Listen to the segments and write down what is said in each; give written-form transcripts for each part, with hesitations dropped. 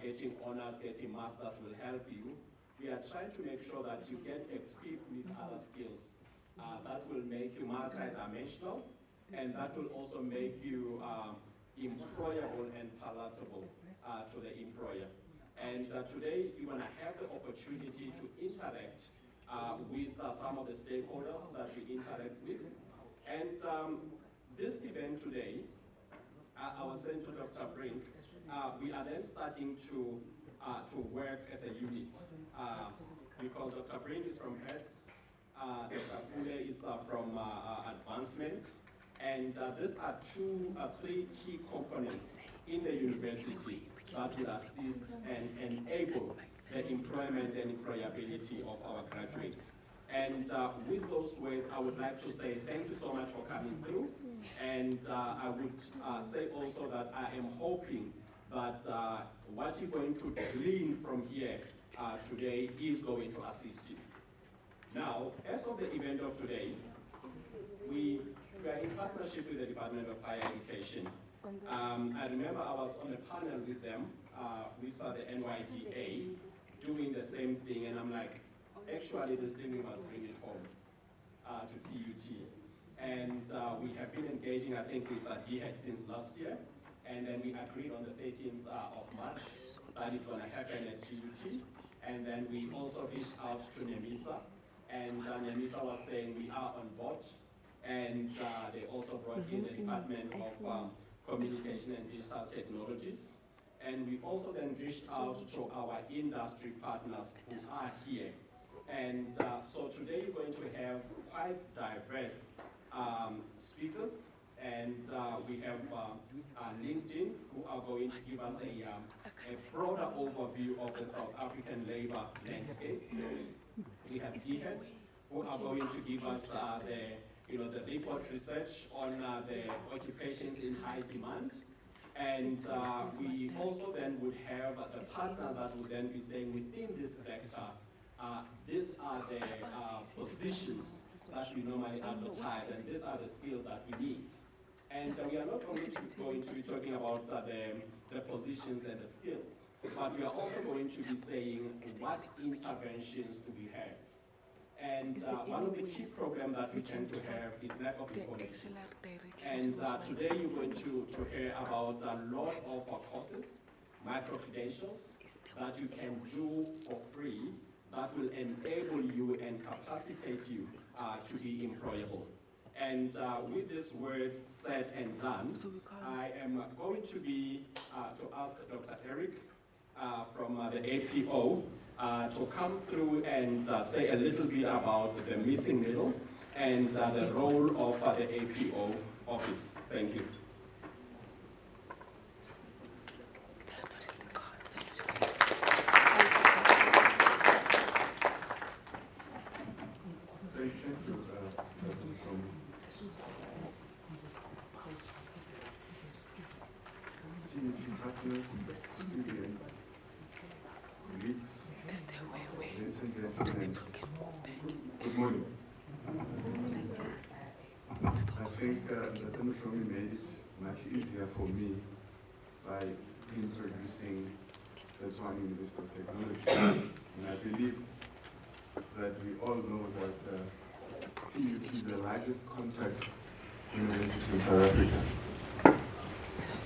getting honors, getting masters will help you. We are trying to make sure that you get equipped with other skills that will make you multidimensional, and that will also make you employable and palatable to the employer. And today, you're going to have the opportunity to interact with some of the stakeholders that we interact with. And this event today, I was saying to Dr. Brink, we are then starting to work as a unit because Dr. Brink is from Hertz, Dr. Pule is from Advancement, and these are three key components in the university that will assist and enable the employment and employability of our graduates. And with those words, I would like to say thank you so much for coming through. And I would say also that I am hoping that what you're going to glean from here today is going to assist you. Now, as of the event of today, we are in partnership with the Department of Higher Education. I remember I was on a panel with them, with the NYDA, doing the same thing, and I'm like, actually, this thing we must bring it home to TUT. And we have been engaging, I think, with DHEC since last year, and then we agreed on the 13th of March that it's going to happen at TUT. And then we also reached out to NEMISA, and NEMISA was saying we are on board, and they also brought in the Department of Communication and Digital Technologies. And we also then reached out to our industry partners who are here. And so today you're going to have quite diverse speakers, and we have LinkedIn, who are going to give us a broader overview of the South African labor landscape. We have DHEC, who are going to give us the report research on the occupations in high demand. And we also then would have the partners that would then be saying within this sector, these are the positions that we normally advertise, and these are the skills that we need. And we are not only going to be talking about the positions and the skills, but we are also going to be saying what interventions do we have. And one of the key problems that we tend to have is lack of information. And today you're going to hear about a lot of our courses, micro-credentials, that you can do for free, that will enable you and capacitate you to be employable. And with these words said and done, I am going to be to ask Dr. Eric from the APO to come through and say a little bit about the missing middle and the role of the APO office. Thank you. Partners, students, colleagues, ladies and gentlemen, good morning. I think that Mufumi made it much easier for me by introducing the Swan University of Technology. And I believe that we all know that TUT is the largest contract university in South Africa.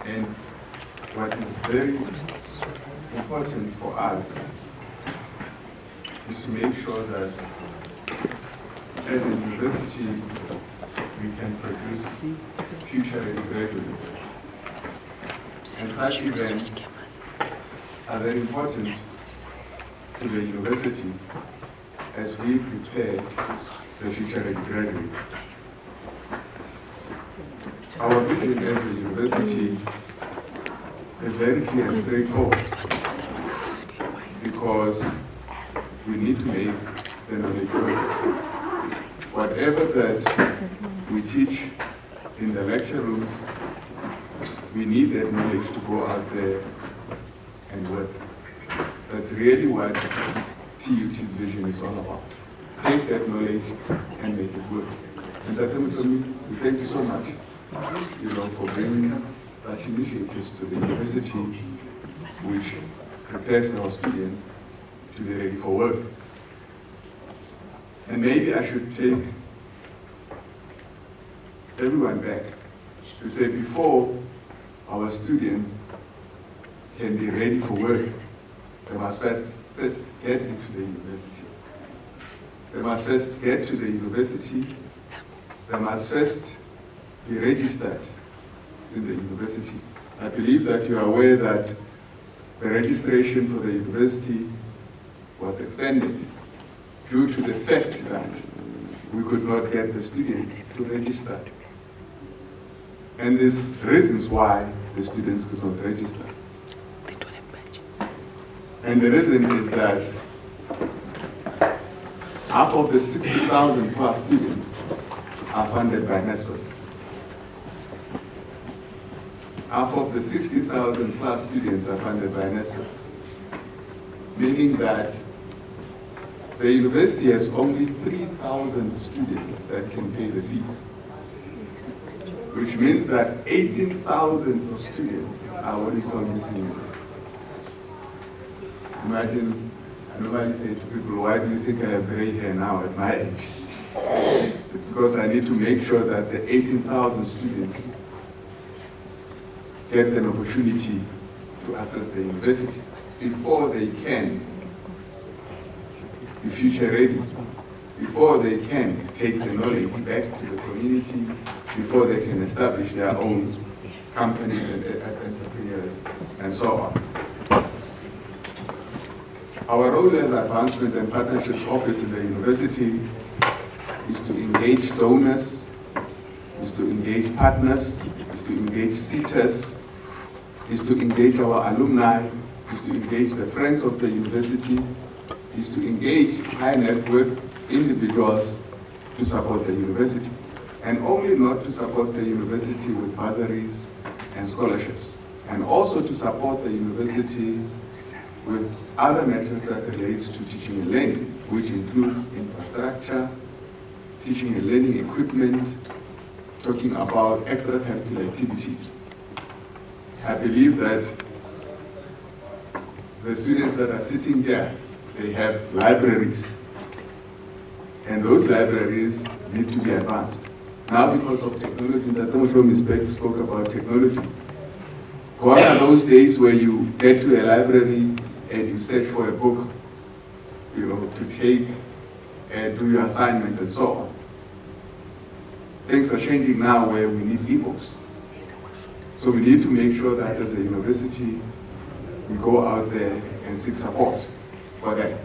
And what is very important for us is to make sure that as a university we can produce future-ready graduates. And such events are very important to the university as we prepare the future-ready graduates. Our vision as a university is very clear and straightforward, because we need to make the knowledge work. Whatever that we teach in the lecture rooms, we need that knowledge to go out there and work. That's really what TUT's vision is all about. Take that knowledge and make it work. And we thank you so much, for bringing such initiatives to the university, which prepares our students to be ready for work. And maybe I should take everyone back to say before our students can be ready for work, they must first get into the university. They must first get to the university. They must first be registered in the university. I believe that you are aware that the registration for the university was extended due to the fact that we could not get the students to register. And there's reasons why the students could not register. And the reason is that half of the 60,000 plus students are funded by NSFAS. Half of the 60,000 plus students are funded by NSFAS, meaning that the university has only 3,000 students that can pay the fees, which means that 18,000 of students are what we call missing. Imagine, nobody say to people, why do you think I have gray hair now at my age? It's because I need to make sure that the 18,000 students get an opportunity to access the university before they can be future ready, before they can take the knowledge back to the community, before they can establish their own companies and as entrepreneurs, and so on. Our role as Advancement and Partnerships Office in the university is to engage donors, is to engage partners, is to engage seaters, is to engage our alumni, is to engage the friends of the university, is to engage high net worth individuals to support the university. And only not to support the university with bursaries and scholarships, and also to support the university with other matters that relates to teaching and learning, which includes infrastructure, teaching and learning equipment, talking about extracurricular activities. I believe that the students that are sitting here, they have libraries, and those libraries need to be advanced. Now, because of technology, that Ms. Beck spoke about technology. Gone are those days where you get to a library and you search for a book, to take and do your assignment and so on. Things are changing now where we need e-books. So we need to make sure that as a university, we go out there and seek support for that.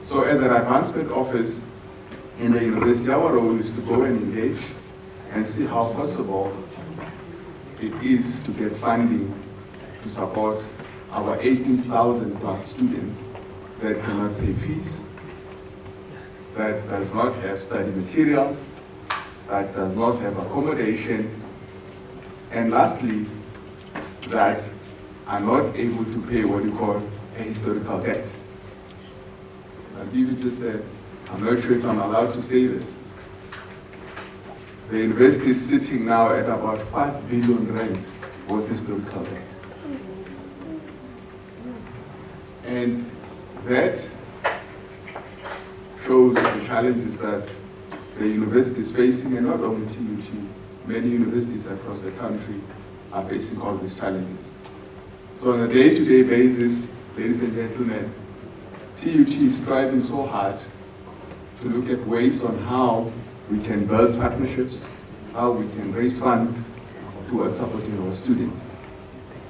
So as an advancement office in the university, our role is to go and engage and see how possible it is to get funding to support our 18,000 plus students that cannot pay fees, that does not have study material, that does not have accommodation, and lastly, that are not able to pay what you call a historical debt. I'll give you just I'm not sure if I'm allowed to say this. The university is sitting now at about 5 billion rand worth historical debt. And that shows the challenges that the university is facing, and not only TUT, many universities across the country are facing all these challenges. So on a day-to-day basis, ladies and gentlemen, TUT is striving so hard to look at ways on how we can build partnerships, how we can raise funds towards supporting our students.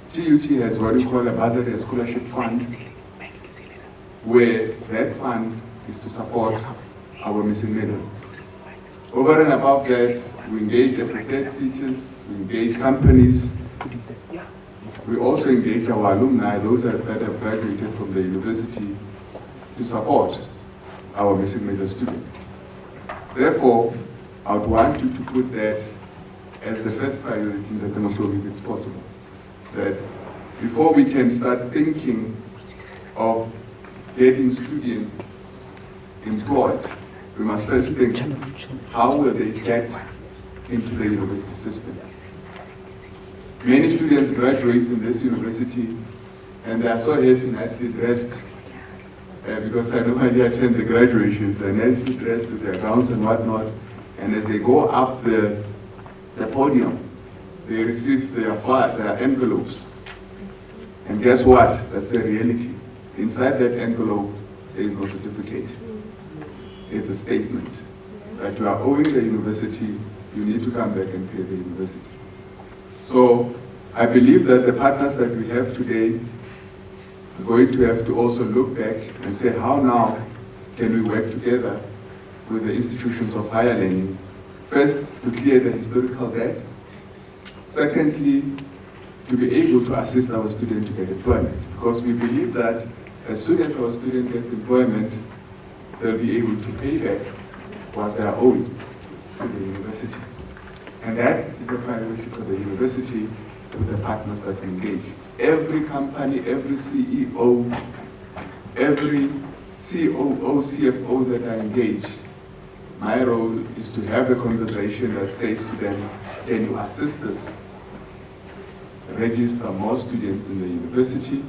TUT has what we call a bursary scholarship fund, where that fund is to support our missing middle. Over and above that, we engage SSS teachers, we engage companies, we also engage our alumni, those that have graduated from the university, to support our missing middle students. Therefore, I would want you to put that as the first priority that if it's possible. That before we can start thinking of getting students employed, we must first think, how will they get into the university system? Many students graduate in this university And they are so happy, nicely dressed, because I normally attend the graduations. They're nicely dressed with their gowns and whatnot. And as they go up the podium, they receive their envelopes. And guess what? That's the reality. Inside that envelope, there is no certificate. It's a statement that you are owing the university, you need to come back and pay the university. So I believe that the partners that we have today are going to have to also look back and say, how now can we work together with the institutions of higher learning? First, to clear the historical debt. Secondly, to be able to assist our students to get employment. Because we believe that as soon as our students get employment, they'll be able to pay back what they are owing to the university. And that is the priority for the university with the partners that engage. Every company, every CEO, every COO, CFO that I engage, my role is to have a conversation that says to them, can you assist us register more students in the university?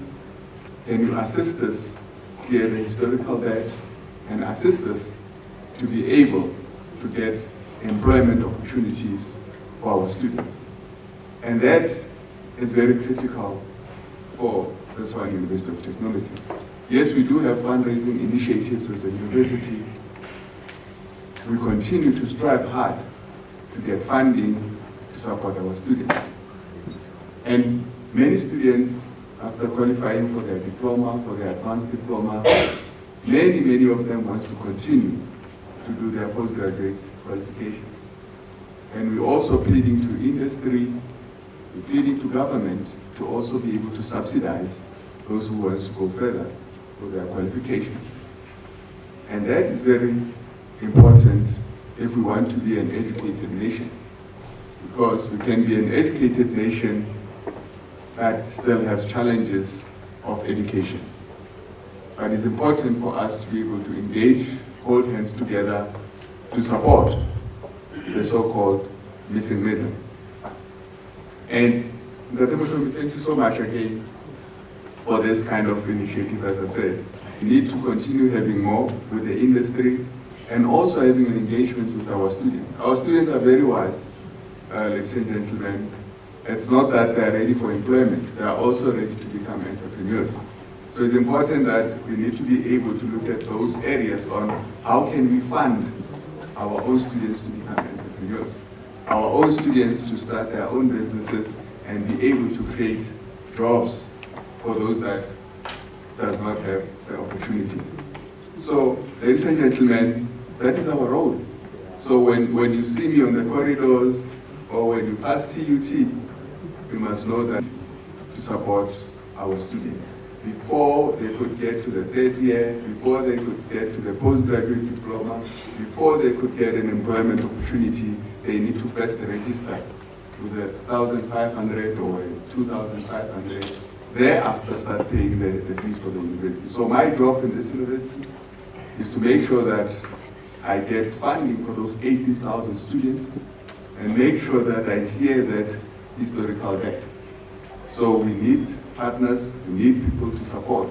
Can you assist us clear the historical debt and assist us to be able to get employment opportunities for our students? And that is very critical for the Tshwane University of Technology. Yes, we do have fundraising initiatives as a university. We continue to strive hard to get funding to support our students. And many students, after qualifying for their diploma, for their advanced diploma, many of them want to continue to do their postgraduate qualifications. And we're also pleading to industry, we're pleading to government to also be able to subsidize those who want to go further for their qualifications. And that is very important if we want to be an educated nation. Because we can be an educated nation that still has challenges of education. But it's important for us to be able to engage, hold hands together to support the so-called missing middle. And Dr. Mushomi, thank you so much again for this kind of initiative. As I said, we need to continue having more with the industry and also having an engagement with our students. Our students are very wise, ladies and gentlemen. It's not that they're ready for employment, they are also ready to become entrepreneurs. So it's important that we need to be able to look at those areas on how can we fund our own students to become entrepreneurs, our own students to start their own businesses and be able to create jobs for those that does not have the opportunity. So, ladies and gentlemen, that is our role. So when you see me on the corridors or when you pass TUT, you must know that to support our students. Before they could get to the third year, before they could get to the postgraduate diploma, before they could get an employment opportunity, they need to first register with 1,500 or 2,500. Thereafter start paying the fees for the university. So my job in this university is to make sure that I get funding for those 80,000 students and make sure that I clear that historical debt. So we need partners, we need people to support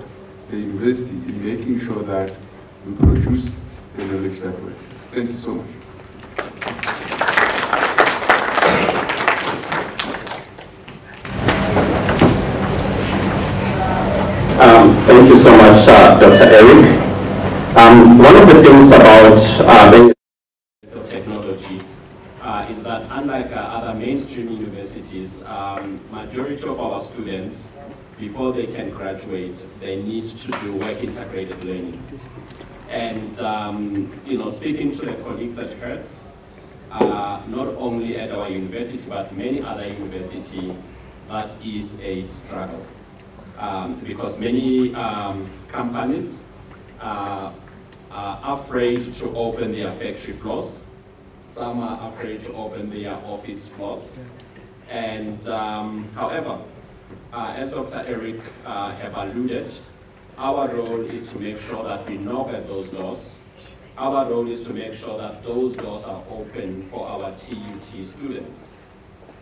the university in making sure that we produce the knowledge that way. Thank you so much. Thank you so much, Dr. Eric. One of the things about being of technology is that unlike other mainstream universities, majority of our students, before they can graduate, they need to do work integrated learning. And speaking to the colleagues at Hertz, not only at our university, but many other universities, that is a struggle. Because many companies are afraid to open their factory floors. Some are afraid to open their office floors. And however, as Dr. Eric have alluded, our role is to make sure that we knock at those doors. Our role is to make sure that those doors are open for our TUT students.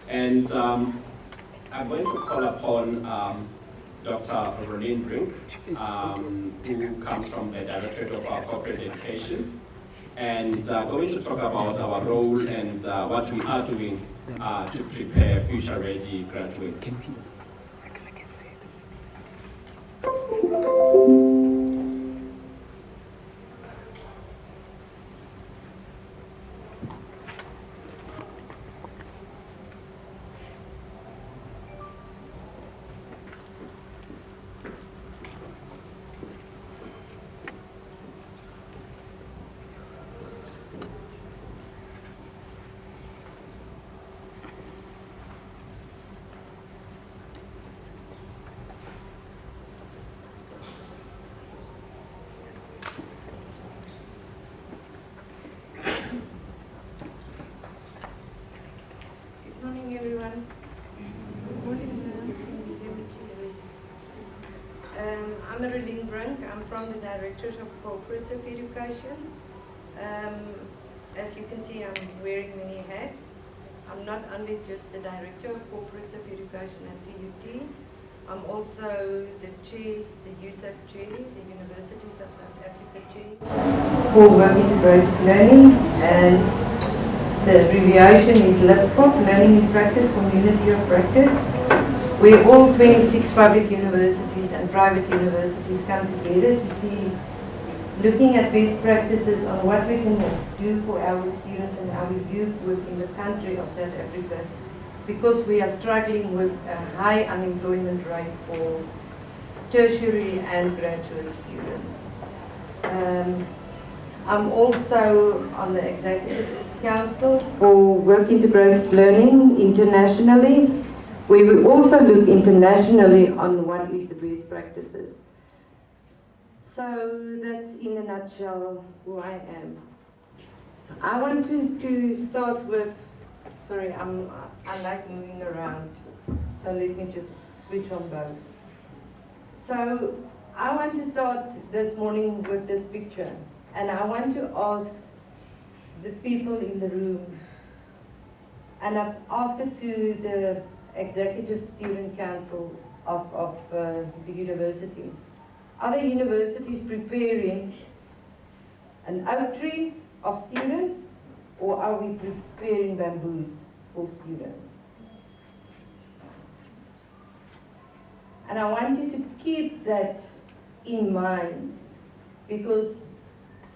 And I'm going to call upon Dr. Rolene Brink, who comes from the Directorate of Corporate Education, and going to talk about our role and what we are doing to prepare future-ready graduates. Good morning, everyone. Good morning. I'm Rolene Brink. I'm from the Directorate of Cooperative Education. As you can see, I'm wearing many hats. I'm not only just the Director of Cooperative Education at TUT, I'm also the Chair, the USAF Chair, the Universities of South Africa Chair for Work Integrated Learning, and the abbreviation is LIPCOP, Learning in Practice, Community of Practice, where all 26 public universities and private universities come together to see, looking at best practices on what we can do for our students and our youth within the country of South Africa, because we are struggling with a high unemployment rate for tertiary and graduate students. I'm also on the Executive Council for Work Integrated Learning internationally, where we also look internationally on what is the best practices. So that's in a nutshell who I am. I want to start with, sorry, I like moving around, so let me just switch on both. So I want to start this morning with this picture, and I want to ask the people in the room, and I've asked it to the Executive Student Council of the university. Are the universities preparing an oak tree of students, or are we preparing bamboos for students? And I want you to keep that in mind, because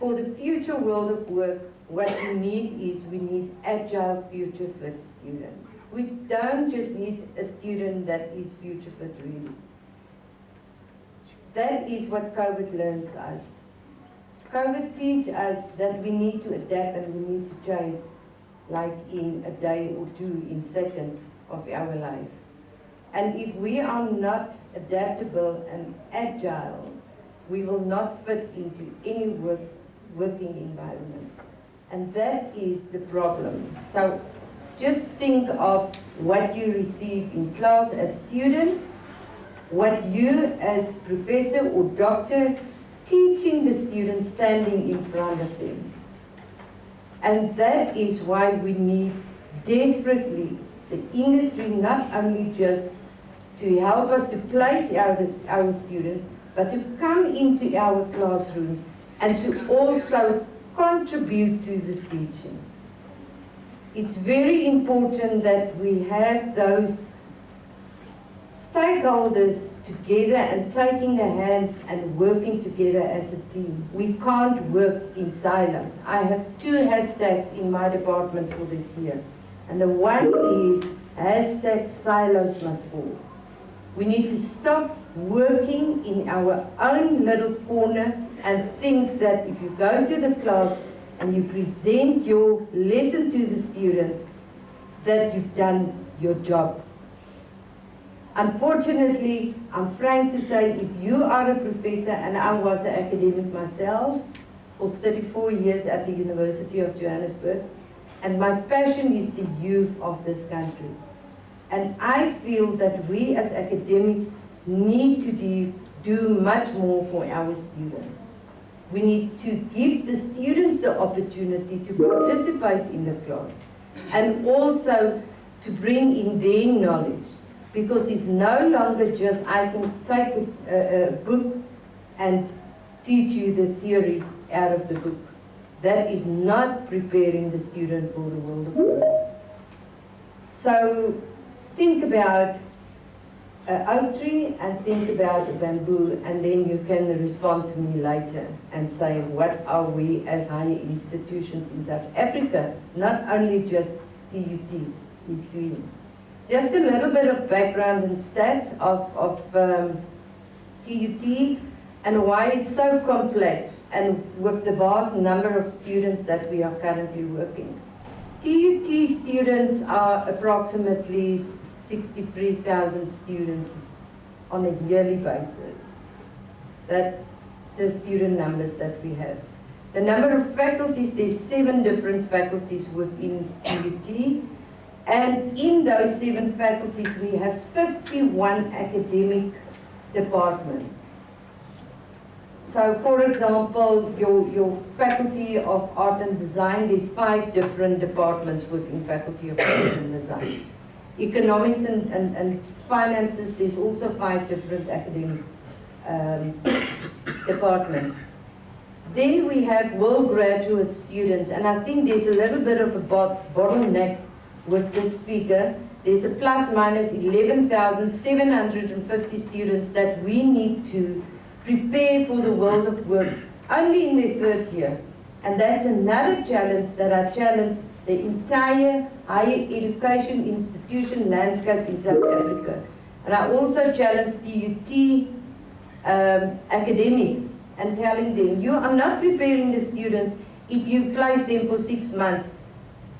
for the future world of work, what we need agile, future fit students. We don't just need a student that is future fit really. That is what COVID learns us. COVID teaches us that we need to adapt and we need to change, like in a day or two, in seconds of our life. And if we are not adaptable and agile, we will not fit into any working environment. And that is the problem. So just think of what you receive in class as student, what you as professor or doctor teaching the students standing in front of them. And that is why we need desperately the industry not only just to help us to place our students, but to come into our classrooms and to also contribute to the teaching. It's very important that we have those stakeholders together and taking their hands and working together as a team. We can't work in silos. I have 2 hashtags in my department for this year. And the one is hashtag silos must fall. We need to stop working in our own little corner and think that if you go to the class and you present your lesson to the students, that you've done your job. Unfortunately, I'm frank to say, if you are a professor, and I was an academic myself for 34 years at the University of Johannesburg, and my passion is the youth of this country. And I feel that we as academics need to do much more for our students. We need to give the students the opportunity to participate in the class and also to bring in their knowledge. because it's no longer just I can take a book and teach you the theory out of the book. That is not preparing the student for the world of work. So think about an oak tree and think about a bamboo, and then you can respond to me later and say, what are we as higher institutions in South Africa, not only just TUT, is doing. Just a little bit of background and stats of TUT and why it's so complex, and with the vast number of students that we are currently working. TUT students are approximately 63,000 students on a yearly basis. That's the student numbers that we have. The number of faculties, there's 7 different faculties within TUT, and in those 7 faculties we have 51 academic departments. So for example, your Faculty of Art and Design, there's 5 different departments within Faculty of Art and Design. Economics and Finances, there's also 5 different academic departments. Then we have world graduate students, and I think there's a little bit of a bottleneck with this figure. There's a plus minus 11,750 students that we need to prepare for the world of work only in their 3rd year. And that's another challenge that I challenge the entire higher education institution landscape in South Africa. And I also challenge TUT academics and telling them, you are not preparing the students if you place them for 6 months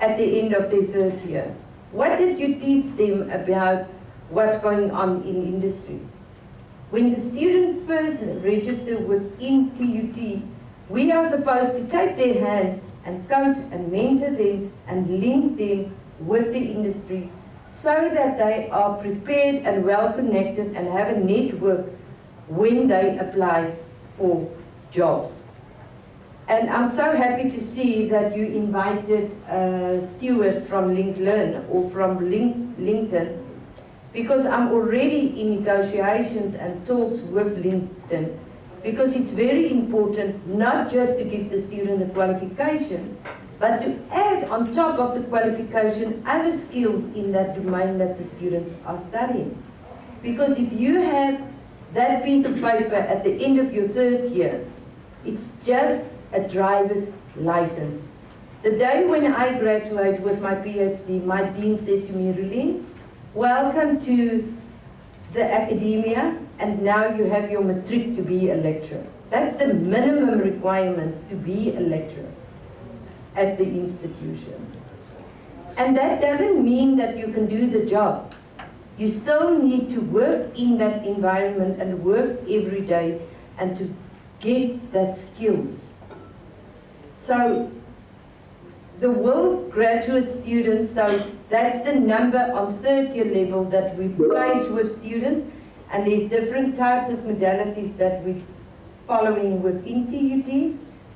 at the end of their 3rd year. What did you teach them about what's going on in industry? When the student first registers within TUT, we are supposed to take their hands and coach and mentor them and link them with the industry so that they are prepared and well connected and have a network when they apply for jobs. And I'm so happy to see that you invited Stuart from LinkedIn or from LinkedIn, because I'm already in negotiations and talks with LinkedIn, because it's very important not just to give the student a qualification, but to add on top of the qualification other skills in that domain that the students are studying. Because if you have that piece of paper at the end of your 3rd year, it's just a driver's license. The day when I graduate with my PhD, my dean said to me, Relene, welcome to the academia, and now you have your matric to be a lecturer. That's the minimum requirements to be a lecturer at the institutions. And that doesn't mean that you can do the job. You still need to work in that environment and work every day and to get that skills. So the world graduate students, so that's the number on 3rd year level that we place with students, and there's different types of modalities that we're following within TUT.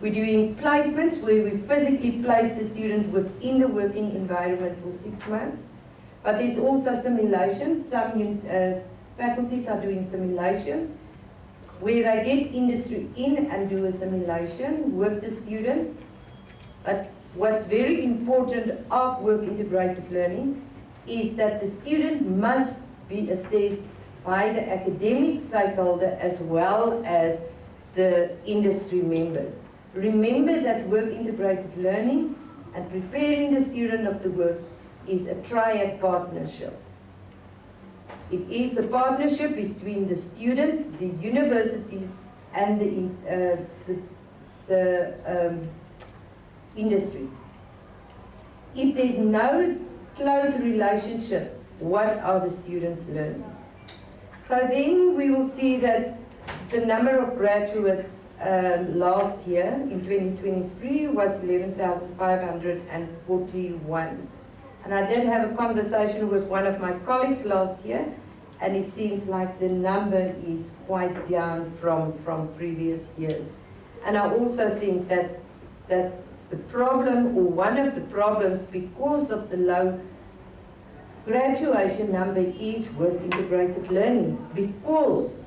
We're doing placements where we physically place the student within the working environment for 6 months. But there's also simulations. Some faculties are doing simulations where they get industry in and do a simulation with the students. But what's very important of work integrated learning is that the student must be assessed by the academic stakeholder as well as the industry members. Remember that work integrated learning and preparing the student of the work is a triad partnership. It is a partnership between the student, the university, and the industry. If there's no close relationship, what are the students learning? So then we will see that the number of graduates last year in 2023 was 11,541. And I did have a conversation with one of my colleagues last year, and it seems like the number is quite down from previous years. And I also think that the problem, or one of the problems, because of the low graduation number is work integrated learning, because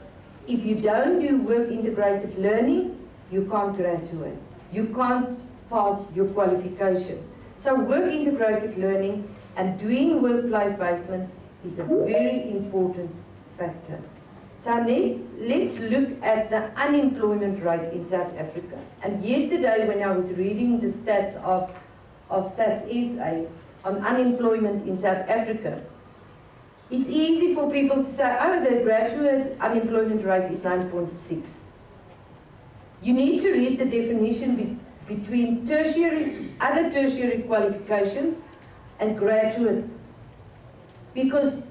if you don't do work integrated learning, you can't graduate. You can't pass your qualification. So work integrated learning and doing workplace placement is a very important factor. So let's look at the unemployment rate in South Africa. And yesterday when I was reading the stats of Stats SA on unemployment in South Africa, it's easy for people to say, oh, the graduate unemployment rate is 9.6. You need to read the definition between other tertiary qualifications and graduate, because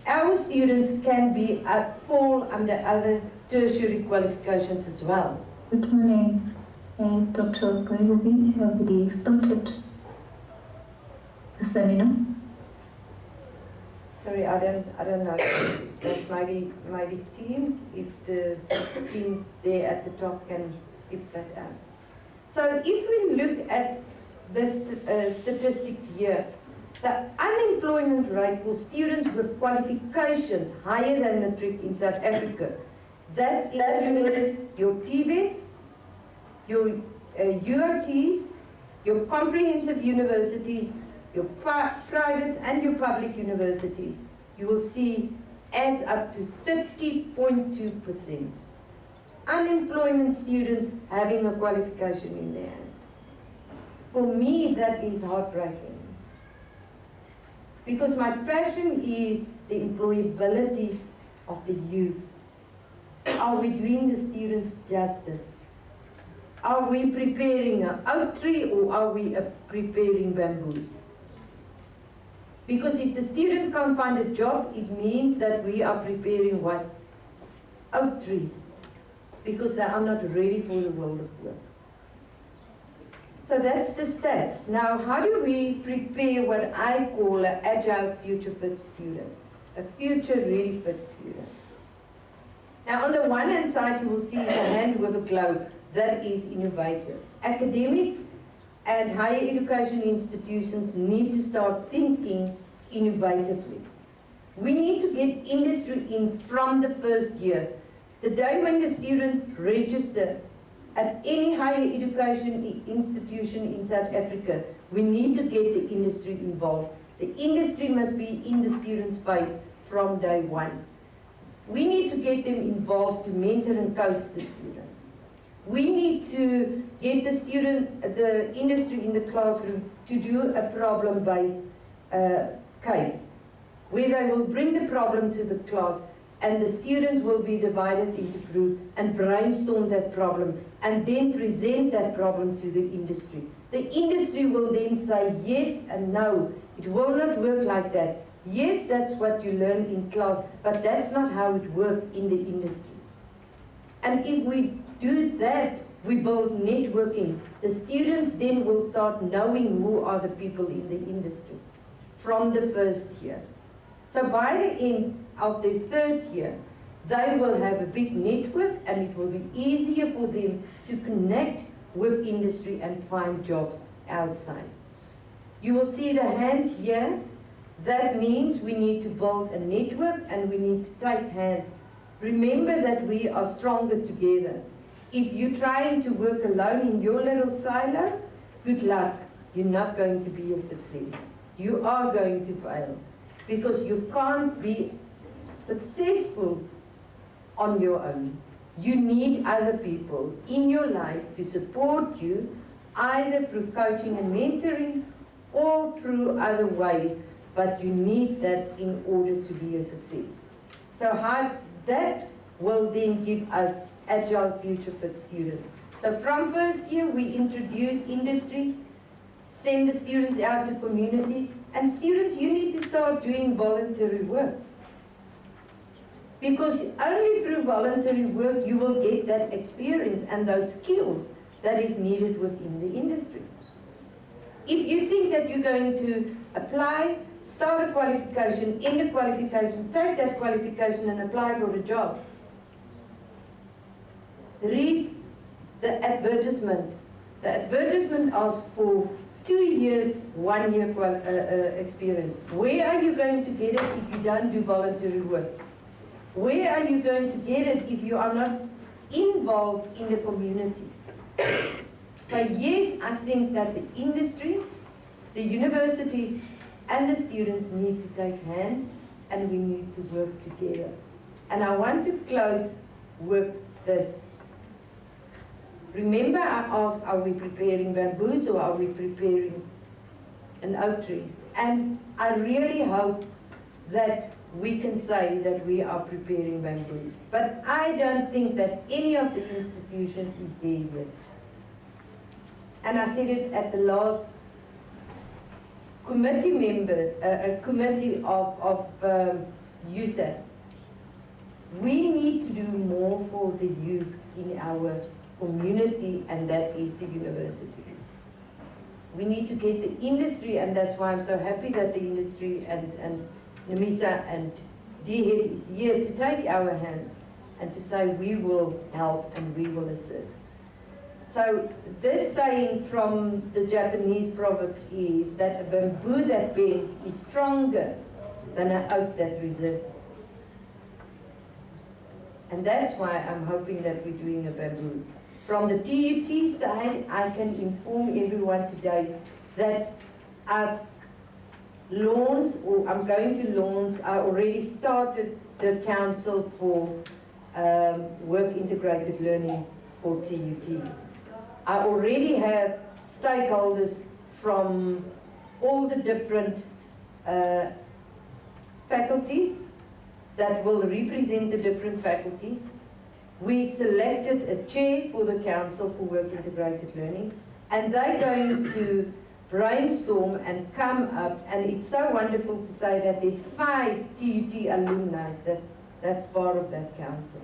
our students can fall under other tertiary qualifications as well. Good morning, Dr. Koibubi. Have we started the seminar? Sorry, I don't know. That's maybe Teams, if the Teams there at the top can fix that out. So if we look at the statistics here, the unemployment rate for students with qualifications higher than matric in South Africa, that includes your TVETs, your UOTs, your comprehensive universities, your private and your public universities, you will see adds up to 30.2%. Unemployment students having a qualification in their hand. For me, that is heartbreaking. Because my passion is the employability of the youth. Are we doing the students justice? Are we preparing an oak tree or are we preparing bamboos? Because if the students can't find a job, it means that we are preparing what? Oak trees. Because they are not ready for the world of work. So that's the stats. Now, how do we prepare what I call an agile future fit student? A future ready fit student. Now, on the one hand side, you will see the hand with a globe. That is innovative. Academics and higher education institutions need to start thinking innovatively. We need to get industry in from the first year. The day when the student registers at any higher education institution in South Africa, we need to get the industry involved. The industry must be in the student's face from day one. We need to get them involved to mentor and coach the student. We need to get the industry in the classroom to do a problem-based case, where they will bring the problem to the class and the students will be divided into groups and brainstorm that problem and then present that problem to the industry. The industry will then say yes and no. It will not work like that. Yes, that's what you learn in class, but that's not how it works in the industry. And if we do that, we build networking. The students then will start knowing who are the people in the industry from the first year. So by the end of the third year, they will have a big network and it will be easier for them to connect with industry and find jobs outside. You will see the hands here. That means we need to build a network and we need to take hands. Remember that we are stronger together. If you're trying to work alone in your little silo, good luck. You're not going to be a success. You are going to fail because you can't be successful on your own. You need other people in your life to support you, either through coaching and mentoring or through other ways, but you need that in order to be a success. So that will then give us agile future fit students. So from first year we introduce industry, send the students out to communities, and students, you need to start doing voluntary work. Because only through voluntary work you will get that experience and those skills that is needed within the industry. If you think that you're going to apply, start a qualification, end a qualification, take that qualification and apply for a job, read the advertisement. The advertisement asks for 2 years 1-year experience. Where are you going to get it if you don't do voluntary work? Where are you going to get it if you are not involved in the community? So yes, I think that the industry, the universities, and the students need to take hands, and we need to work together. And I want to close with this. Remember, I asked, are we preparing bamboos or are we preparing an oak tree? And I really hope that we can say that we are preparing bamboos. But I don't think that any of the institutions is there yet. And I said it at the last committee committee of USAF. We need to do more for the youth in our community, and that is the universities. We need to get the industry, and that's why I'm so happy that the industry and Namisa and DHEAD is here to take our hands and to say we will help and we will assist. So this saying from the Japanese proverb is that a bamboo that bends is stronger than an oak that resists. And that's why I'm hoping that we're doing a bamboo. From the TUT side, I can inform everyone today that I've launched, or I'm going to launch, I already started the Council for Work Integrated Learning for TUT. I already have stakeholders from all the different faculties that will represent the different faculties. We selected a chair for the Council for Work Integrated Learning, and they're going to brainstorm and come up, and it's so wonderful to say that there's 5 TUT alumni that's part of that council.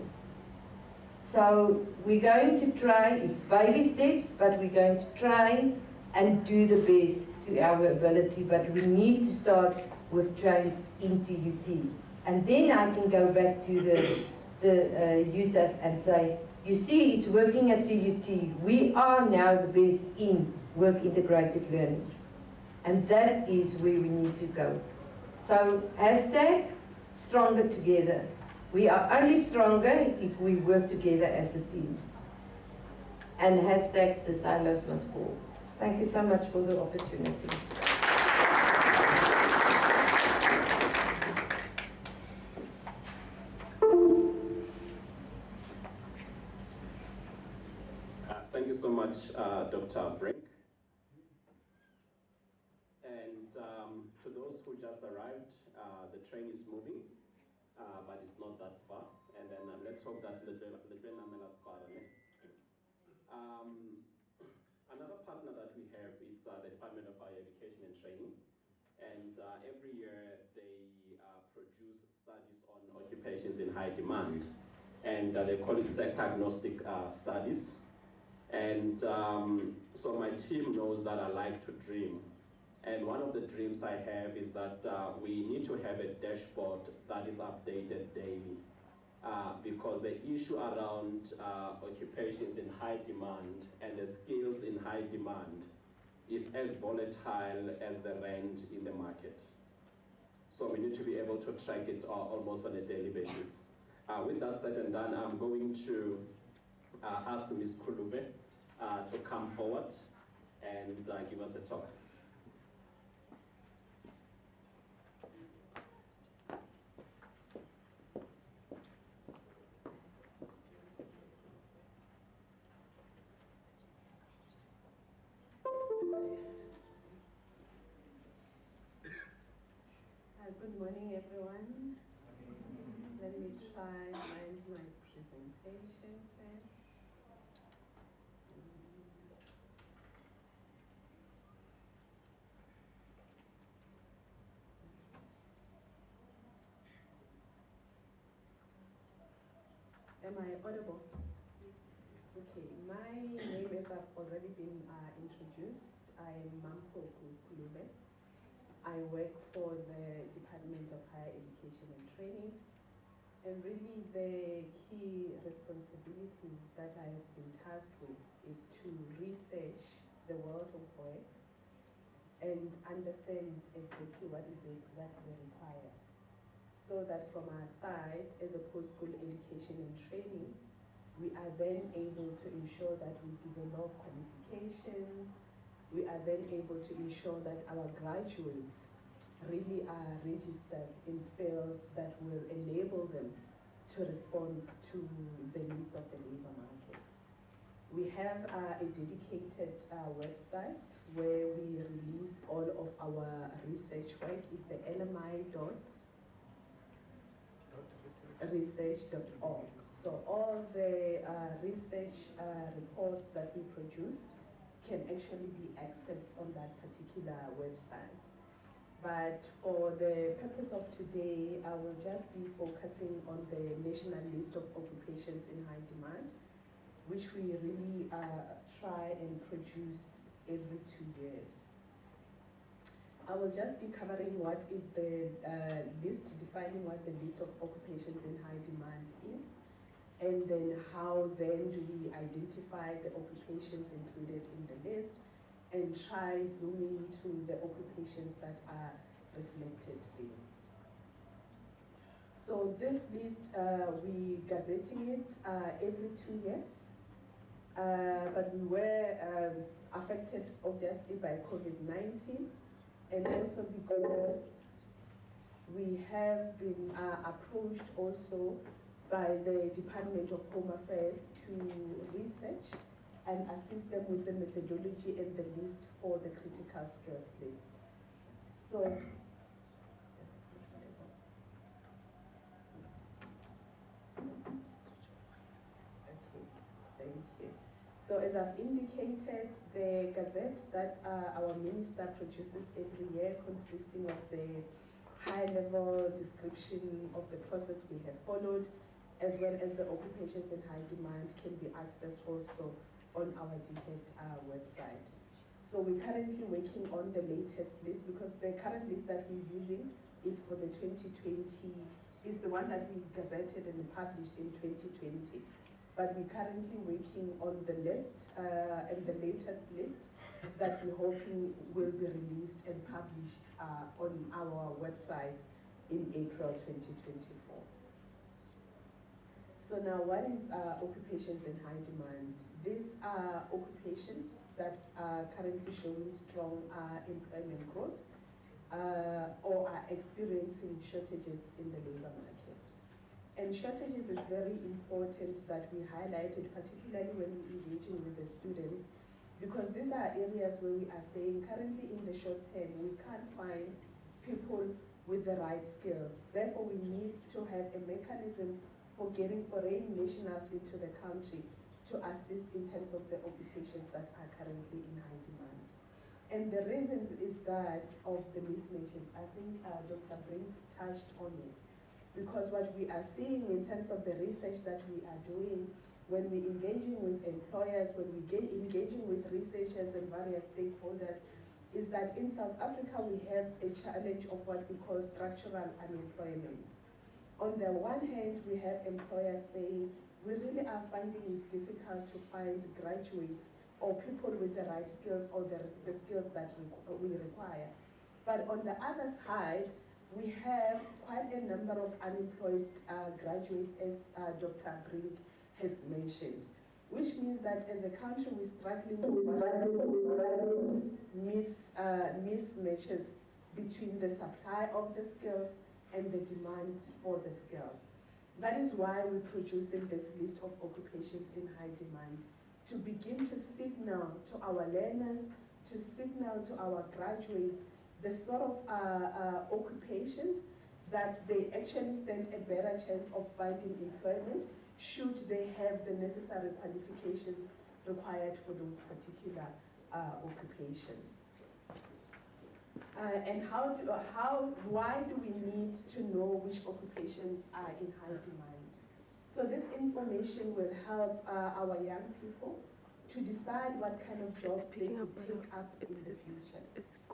So we're going to try, it's baby steps, but we're going to try and do the best to our ability, but we need to start with trains in TUT. And then I can go back to the USAF and say, you see, it's working at TUT. We are now the best in work integrated learning. And that is where we need to go. So hashtag stronger together. We are only stronger if we work together as a team. And hashtag the silos must fall. Thank you so much for the opportunity. Thank you so much, Dr. Brink. And to those who just arrived, the train is moving, but it's not that far. And then let's hope that the another partner that we have is the Department of Higher Education and Training. And every year they produce studies on occupations in high demand. And they call it sector agnostic studies. And so my team knows that I like to dream. And one of the dreams I have is that we need to have a dashboard that is updated daily. Because the issue around occupations in high demand and the skills in high demand is as volatile as the rent in the market. So we need to be able to track it almost on a daily basis. With that said and done, I'm going to ask Ms. Kulube to come forward and give us a talk. Good morning, everyone. Let me try and find my presentation first. Am I audible? Okay, my name is already been introduced. I'm Mampo Kulube. I work for the Department of Higher Education and Training, and really the key responsibilities that I have been tasked with is to research the world of work and understand exactly what is it that they require. So that from our side, as a post-school education and training, we are then able to ensure that we develop qualifications. We are then able to ensure that our graduates really are registered in fields that will enable them to respond to the needs of the labor market. We have a dedicated website where we release all of our research work. It's the lmi.research.org. So all the research reports that we produce can actually be accessed on that particular website. But for the purpose of today, I will just be focusing on the national list of occupations in high demand, which we really try and produce every 2 years. I will just be covering what is the list, defining what the list of occupations in high demand is, and then how then do we identify the occupations included in the list, and try zooming to the occupations that are reflected there. So this list, we gazetting it every 2 years, but we were affected obviously by COVID-19, and also because we have been approached also by the Department of Home Affairs to research and assist them with the methodology and the list for the critical skills list. So, okay, thank you. So as I've indicated, the gazette that our minister produces every year, consisting of the high-level description of the process we have followed, as well as the occupations in high demand, can be accessed also on our DHET website. So we're currently working on the latest list, because the current list that we're using is for the 2020, is the one that we gazetted and published in 2020. But we're currently working on the list, and the latest list that we're hoping will be released and published on our website in April 2024. So now, what is occupations in high demand? These are occupations that are currently showing strong employment growth or are experiencing shortages in the labor market. And shortages is very important that we highlighted, particularly when we're engaging with the students, because these are areas where we are saying currently in the short term we can't find people with the right skills. Therefore, we need to have a mechanism for getting foreign nationals into the country to assist in terms of the occupations that are currently in high demand. And the reasons is that of the mismatches. I think Dr. Brink touched on it. Because what we are seeing in terms of the research that we are doing, when we're engaging with employers, when we get engaging with researchers and various stakeholders, is that in South Africa we have a challenge of what we call structural unemployment. On the one hand, we have employers saying, we really are finding it difficult to find graduates or people with the right skills or the skills that we require. But on the other side, we have quite a number of unemployed graduates, as Dr. Brink has mentioned, which means that as a country we're struggling with mismatches between the supply of the skills and the demand for the skills. That is why we're producing this list of occupations in high demand, to begin to signal to our learners, to signal to our graduates the sort of occupations that they actually stand a better chance of finding employment should they have the necessary qualifications required for those particular occupations. And why do we need to know which occupations are in high demand? So this information will help our young people to decide what kind of jobs they could take up in the future.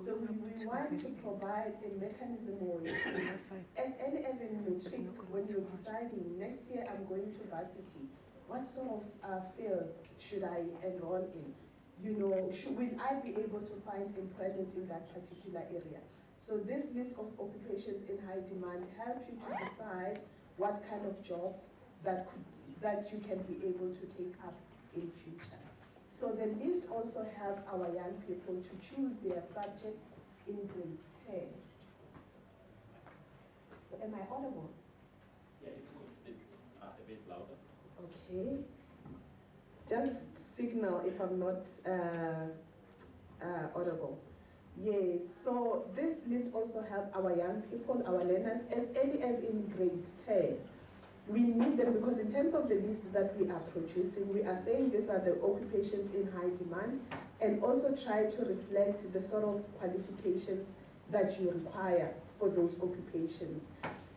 So we want to provide a mechanism where, as early as in matric, when you're deciding, next year I'm going to varsity, what sort of field should I enroll in? will I be able to find employment in that particular area? So this list of occupations in high demand help you to decide what kind of jobs that you can be able to take up in future. So the list also helps our young people to choose their subjects in grade 10. So am I audible? Yeah, it will speak a bit louder. Okay. Just signal if I'm not audible. Yes, so this list also helps our young people, our learners, as early as in grade 10. We need them because in terms of the list that we are producing, we are saying these are the occupations in high demand and also try to reflect the sort of qualifications that you require for those occupations.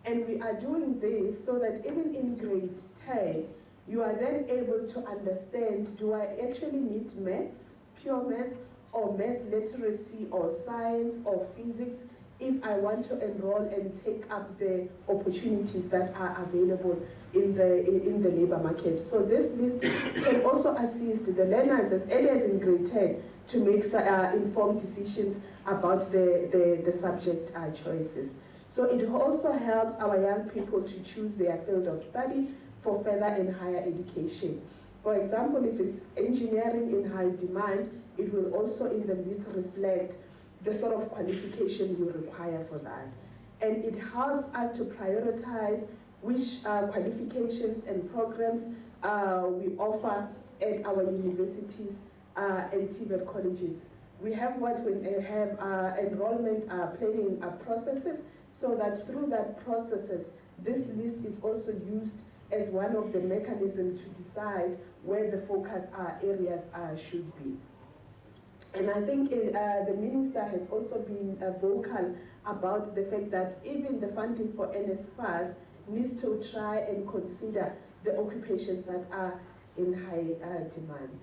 And we are doing this so that even in grade 10, you are then able to understand, do I actually need maths, pure maths, or maths literacy, or science, or physics, if I want to enroll and take up the opportunities that are available in the labor market. So this list can also assist the learners as early as in grade 10 to make informed decisions about the subject choices. So it also helps our young people to choose their field of study for further and higher education. For example, if it's engineering in high demand, it will also in the list reflect the sort of qualification you require for that. And it helps us to prioritize which qualifications and programs we offer at our universities and TVET colleges. We have what we have enrollment planning processes, so that through that processes, this list is also used as one of the mechanisms to decide where the focus areas should be. And I think the minister has also been vocal about the fact that even the funding for NSFAS needs to try and consider the occupations that are in high demand.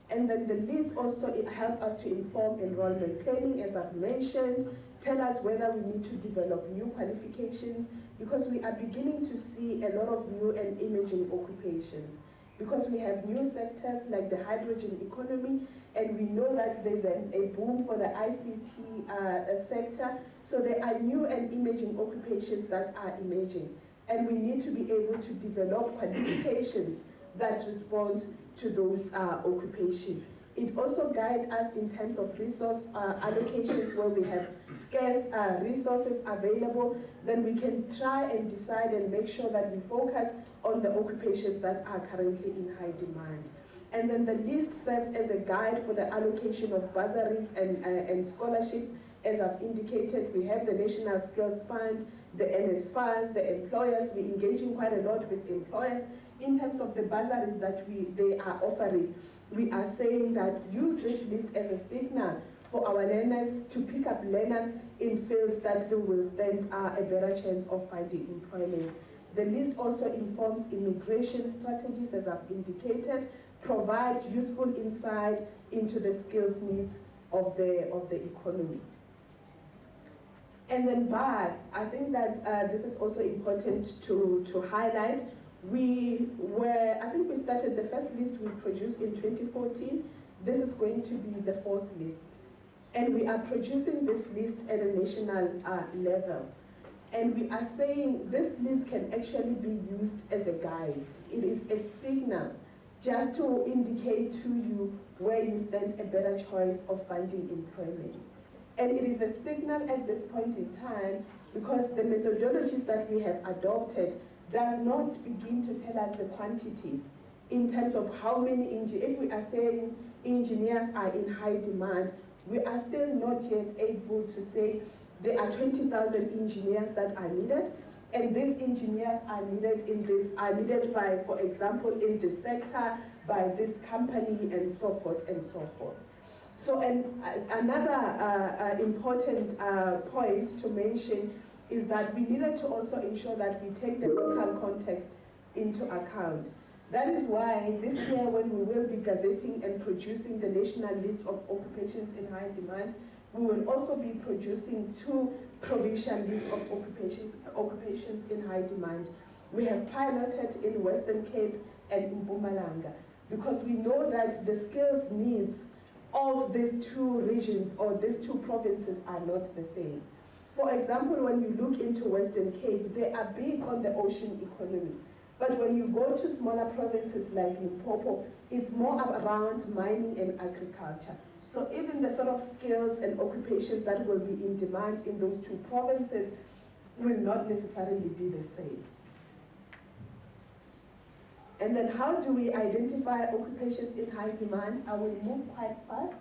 And then the list also helps us to inform enrollment planning, as I've mentioned, tell us whether we need to develop new qualifications, because we are beginning to see a lot of new and emerging occupations. Because we have new sectors like the hydrogen economy, and we know that there's a boom for the ICT sector. So there are new and emerging occupations that are emerging. And we need to be able to develop qualifications that respond to those occupations. It also guides us in terms of resource allocations where we have scarce resources available. Then we can try and decide and make sure that we focus on the occupations that are currently in high demand. And then the list serves as a guide for the allocation of bursaries and scholarships. As I've indicated, we have the National Skills Fund, the NSFAS, the employers. We're engaging quite a lot with employers in terms of the bursaries that they are offering. We are saying that use this list as a signal for our learners to pick up learners in fields that they will stand a better chance of finding employment. The list also informs immigration strategies, as I've indicated, provide useful insight into the skills needs of the economy. And then, but I think that this is also important to highlight. I think we started the first list we produced in 2014. This is going to be the fourth list. And we are producing this list at a national level. And we are saying this list can actually be used as a guide. It is a signal just to indicate to you where you stand a better choice of finding employment. And it is a signal at this point in time because the methodologies that we have adopted does not begin to tell us the quantities in terms of how many engineers. If we are saying engineers are in high demand, we are still not yet able to say there are 20,000 engineers that are needed, and these engineers are needed by, for example, in this sector, by this company, and so forth and so forth. So another important point to mention is that we needed to also ensure that we take the local context into account. That is why this year, when we will be gazetting and producing the national list of occupations in high demand, we will also be producing 2 provincial lists of occupations in high demand. We have piloted in Western Cape and in Mpumalanga because we know that the skills needs of these two regions or these two provinces are not the same. For example, when you look into Western Cape, they are big on the ocean economy. But when you go to smaller provinces like Limpopo, it's more around mining and agriculture. So even the sort of skills and occupations that will be in demand in those two provinces will not necessarily be the same. And then how do we identify occupations in high demand? I will move quite fast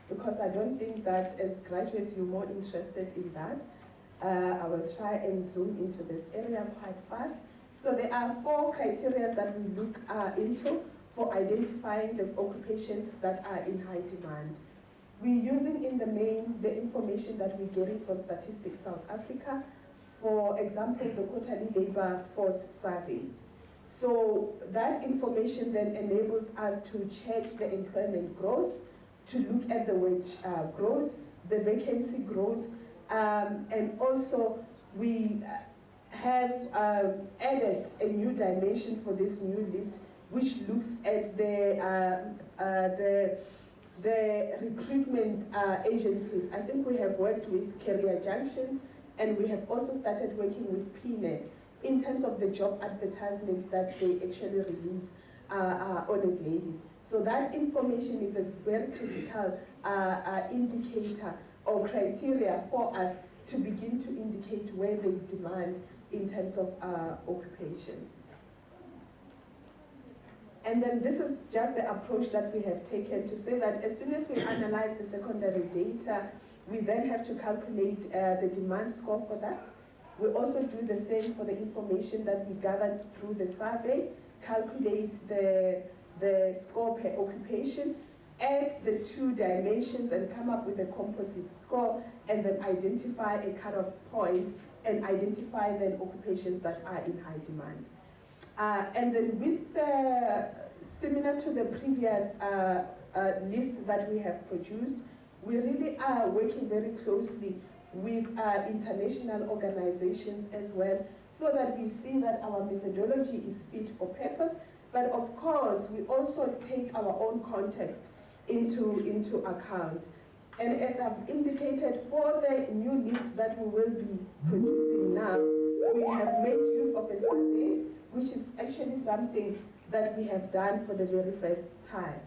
because I don't think that as graduates you're more interested in that. I will try and zoom into this area quite fast. So there are 4 criteria that we look into for identifying the occupations that are in high demand. We're using in the main the information that we're getting from Statistics South Africa, for example, the quarterly labor force survey. So that information then enables us to check the employment growth, to look at the wage growth, the vacancy growth, and also we have added a new dimension for this new list, which looks at the recruitment agencies. I think we have worked with Career Junctions, and we have also started working with PNET in terms of the job advertisements that they actually release on a daily. So that information is a very critical indicator or criteria for us to begin to indicate where there is demand in terms of occupations. And then this is just the approach that we have taken to say that as soon as we analyze the secondary data, we then have to calculate the demand score for that. We also do the same for the information that we gathered through the survey, calculate the score per occupation, add the 2 dimensions and come up with a composite score, and then identify a cutoff point and identify then occupations that are in high demand. And then with similar to the previous lists that we have produced, we really are working very closely with international organizations as well, so that we see that our methodology is fit for purpose, but of course we also take our own context into account. And as I've indicated, for the new list that we will be producing now, we have made use of a survey, which is actually something that we have done for the very first time.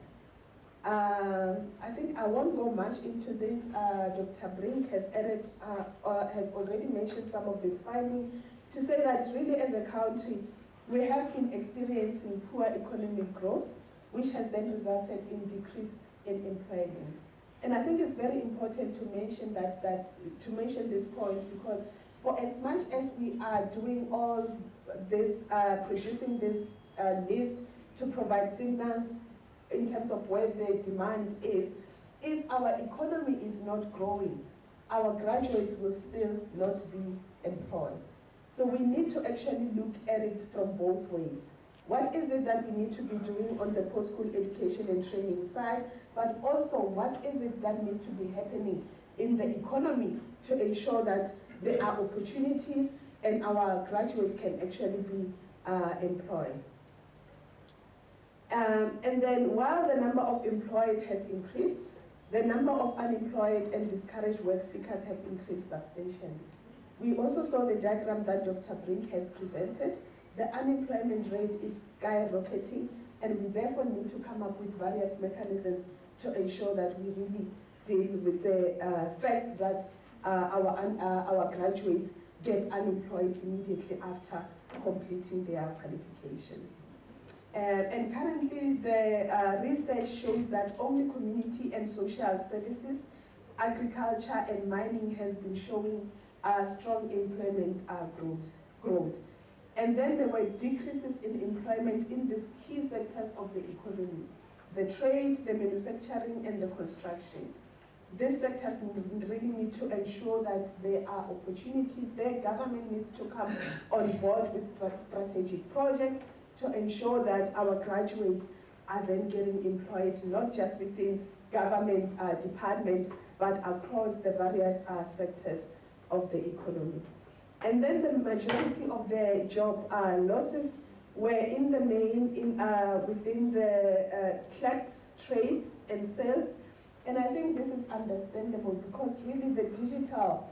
I think I won't go much into this. Dr. Brink has added, has already mentioned some of this finding to say that really as a country, we have been experiencing poor economic growth, which has then resulted in decrease in employment. And I think it's very important to mention to mention this point, because for as much as we are doing all this, producing this list to provide signals in terms of where the demand is, if our economy is not growing, our graduates will still not be employed. So we need to actually look at it from both ways. What is it that we need to be doing on the post-school education and training side, but also what is it that needs to be happening in the economy to ensure that there are opportunities and our graduates can actually be employed. And then while the number of employed has increased, the number of unemployed and discouraged work seekers have increased substantially. We also saw the diagram that Dr. Brink has presented. The unemployment rate is skyrocketing, and we therefore need to come up with various mechanisms to ensure that we really deal with the fact that our graduates get unemployed immediately after completing their qualifications. And currently the research shows that only community and social services, agriculture and mining has been showing strong employment growth. And then there were decreases in employment in these key sectors of the economy: the trade, the manufacturing, and the construction. These sectors really need to ensure that there are opportunities. Their government needs to come on board with strategic projects to ensure that our graduates are then getting employed, not just within government departments, but across the various sectors of the economy. And then the majority of the job losses were in the main within the clerks, trades and sales, And I think this is understandable because really the digital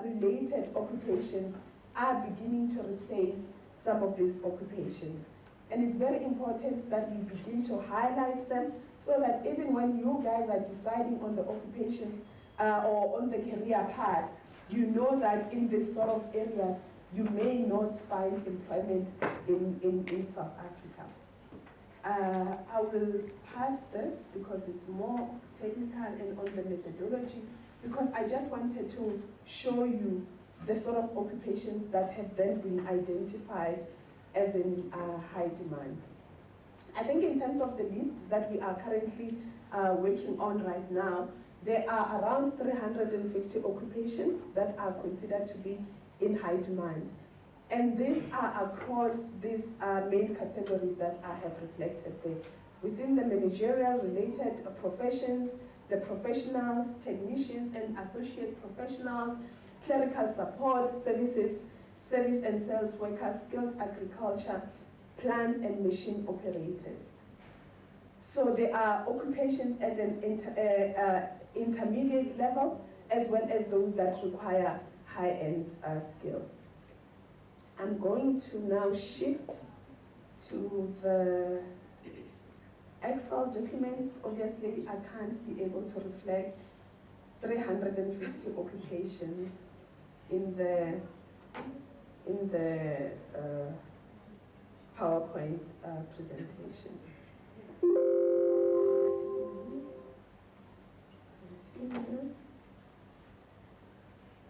related occupations are beginning to replace some of these occupations. And it's very important that we begin to highlight them so that even when you guys are deciding on the occupations or on the career path, you know that in these sort of areas, you may not find employment in South Africa. I will pass this because it's more technical and on the methodology, because I just wanted to show you the sort of occupations that have then been identified as in high demand. I think in terms of the list that we are currently working on right now, there are around 350 occupations that are considered to be in high demand. And these are across these main categories that I have reflected there. Within the managerial related professions, the professionals, technicians and associate professionals, clerical support services, service and sales workers, skilled agriculture, plant and machine operators. So there are occupations at an intermediate level, as well as those that require high-end skills. I'm going to now shift to the Excel documents. Obviously, I can't be able to reflect 350 occupations in the PowerPoint presentation.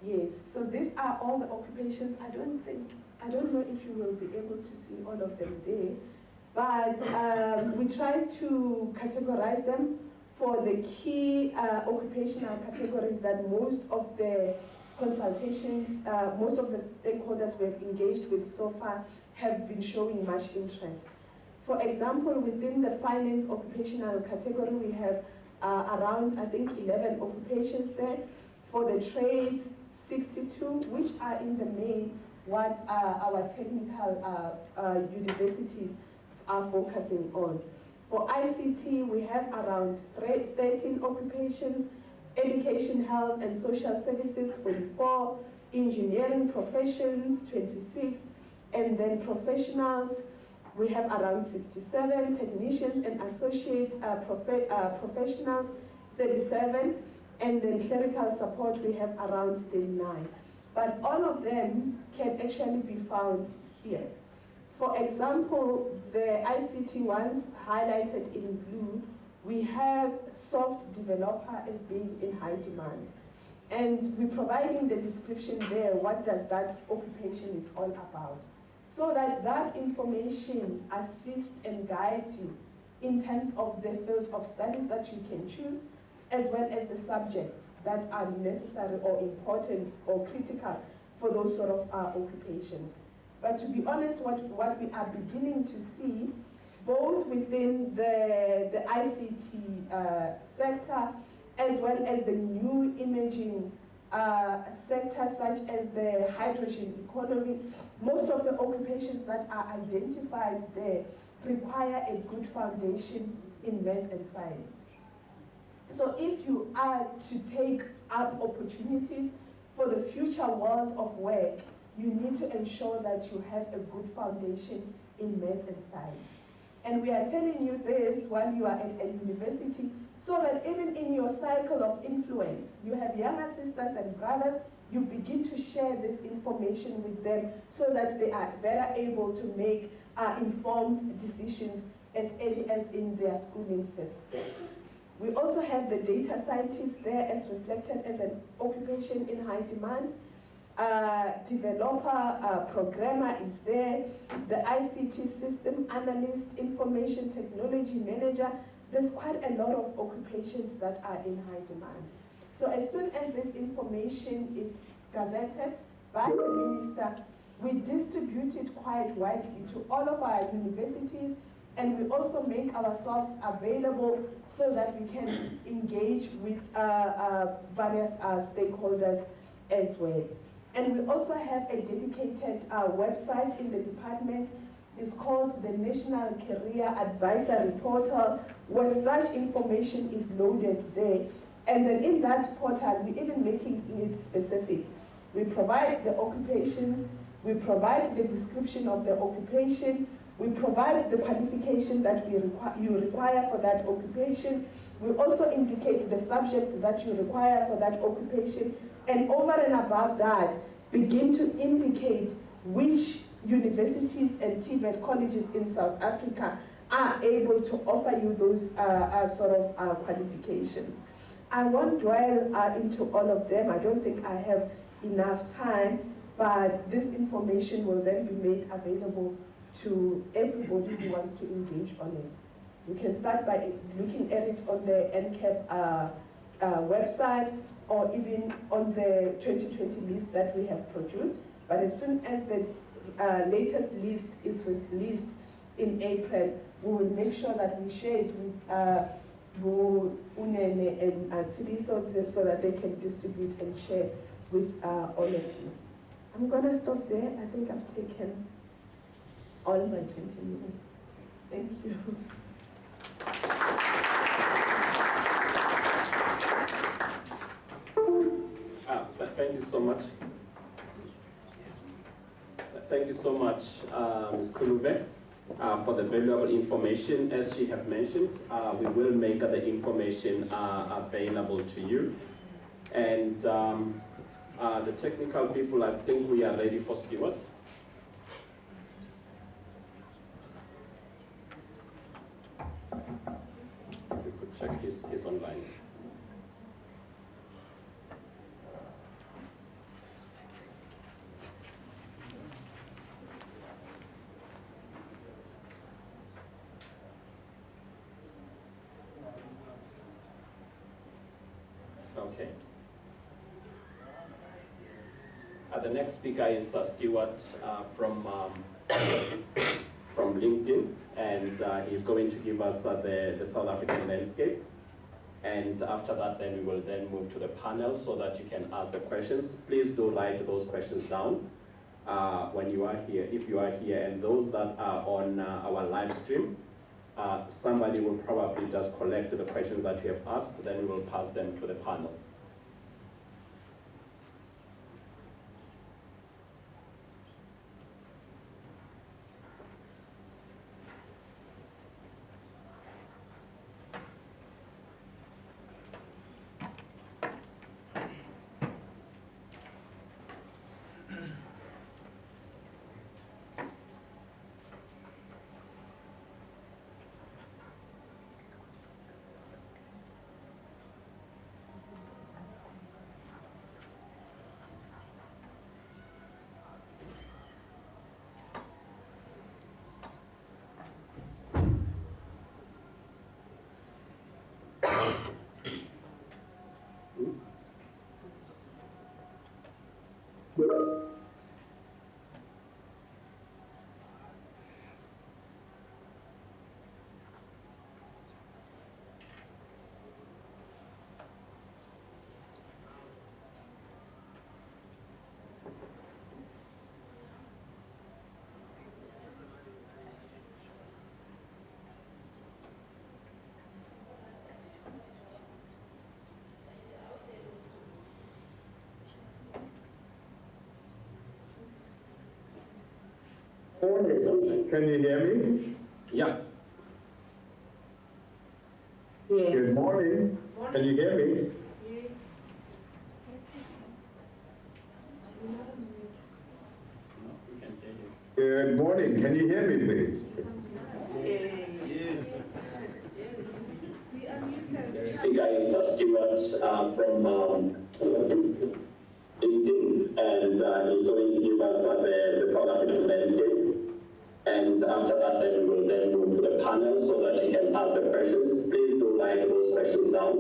Yes, so these are all the occupations. I don't know if you will be able to see all of them there, but we try to categorize them for the key occupational categories that most of the consultations, most of the stakeholders we have engaged with so far have been showing much interest. For example, within the finance occupational category, we have around, I think, 11 occupations there. For the trades, 62, which are in the main what our technical universities are focusing on. For ICT, we have around 13 occupations, education, health and social services, 44, engineering professions, 26, and then professionals, we have around 67, technicians and associate professionals, 37, and then clerical support, we have around 39. But all of them can actually be found here. For example, the ICT ones highlighted in blue, we have soft developer as being in high demand. And we're providing the description there, what does that occupation is all about. So that that information assists and guides you in terms of the field of studies that you can choose, as well as the subjects that are necessary or important or critical for those sort of occupations. But to be honest, what we are beginning to see, both within the ICT sector, as well as the new imaging sector, such as the hydrogen economy, most of the occupations that are identified there require a good foundation in math and science. So if you are to take up opportunities for the future world of work, you need to ensure that you have a good foundation in math and science. And we are telling you this while you are at a university, so that even in your cycle of influence, you have younger sisters and brothers, you begin to share this information with them so that they are better able to make informed decisions as early as in their schooling system. We also have the data scientist there as reflected as an occupation in high demand. Developer, programmer is there, the ICT system analyst, information technology manager. There's quite a lot of occupations that are in high demand. So as soon as this information is gazetted by the minister, we distribute it quite widely to all of our universities, and we also make ourselves available so that we can engage with various stakeholders as well. And we also have a dedicated website in the department is called the National Career Advisory Portal, where such information is loaded there. And then in that portal, we're even making it specific. We provide the occupations, we provide the description of the occupation, we provide the qualification that you require for that occupation. We also indicate the subjects that you require for that occupation. And over and above that, begin to indicate which universities and TVET colleges in South Africa are able to offer you those qualifications. I won't dwell into all of them. I don't think I have enough time, but this information will then be made available to everybody who wants to engage on it. You can start by looking at it on the NCAP website, or even on the 2020 list that we have produced. But as soon as the latest list is released in April, we will make sure that we share it with Unene and Tsidi so that they can distribute and share with all of you. I'm gonna stop there. I think I've taken all my 20 minutes. Thank you. Thank you so much. Thank you so much, Ms. Kulube, for the valuable information. As she have mentioned, we will make the information available to you. And the technical people, I think we are ready for Stewart. We could check his online. Okay. The next speaker is Stewart from LinkedIn, and he's going to give us the South African landscape. And after that, then we will then move to the panel so that you can ask the questions. Please do write those questions down when you are here, if you are here, and those that are on our live stream. Somebody will probably just collect the questions that you have asked, then we will pass them to the panel. Can you hear me? Yeah. Yes. Good morning. Can you hear me? Yes. No, we can hear you. Good morning. Can you hear me, please? Speaker is Stewart from LinkedIn, and he's going to give us the South African landscape. And after that, then we will then move to the panel so that you can ask the questions. Please do write those questions down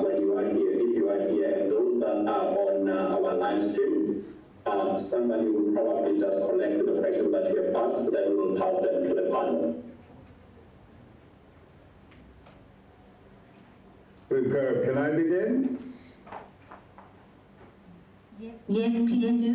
when you are here, if you are here, and those that are on our live stream. Somebody will probably just collect the questions that you have asked, then we will pass them to the panel. Superb. Can I begin? Yes, please do.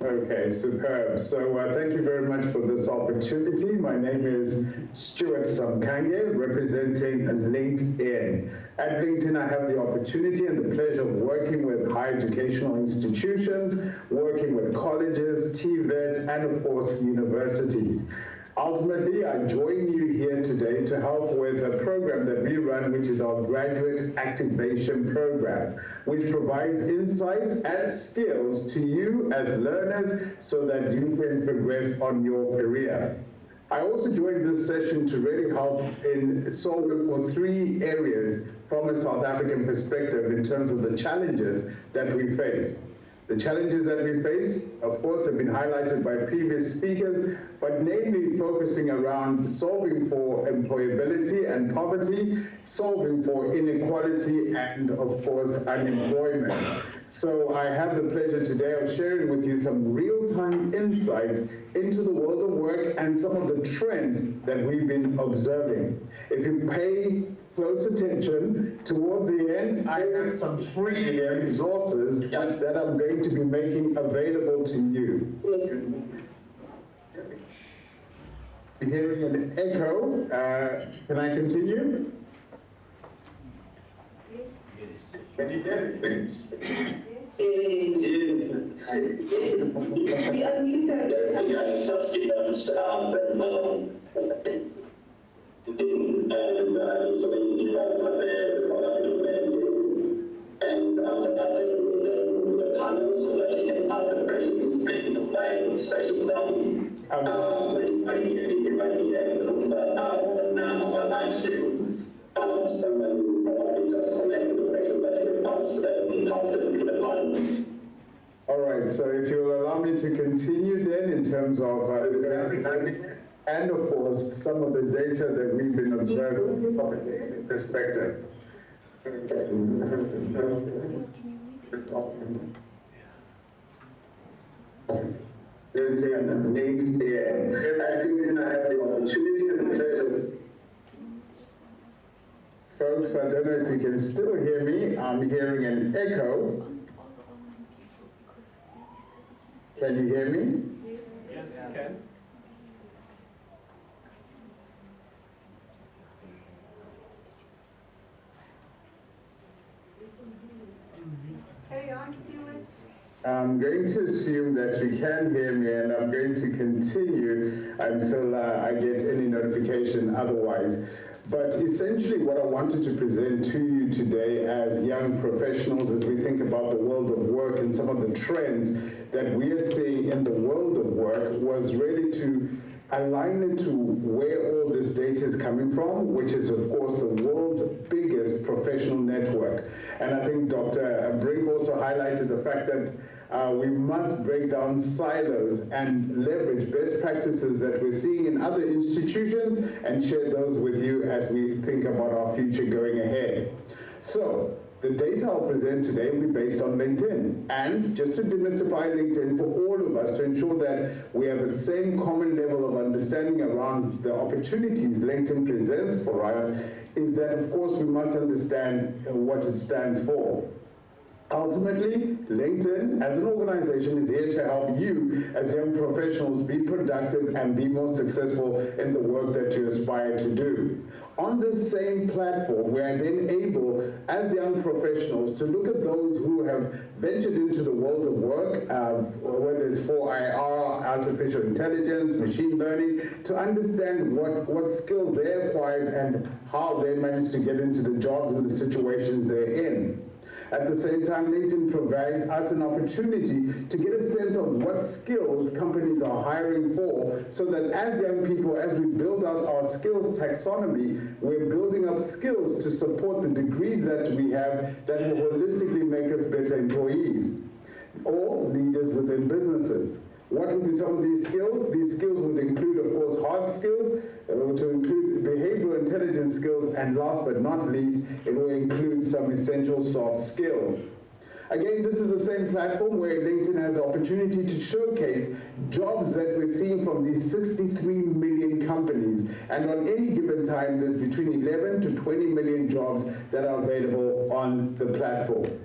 Okay, superb. So thank you very much for this opportunity. My name is Stuart Samkange, representing LinkedIn. At LinkedIn, I have the opportunity and the pleasure of working with higher educational institutions, working with colleges, TVETs, and of course, universities. Ultimately, I join you here today to help with a program that we run, which is our Graduate Activation Program, which provides insights and skills to you as learners so that you can progress on your career. I also joined this session to really help in solving for 3 areas from a South African perspective in terms of the challenges that we face. The challenges that we face, of course, have been highlighted by previous speakers, but namely focusing around solving for employability and poverty, solving for inequality, and of course, unemployment. So I have the pleasure today of sharing with you some real-time insights into the world of work and some of the trends that we've been observing. If you pay close attention, towards the end, I have some free resources that I'm going to be making available to you. I'm hearing an echo. Can I continue? Yes. Can you hear me, please? All right, so if you will allow me to continue then in terms of and of course some of the data that we've been observing from a perspective. Folks, I don't know if you can still hear me. I'm hearing an echo. Can you hear me? Yes, you can. Carry on, Stuart. I'm going to assume that you can hear me, and I'm going to continue until I get any notification otherwise. But essentially what I wanted to present to you today as young professionals as we think about the world of work and some of the trends that we are seeing in the world of work was really to align it to where all this data is coming from, which is of course the world's biggest professional network. And I think Dr. Brink also highlighted the fact that we must break down silos and leverage best practices that we're seeing in other institutions and share those with you as we think about our future going ahead. So, the data I'll present today will be based on LinkedIn. And just to demystify LinkedIn for all of us to ensure that we have the same common level of understanding around the opportunities LinkedIn presents for us, is that of course we must understand what it stands for. Ultimately, LinkedIn as an organization is here to help you as young professionals be productive and be more successful in the work that you aspire to do. On this same platform, we are then able, as young professionals, to look at those who have ventured into the world of work, whether it's for IR, artificial intelligence, machine learning, to understand what skills they acquired and how they managed to get into the jobs and the situations they're in. At the same time, LinkedIn provides us an opportunity to get a sense of what skills companies are hiring for, so that as young people, as we build out our skills taxonomy, we're building up skills to support the degrees that we have that will holistically make us better employees or leaders within businesses. What would be some of these skills? These skills would include, of course, hard skills, to include behavioral intelligence skills, and last but not least, it will include some essential soft skills. Again, this is the same platform where LinkedIn has the opportunity to showcase jobs that we're seeing from these 63 million companies. And on any given time, there's between 11 to 20 million jobs that are available on the platform.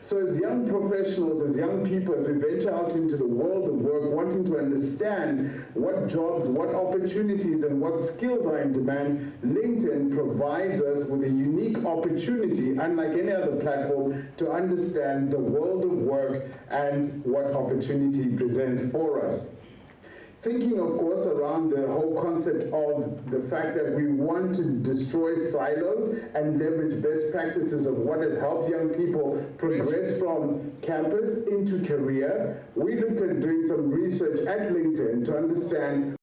So as young professionals, as young people, as we venture out into the world of work, wanting to understand what jobs, what opportunities, and what skills are in demand, LinkedIn provides us with a unique opportunity, unlike any other platform, to understand the world of work and what opportunity presents for us. Thinking, of course, around the whole concept of the fact that we want to destroy silos and leverage best practices of what has helped young people progress from campus into career, we looked at doing some research at LinkedIn to understand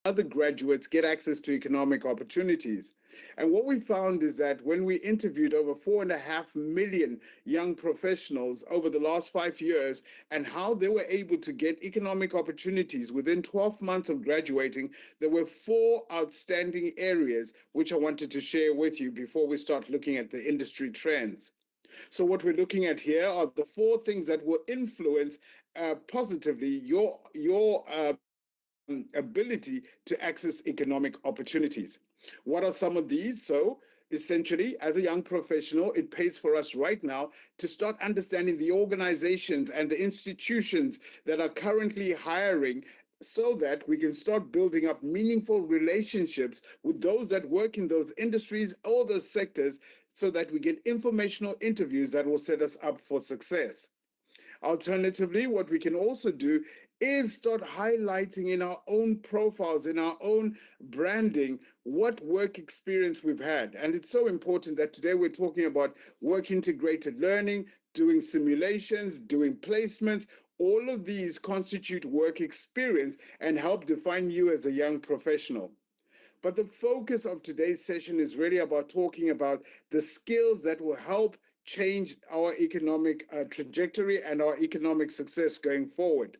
how the graduates get access to economic opportunities. And what we found is that when we interviewed over 4.5 million young professionals over the last 5 years and how they were able to get economic opportunities within 12 months of graduating, there were 4 outstanding areas which I wanted to share with you before we start looking at the industry trends. So what we're looking at here are the 4 things that will influence positively your ability to access economic opportunities. What are some of these? So essentially, as a young professional, it pays for us right now to start understanding the organizations and the institutions that are currently hiring so that we can start building up meaningful relationships with those that work in those industries or those sectors so that we get informational interviews that will set us up for success. Alternatively, what we can also do is start highlighting in our own profiles, in our own branding, what work experience we've had. And it's so important that today we're talking about work integrated learning, doing simulations, doing placements. All of these constitute work experience and help define you as a young professional. But the focus of today's session is really about talking about the skills that will help change our economic trajectory and our economic success going forward.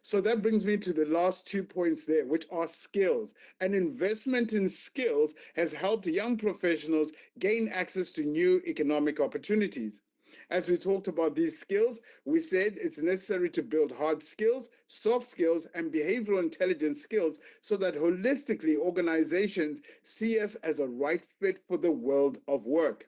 So that brings me to the last 2 points there, which are skills. An investment in skills has helped young professionals gain access to new economic opportunities. As we talked about these skills, we said it's necessary to build hard skills, soft skills, and behavioral intelligence skills so that holistically organizations see us as a right fit for the world of work.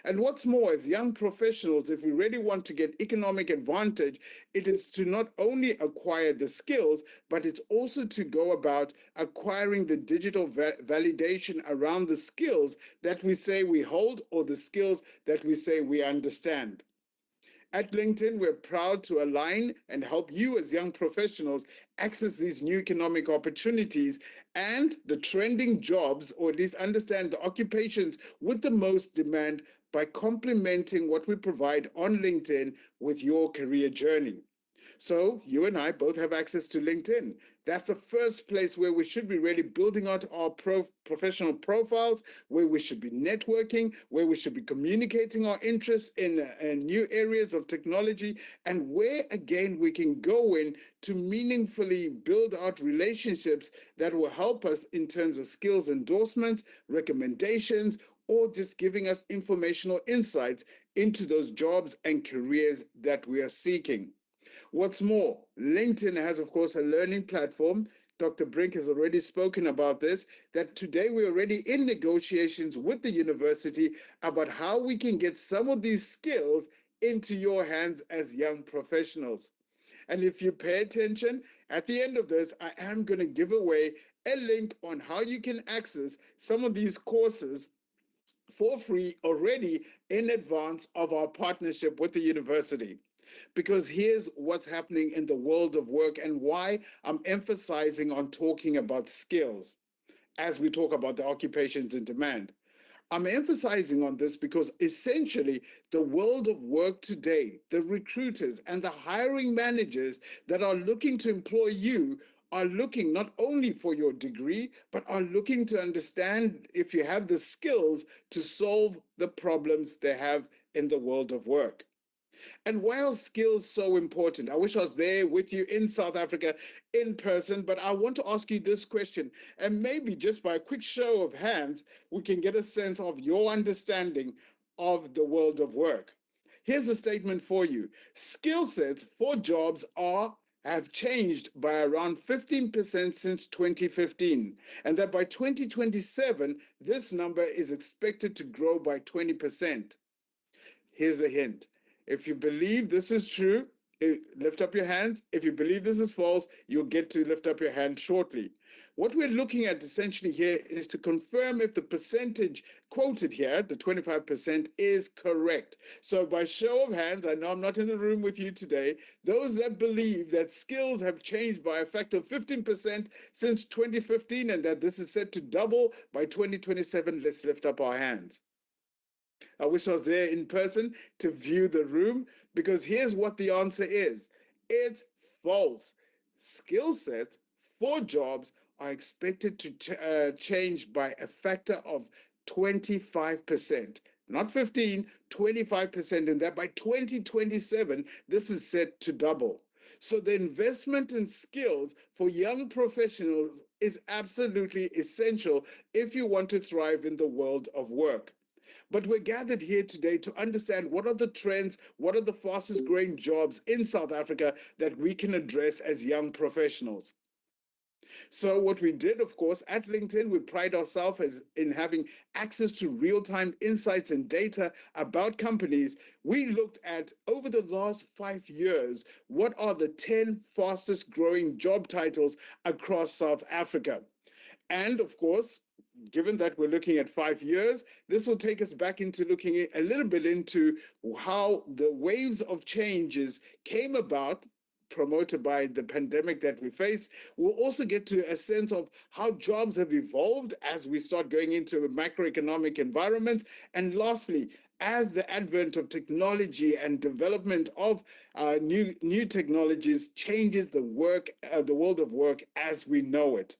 And what's more, as young professionals, if we really want to get economic advantage, it is to not only acquire the skills, but it's also to go about acquiring the digital validation around the skills that we say we hold or the skills that we say we understand. At LinkedIn, we're proud to align and help you as young professionals access these new economic opportunities and the trending jobs, or at least understand the occupations with the most demand by complementing what we provide on LinkedIn with your career journey. So you and I both have access to LinkedIn. That's the first place where we should be really building out our professional profiles, where we should be networking, where we should be communicating our interests in new areas of technology, and where, again, we can go in to meaningfully build out relationships that will help us in terms of skills endorsements, recommendations, or just giving us informational insights into those jobs and careers that we are seeking. What's more, LinkedIn has, of course, a learning platform. Dr. Brink has already spoken about this, that today we're already in negotiations with the university about how we can get some of these skills into your hands as young professionals. And if you pay attention, at the end of this, I am going to give away a link on how you can access some of these courses for free already in advance of our partnership with the university. Because here's what's happening in the world of work and why I'm emphasizing on talking about skills as we talk about the occupations in demand. I'm emphasizing on this because essentially the world of work today, the recruiters and the hiring managers that are looking to employ you are looking not only for your degree, but are looking to understand if you have the skills to solve the problems they have in the world of work. And why are skills so important? I wish I was there with you in South Africa in person, but I want to ask you this question. And maybe just by a quick show of hands, we can get a sense of your understanding of the world of work. Here's a statement for you. Skill sets for jobs have changed by around 15% since 2015, and that by 2027, this number is expected to grow by 20%. Here's a hint. If you believe this is true, lift up your hands. If you believe this is false, you'll get to lift up your hand shortly. What we're looking at essentially here is to confirm if the percentage quoted here, the 25%, is correct. So by show of hands, I know I'm not in the room with you today, those that believe that skills have changed by a factor of 15% since 2015 and that this is set to double by 2027, let's lift up our hands. I wish I was there in person to view the room, because here's what the answer is. It's false. Skill sets for jobs are expected to change by a factor of 25%, not 15, 25%, and that by 2027, this is set to double. So the investment in skills for young professionals is absolutely essential if you want to thrive in the world of work. But we're gathered here today to understand what are the trends, what are the fastest growing jobs in South Africa that we can address as young professionals. So what we did, of course, at LinkedIn, we pride ourselves in having access to real-time insights and data about companies. We looked at, over the last 5 years, what are the 10 fastest growing job titles across South Africa. And of course, given that we're looking at 5 years, this will take us back into looking a little bit into how the waves of changes came about, promoted by the pandemic that we faced. We'll also get to a sense of how jobs have evolved as we start going into a macroeconomic environment. And lastly, as the advent of technology and development of new technologies changes the world of work as we know it.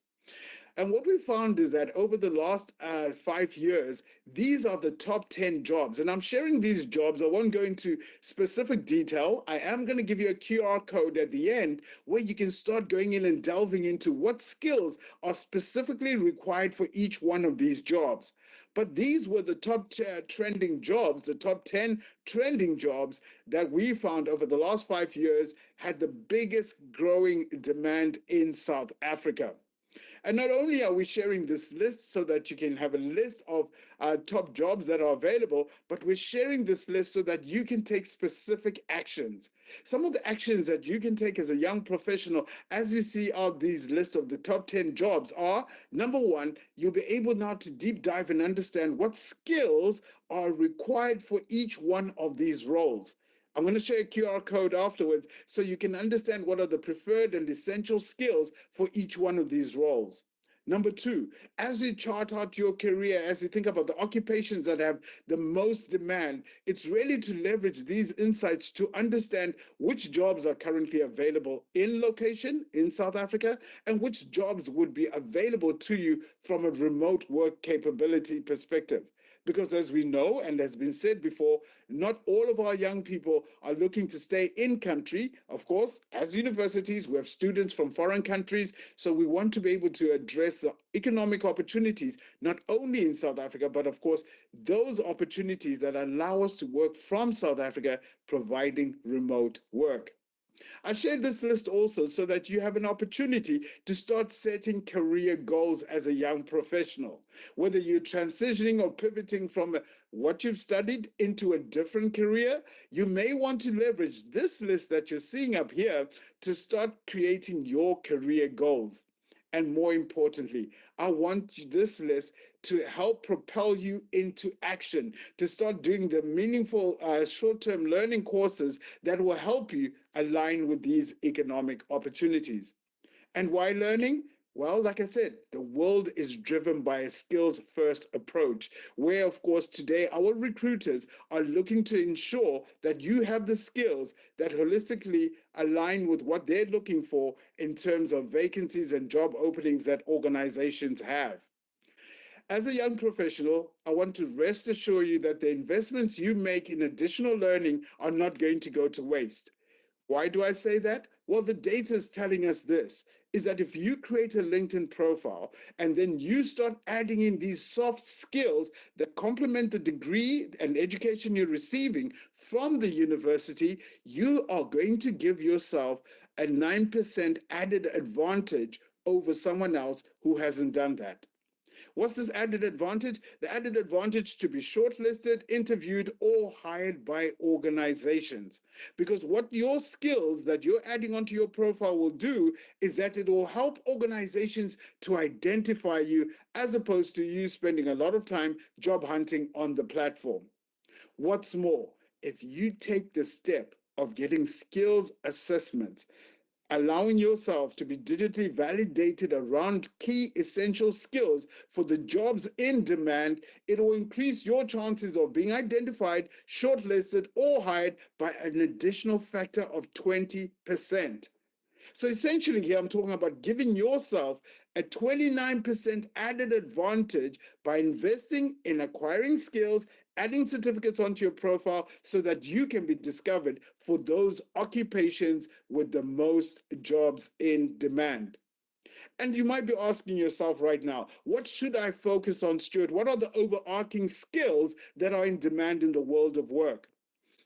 And what we found is that over the last 5 years, these are the top 10 jobs. And I'm sharing these jobs. I won't go into specific detail. I am going to give you a QR code at the end where you can start going in and delving into what skills are specifically required for each one of these jobs. But these were the top trending jobs, the top 10 trending jobs that we found over the last 5 years had the biggest growing demand in South Africa. And not only are we sharing this list so that you can have a list of top jobs that are available, but we're sharing this list so that you can take specific actions. Some of the actions that you can take as a young professional, as you see out these lists of the top 10 jobs are, number one, you'll be able now to deep dive and understand what skills are required for each one of these roles. I'm going to show you a QR code afterwards so you can understand what are the preferred and essential skills for each one of these roles. Number two, as you chart out your career, as you think about the occupations that have the most demand, it's really to leverage these insights to understand which jobs are currently available in location in South Africa and which jobs would be available to you from a remote work capability perspective. Because as we know, and has been said before, not all of our young people are looking to stay in country. Of course, as universities, we have students from foreign countries, so we want to be able to address the economic opportunities, not only in South Africa, but of course, those opportunities that allow us to work from South Africa, providing remote work. I shared this list also so that you have an opportunity to start setting career goals as a young professional. Whether you're transitioning or pivoting from what you've studied into a different career, you may want to leverage this list that you're seeing up here to start creating your career goals. And more importantly, I want this list to help propel you into action, to start doing the meaningful short-term learning courses that will help you align with these economic opportunities. And why learning? Well, like I said, the world is driven by a skills-first approach, where, of course, today our recruiters are looking to ensure that you have the skills that holistically align with what they're looking for in terms of vacancies and job openings that organizations have. As a young professional, I want to rest assure you that the investments you make in additional learning are not going to go to waste. Why do I say that? Well, the data is telling us this, is that if you create a LinkedIn profile and then you start adding in these soft skills that complement the degree and education you're receiving from the university, you are going to give yourself a 9% added advantage over someone else who hasn't done that. What's this added advantage? The added advantage to be shortlisted, interviewed, or hired by organizations. Because what your skills that you're adding onto your profile will do is that it will help organizations to identify you as opposed to you spending a lot of time job hunting on the platform. What's more, if you take the step of getting skills assessments, allowing yourself to be digitally validated around key essential skills for the jobs in demand, it will increase your chances of being identified, shortlisted, or hired by an additional factor of 20%. So essentially here, I'm talking about giving yourself a 29% added advantage by investing in acquiring skills, adding certificates onto your profile so that you can be discovered for those occupations with the most jobs in demand. And you might be asking yourself right now, what should I focus on, Stuart? What are the overarching skills that are in demand in the world of work?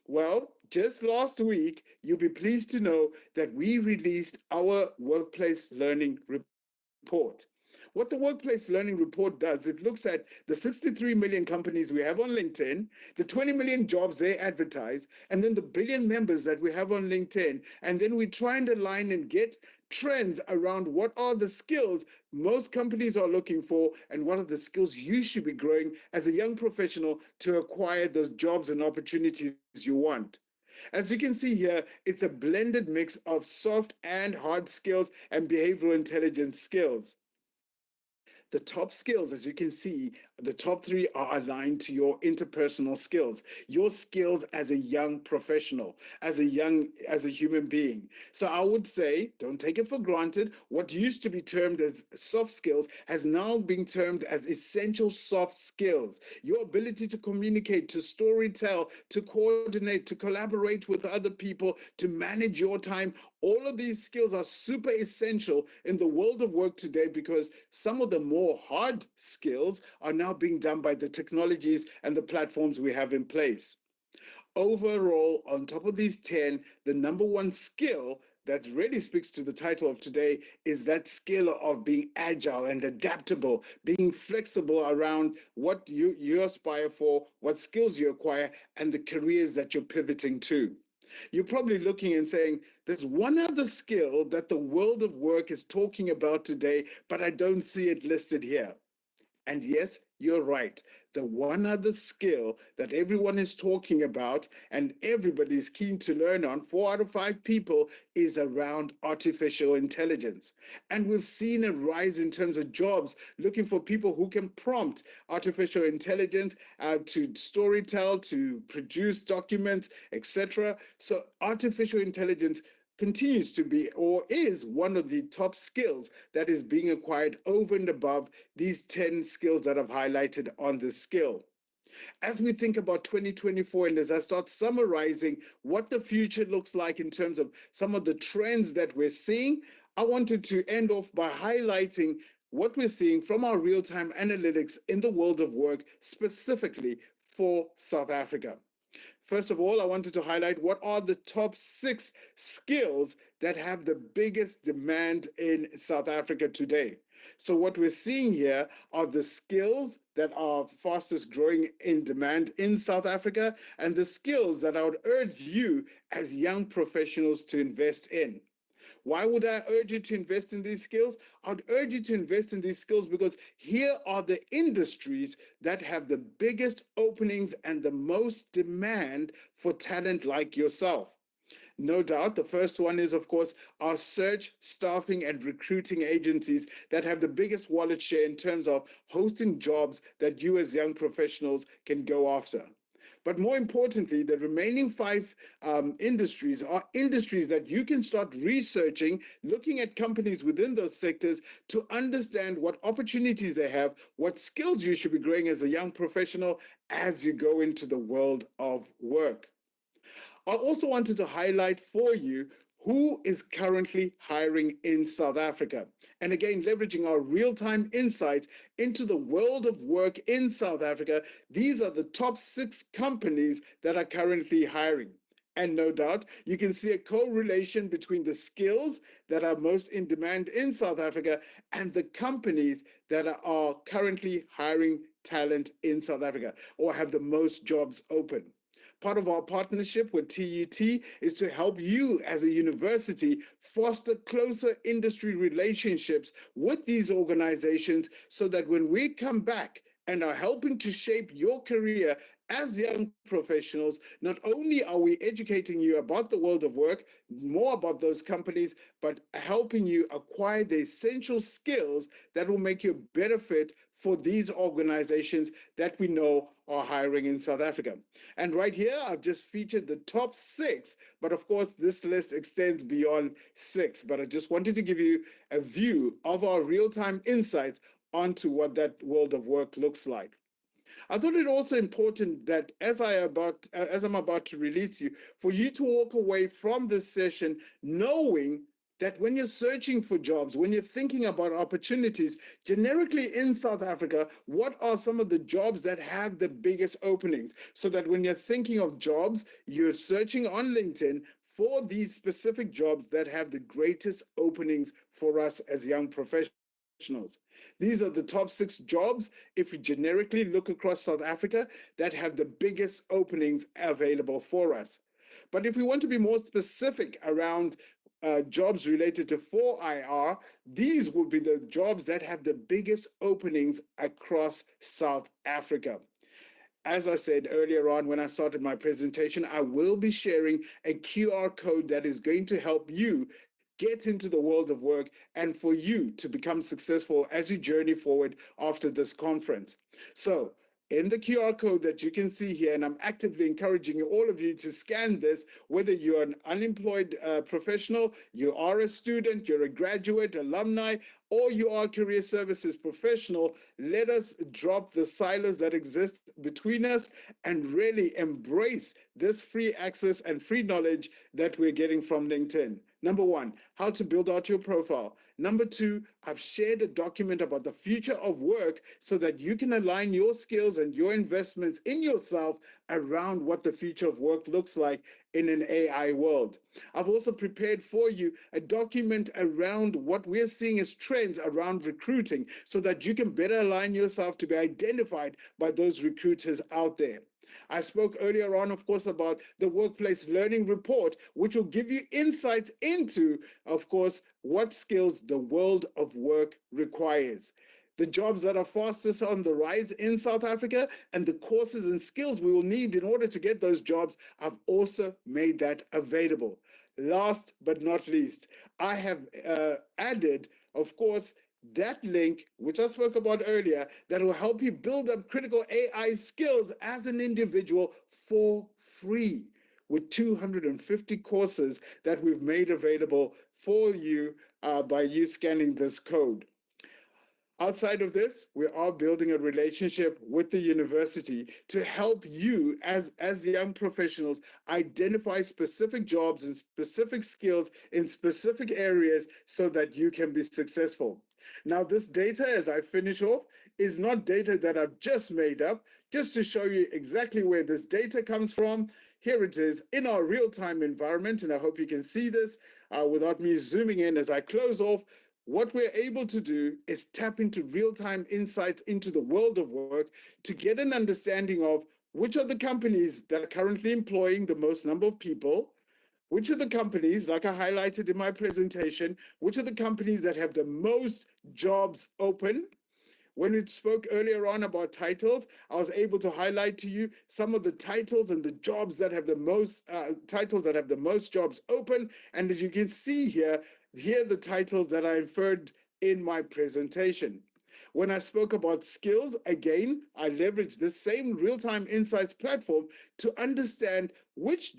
Well, just last week, you'll be pleased to know that we released our workplace learning report. What the Workplace Learning Report does, it looks at the 63 million companies we have on LinkedIn, the 20 million jobs they advertise, and then the billion members that we have on LinkedIn. And then we try and align and get trends around what are the skills most companies are looking for and what are the skills you should be growing as a young professional to acquire those jobs and opportunities you want. As you can see here, it's a blended mix of soft and hard skills and behavioral intelligence skills. The top skills, as you can see, the top three are aligned to your interpersonal skills, your skills as a young professional, as a human being. So I would say, don't take it for granted. What used to be termed as soft skills has now been termed as essential soft skills. Your ability to communicate, to storytell, to coordinate, to collaborate with other people, to manage your time. All of these skills are super essential in the world of work today because some of the more hard skills are now being done by the technologies and the platforms we have in place. Overall, on top of these 10, the number one skill that really speaks to the title of today is that skill of being agile and adaptable, being flexible around what you aspire for, what skills you acquire, and the careers that you're pivoting to. You're probably looking and saying, there's one other skill that the world of work is talking about today, but I don't see it listed here. And yes, you're right. The one other skill that everyone is talking about and everybody's keen to learn on, 4 out of 5 people, is around artificial intelligence. And we've seen a rise in terms of jobs looking for people who can prompt artificial intelligence to storytell, to produce documents, etc. So artificial intelligence continues to be or is one of the top skills that is being acquired over and above these 10 skills that I've highlighted on this skill. As we think about 2024 and as I start summarizing what the future looks like in terms of some of the trends that we're seeing, I wanted to end off by highlighting what we're seeing from our real-time analytics in the world of work, specifically for South Africa. First of all, I wanted to highlight what are the top 6 skills that have the biggest demand in South Africa today. So what we're seeing here are the skills that are fastest growing in demand in South Africa and the skills that I would urge you as young professionals to invest in. Why would I urge you to invest in these skills? I'd urge you to invest in these skills because here are the industries that have the biggest openings and the most demand for talent like yourself. No doubt, the first one is, of course, our search, staffing, and recruiting agencies that have the biggest wallet share in terms of hosting jobs that you as young professionals can go after. But more importantly, the remaining 5 industries are industries that you can start researching, looking at companies within those sectors to understand what opportunities they have, what skills you should be growing as a young professional as you go into the world of work. I also wanted to highlight for you who is currently hiring in South Africa. And again, leveraging our real-time insights into the world of work in South Africa, these are the top 6 companies that are currently hiring. And no doubt, you can see a correlation between the skills that are most in demand in South Africa and the companies that are currently hiring talent in South Africa or have the most jobs open. Part of our partnership with TUT is to help you as a university foster closer industry relationships with these organizations so that when we come back and are helping to shape your career as young professionals, not only are we educating you about the world of work, more about those companies, but helping you acquire the essential skills that will make you a better fit for these organizations that we know are hiring in South Africa. And right here, I've just featured the top 6, but of course, this list extends beyond 6. But I just wanted to give you a view of our real-time insights onto what that world of work looks like. I thought it also important that as I'm about to release you, for you to walk away from this session knowing that when you're searching for jobs, when you're thinking about opportunities, generically in South Africa, what are some of the jobs that have the biggest openings? So that when you're thinking of jobs, you're searching on LinkedIn for these specific jobs that have the greatest openings for us as young professionals. These are the top 6 jobs, if we generically look across South Africa, that have the biggest openings available for us. But if we want to be more specific around jobs related to 4IR, these will be the jobs that have the biggest openings across South Africa. As I said earlier on when I started my presentation, I will be sharing a QR code that is going to help you get into the world of work and for you to become successful as you journey forward after this conference. So in the QR code that you can see here, and I'm actively encouraging all of you to scan this, whether you're an unemployed professional, you are a student, you're a graduate, alumni, or you are a career services professional, let us drop the silos that exist between us and really embrace this free access and free knowledge that we're getting from LinkedIn. Number 1, how to build out your profile. Number 2, I've shared a document about the future of work so that you can align your skills and your investments in yourself around what the future of work looks like in an AI world. I've also prepared for you a document around what we're seeing as trends around recruiting so that you can better align yourself to be identified by those recruiters out there. I spoke earlier on, of course, about the Workplace Learning Report, which will give you insights into, of course, what skills the world of work requires. The jobs that are fastest on the rise in South Africa and the courses and skills we will need in order to get those jobs, I've also made that available. Last but not least, I have added, of course, that link, which I spoke about earlier, that will help you build up critical AI skills as an individual for free with 250 courses that we've made available for you by you scanning this code. Outside of this, we are building a relationship with the university to help you as young professionals identify specific jobs and specific skills in specific areas so that you can be successful. Now, this data, as I finish off, is not data that I've just made up. Just to show you exactly where this data comes from, here it is in our real-time environment, and I hope you can see this without me zooming in as I close off. What we're able to do is tap into real-time insights into the world of work to get an understanding of which are the companies that are currently employing the most number of people, which are the companies, like I highlighted in my presentation, which are the companies that have the most jobs open. When we spoke earlier on about titles, I was able to highlight to you some of the titles and the jobs that have the most jobs open. And as you can see here are the titles that I inferred in my presentation. When I spoke about skills, again, I leveraged the same real-time insights platform to understand which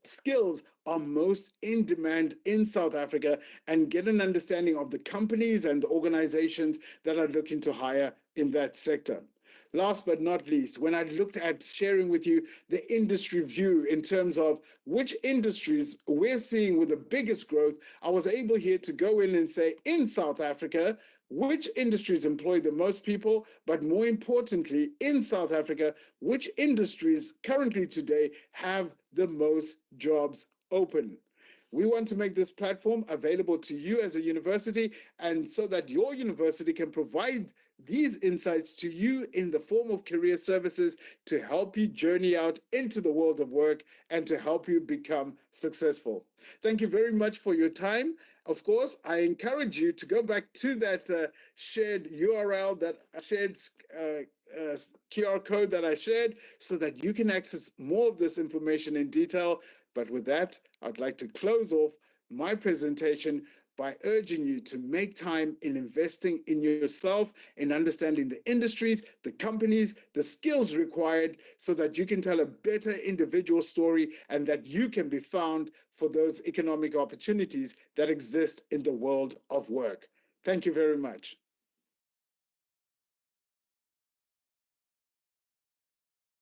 skills are most in demand in South Africa and get an understanding of the companies and the organizations that are looking to hire in that sector. Last but not least, when I looked at sharing with you the industry view in terms of which industries we're seeing with the biggest growth, I was able here to go in and say in South Africa, which industries employ the most people, but more importantly, in South Africa, which industries currently today have the most jobs open. We want to make this platform available to you as a university, and so that your university can provide these insights to you in the form of career services to help you journey out into the world of work and to help you become successful. Thank you very much for your time. Of course, I encourage you to go back to that shared URL, that shared QR code that I shared, so that you can access more of this information in detail. But with that, I'd like to close off my presentation by urging you to make time in investing in yourself, in understanding the industries, the companies, the skills required, so that you can tell a better individual story and that you can be found for those economic opportunities that exist in the world of work. Thank you very much.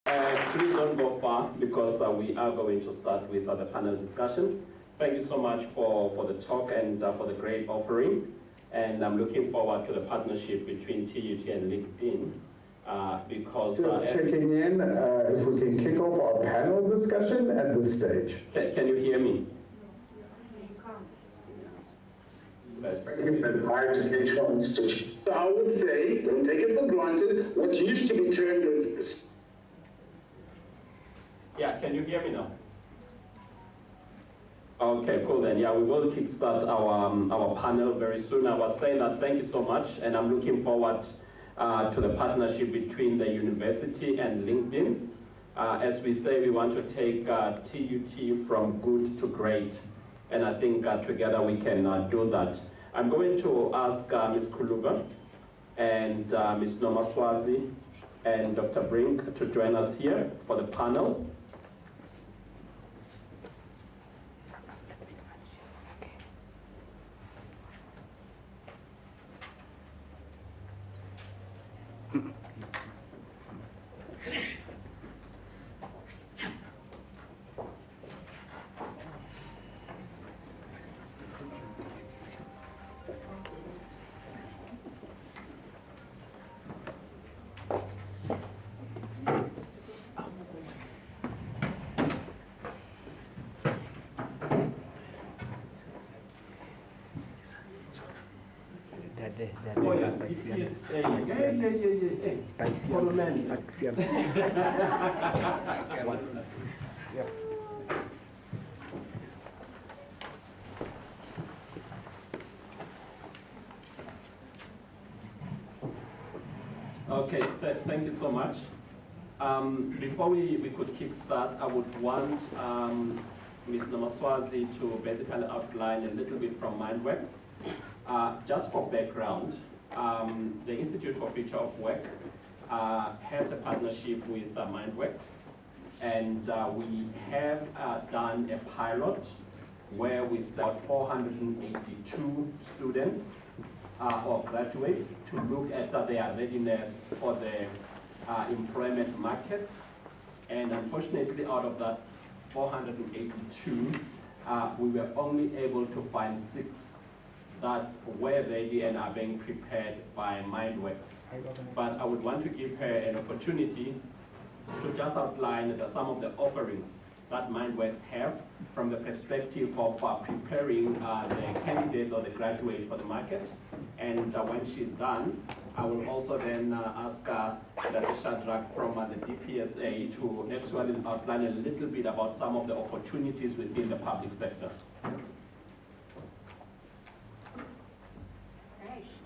Please don't go far, because we are going to start with the panel discussion. Thank you so much for the talk and for the great offering. And I'm looking forward to the partnership between TUT and LinkedIn. Because just checking in if we can kick off our panel discussion at this stage. Can you hear me? So I would say, don't take it for granted, what used to be termed as... Yeah, can you hear me now? Okay, cool then. Yeah, we will kickstart our panel very soon. I was saying that thank you so much, and I'm looking forward to the partnership between the university and LinkedIn. As we say, we want to take TUT from good to great, and I think together we can do that. I'm going to ask Ms. Kuluva and Ms. Nomaswazi and Dr. Brink to join us here for the panel. Okay, thank you so much. Before we could kickstart, I would want Ms. Nomaswazi to basically outline a little bit from MindWorks. Just for background, the Institute for Future of Work has a partnership with MindWorks, and we have done a pilot where we set 482 students or graduates to look at their readiness for the employment market. And unfortunately, out of that 482, we were only able to find 6 that were ready and are being prepared by MindWorks. But I would want to give her an opportunity to just outline some of the offerings that MindWorks have from the perspective of preparing the candidates or the graduates for the market. And when she's done, I will also then ask Dr. Shadrach from the DPSA to actually outline a little bit about some of the opportunities within the public sector.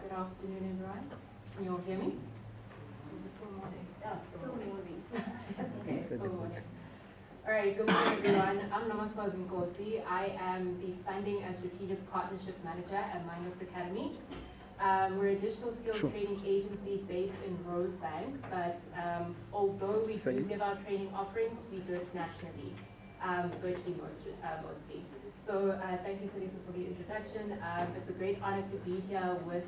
Good afternoon, everyone. Can you all hear me? Still morning. Yeah, still morning. Okay, still morning. All right, good morning, everyone. I'm Nomaswazi Nkosi. I am the Funding and Strategic Partnership Manager at MindWorks Academy. We're a digital skills training agency based in Rosebank, but although we do give our training offerings, we do it nationally, virtually mostly. So thank you, Felisa, for the introduction. It's a great honor to be here with,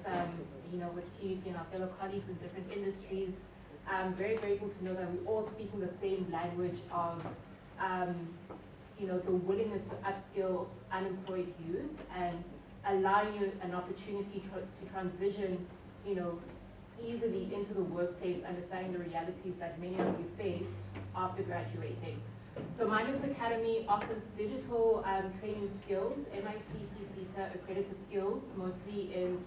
with TUT and our fellow colleagues in different industries. I'm very grateful to know that we're all speaking the same language of, the willingness to upskill unemployed youth and allowing you an opportunity to transition easily into the workplace, understanding the realities that many of you face after graduating. So Mindworks Academy offers digital training skills, MICT, CETA accredited skills, mostly in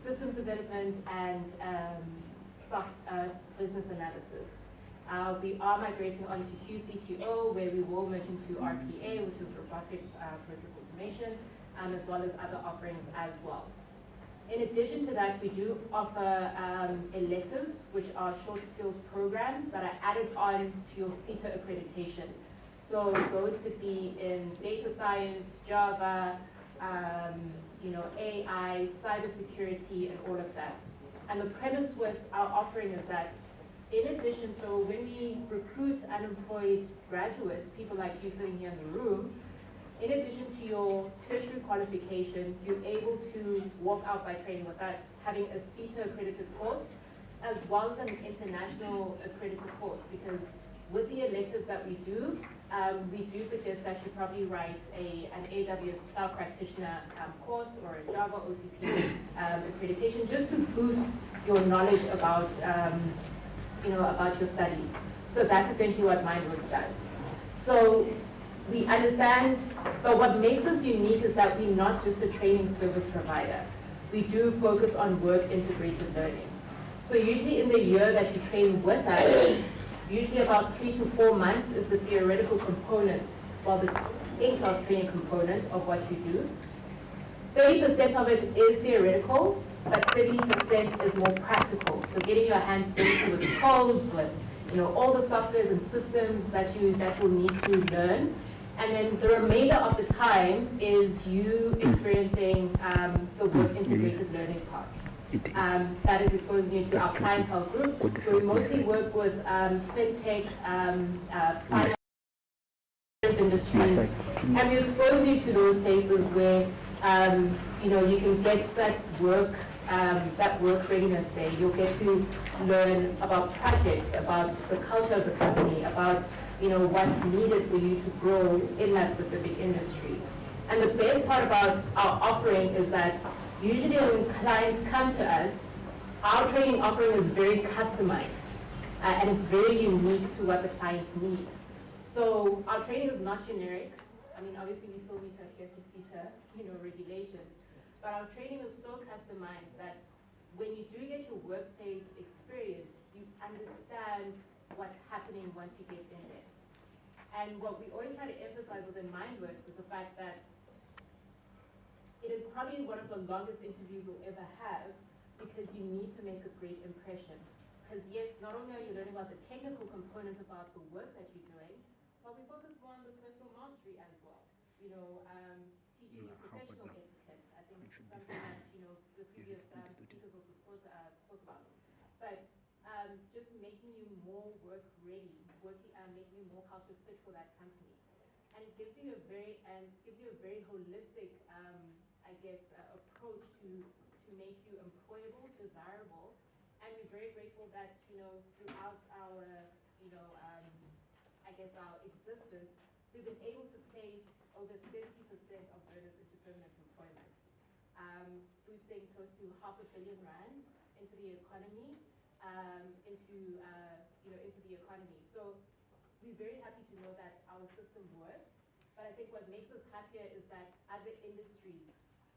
systems development and business analysis. We are migrating onto QCTO, where we will merge into RPA, which is robotic process automation, as well as other offerings as well. In addition to that, we do offer electives, which are short skills programs that are added on to your CETA accreditation. So those could be in data science, Java, AI, cybersecurity, and all of that. And the premise with our offering is that, in addition, so when we recruit unemployed graduates, people like you sitting here in the room, in addition to your tertiary qualification, you're able to walk out by training with us, having a CETA accredited course, as well as an international accredited course, because with the electives that we do suggest that you probably write an AWS Cloud Practitioner course or a Java OTP accreditation, just to boost your knowledge about, about your studies. So that's essentially what Mindworks does. So we understand, but what makes us unique is that we're not just a training service provider. We do focus on work integrated learning. So usually in the year that you train with us, usually about 3 to 4 months is the theoretical component, well, the in-class training component of what you do. 30% of it is theoretical, but 70% is more practical. So getting your hands dirty with codes, with all the softwares and systems that you'll need to learn. And then the remainder of the time is you experiencing the work integrated learning part. That is exposing you to our clientele group. So we mostly work with fintech, finance industries, and we expose you to those places where you can get that work readiness day. You'll get to learn about projects, about the culture of the company, about what's needed for you to grow in that specific industry. And the best part about our offering is that usually when clients come to us, our training offering is very customized and it's very unique to what the client needs. So our training is not generic. I mean, obviously we still need to adhere to CETA, regulations, but our training is so customized that when you do get your workplace experience, you understand what's happening once you get in there. And what we always try to emphasize within Mindworks is the fact that it is probably one of the longest interviews you'll ever have, because you need to make a great impression. Because yes, not only are you learning about the technical component about the work that you're doing, but we focus more on the personal mastery as well. Teaching you professional etiquette. I think it's something that the previous speakers also spoke about. But just making you more work ready, making you more culture fit for that company, and it gives you a very holistic, approach to make you employable, desirable, and we're very grateful that throughout our our existence, we've been able to place over 70% of learners into permanent employment, boosting close to R500 billion into the economy, into the economy. So we're very happy to know that our system works, but I think what makes us happier is that other industries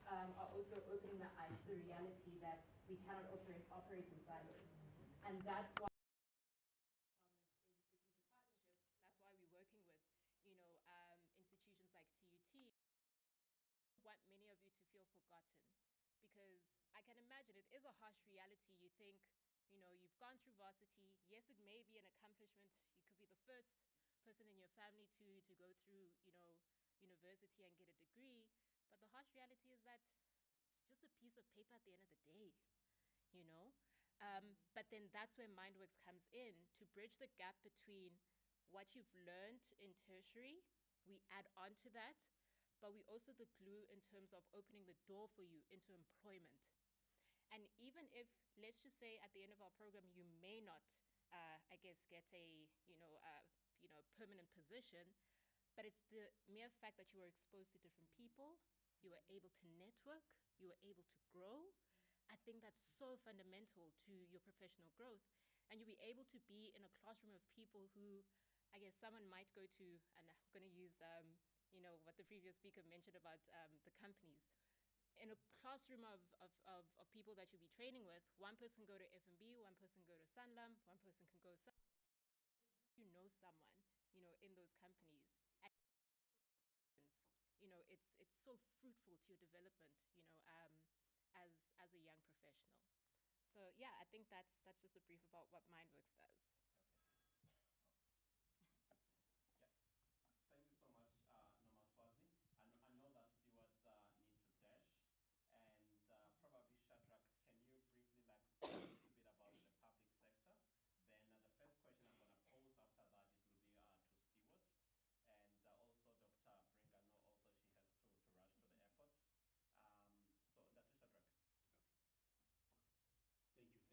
are also opening their eyes to the reality that we cannot operate in silos, and that's why. That's why we're working with, institutions like TUT. Want many of you to feel forgotten, because I can imagine it is a harsh reality. You think, you've gone through varsity. Yes, it may be an accomplishment. You could be the first person in your family to go through, university and get a degree. But the harsh reality is that it's just a piece of paper at the end of the day, you know. But then that's where Mindworks comes in to bridge the gap between what you've learned in tertiary. We add on to that, but we also the glue in terms of opening the door for you into employment. And even if, let's just say at the end of our program, you may not, get a, permanent position, but it's the mere fact that you are exposed to different people, you were able to network, you were able to grow. I think that's so fundamental to your professional growth. And you'll be able to be in a classroom of people who, I guess someone might go to, and I'm going to use, what the previous speaker mentioned about the companies. In a classroom of people that you'll be training with, one person can go to F&B, one person can go to Sanlam, one person can go, you know someone, in those companies. It's so fruitful to your development, as a young professional. So yeah, I think that's just a brief about what MindWorks does. Yeah. Thank you so much, Nomaswazi. I know that Stewart need to dash, and probably Shadrach, can you briefly speak a little bit about the public sector? Then the first question I'm going to pose after that, it will be to Stewart. And also Dr. Bringano, also she has to rush to the airport. So Dr. Shadrach. Okay. Thank you, sir. Thank you.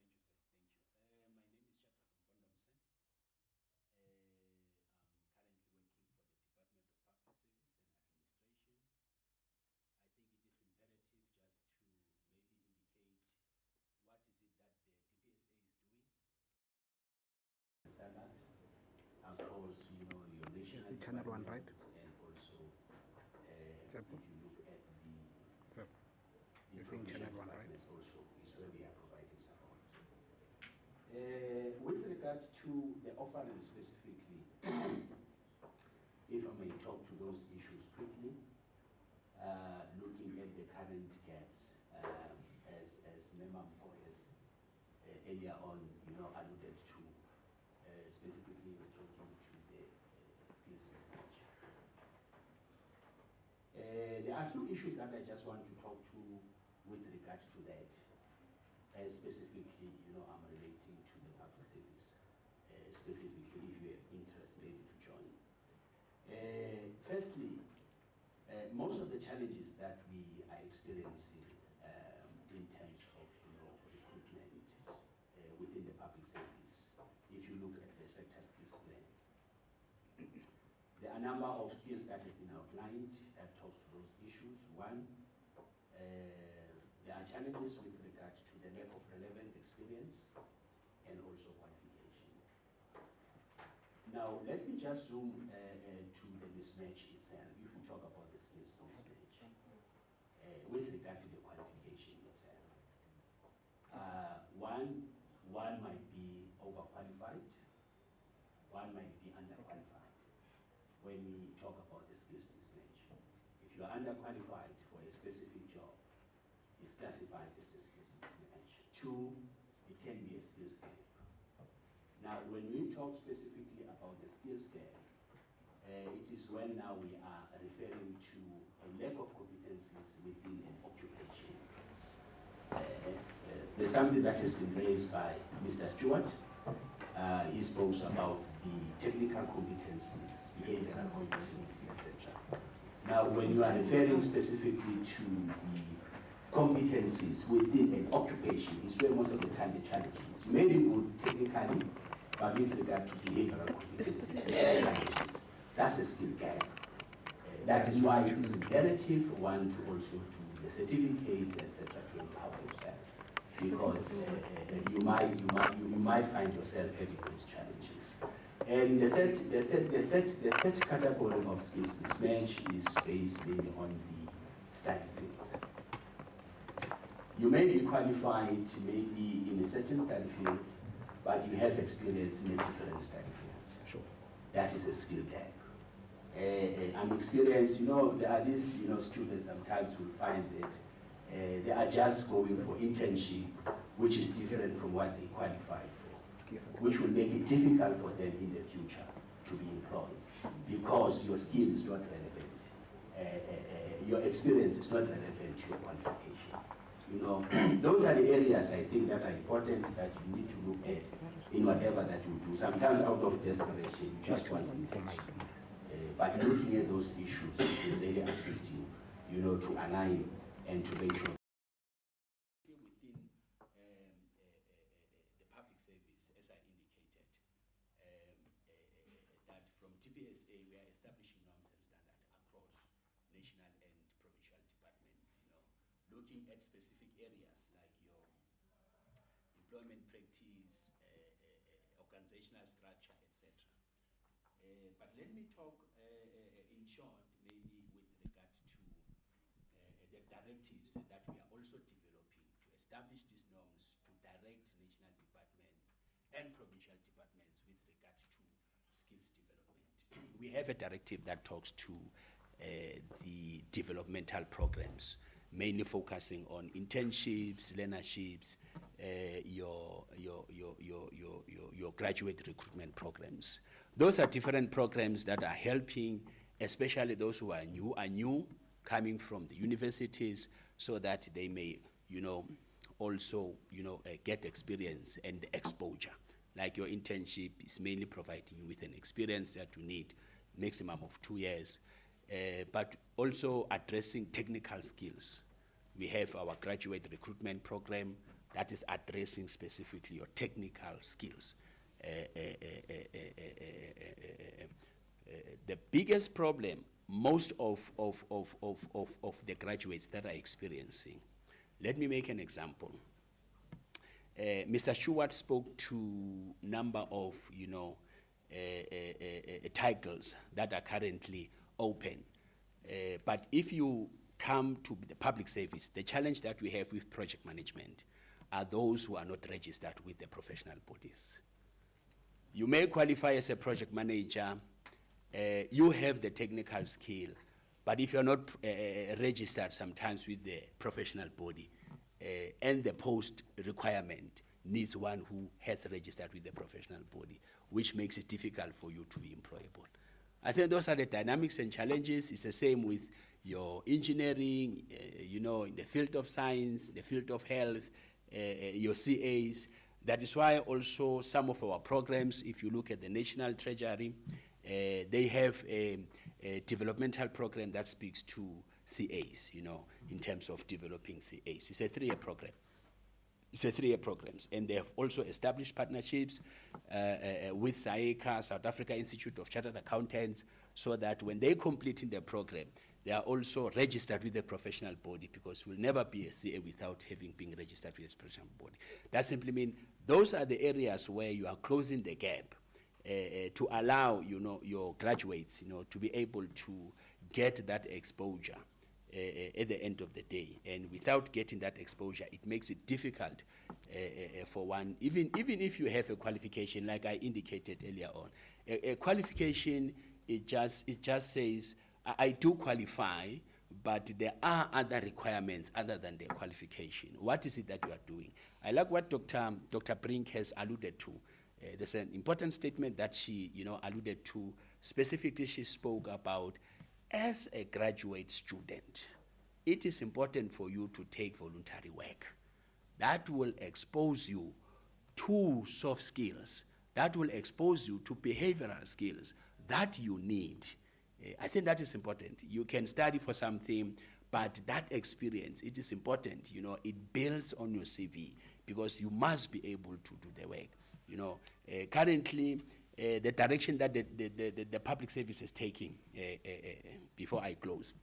My name is Shadrach Mbondomse. I'm currently working for the Department of Public Service and Administration. I think it is imperative just to maybe indicate what is it that the DPSA is doing. Across, your national channel one, right? And also, if you look at the channel one, right? Also is where we are providing support. With regard to the offering specifically, if I may talk to those issues quickly, looking at the current gaps, as Memam has earlier on, alluded to. Specifically, we're talking to the skills research. There are a few issues that I just want to talk to with regard to that. Specifically, I'm relating to the public service. Specifically, if you have interest, maybe to join. Firstly, most of the challenges that we are experiencing in terms of recruitment within the public service, if you look at the sector skills plan, there are a number of skills that have been outlined that talks to those issues. One, there are challenges with regard to the lack of relevant experience and also qualification. Now, let me just zoom to the mismatch itself. If we talk about the skills mismatch, with regard to the qualification itself, one might be overqualified, one might be underqualified. When we talk about the skills mismatch, if you are underqualified for a specific job, it's classified as a skills mismatch. Two, it can be a skills gap. Now, when we talk specifically about the skills gap, it is when now we are referring to a lack of competencies within an occupation. There's something that has been raised by Mr. Stewart. He spoke about the technical competencies, behavioral competencies, etc. Now, when you are referring specifically to the competencies within an occupation, is where most of the time the challenge is. You may be good technically, but with regard to behavioral competencies, that's a skill gap. That is why it is imperative for one to also do the certificate, etc., to empower yourself, because you might find yourself having those challenges. And the third category of skills mismatch is based mainly on the study fields. You may be qualified maybe in a certain study field, but you have experience in a different study field. Sure. That is a skill gap. I'm experienced, there are these, students sometimes will find that they are just going for internship, which is different from what they qualified for, which will make it difficult for them in the future to be employed, because your skill is not relevant. Your experience is not relevant to your qualification. Those are the areas I think that are important that you need to look at in whatever that you do. Sometimes out of desperation, you just want internship. But looking at those issues will really assist you, to align and to make sure. Within the public service, as I indicated, that from TPSA we are establishing norms and standards across national and provincial departments. looking at specific areas like your employment practice, organizational structure, etc. But let me talk in short, maybe with regard to the directives that we are also developing to establish these norms to direct national departments and provincial departments with regard to skills development. We have a directive that talks to the developmental programs, mainly focusing on internships, learnerships, your graduate recruitment programs. Those are different programs that are helping, especially those who are new, coming from the universities, so that they may, also, get experience and exposure. Like your internship is mainly providing you with an experience that you need, maximum of 2 years, but also addressing technical skills. We have our graduate recruitment program that is addressing specifically your technical skills. The biggest problem most of the graduates that are experiencing, let me make an example. Mr. Stewart spoke to number of titles that are currently open, but if you come to the public service, the challenge that we have with project management are those who are not registered with the professional bodies. You may qualify as a project manager, you have the technical skill, but if you're not registered sometimes with the professional body, and the post requirement needs one who has registered with the professional body, which makes it difficult for you to be employable. I think those are the dynamics and challenges. It's the same with your engineering, in the field of science, the field of health, your CAs. That is why also some of our programs, if you look at the National Treasury, they have a developmental program that speaks to CAs, in terms of developing CAs. It's a 3-year program. It's a 3-year program. And they have also established partnerships with SAICA, South Africa Institute of Chartered Accountants, so that when they complete in their program, they are also registered with the professional body, because we'll never be a CA without having been registered with the professional body. That simply means those are the areas where you are closing the gap to allow, your graduates, to be able to get that exposure at the end of the day. And without getting that exposure, it makes it difficult for one, even if you have a qualification, like I indicated earlier on. A qualification, it just says, I do qualify, but there are other requirements other than the qualification. What is it that you are doing? I like what Dr. Brink has alluded to. There's an important statement that she, alluded to. Specifically, she spoke about, as a graduate student, it is important for you to take voluntary work. That will expose you to soft skills. That will expose you to behavioral skills that you need. I think that is important. You can study for something, but that experience, it is important. It builds on your CV, because you must be able to do the work. Currently, the direction that the public service is taking, before I close,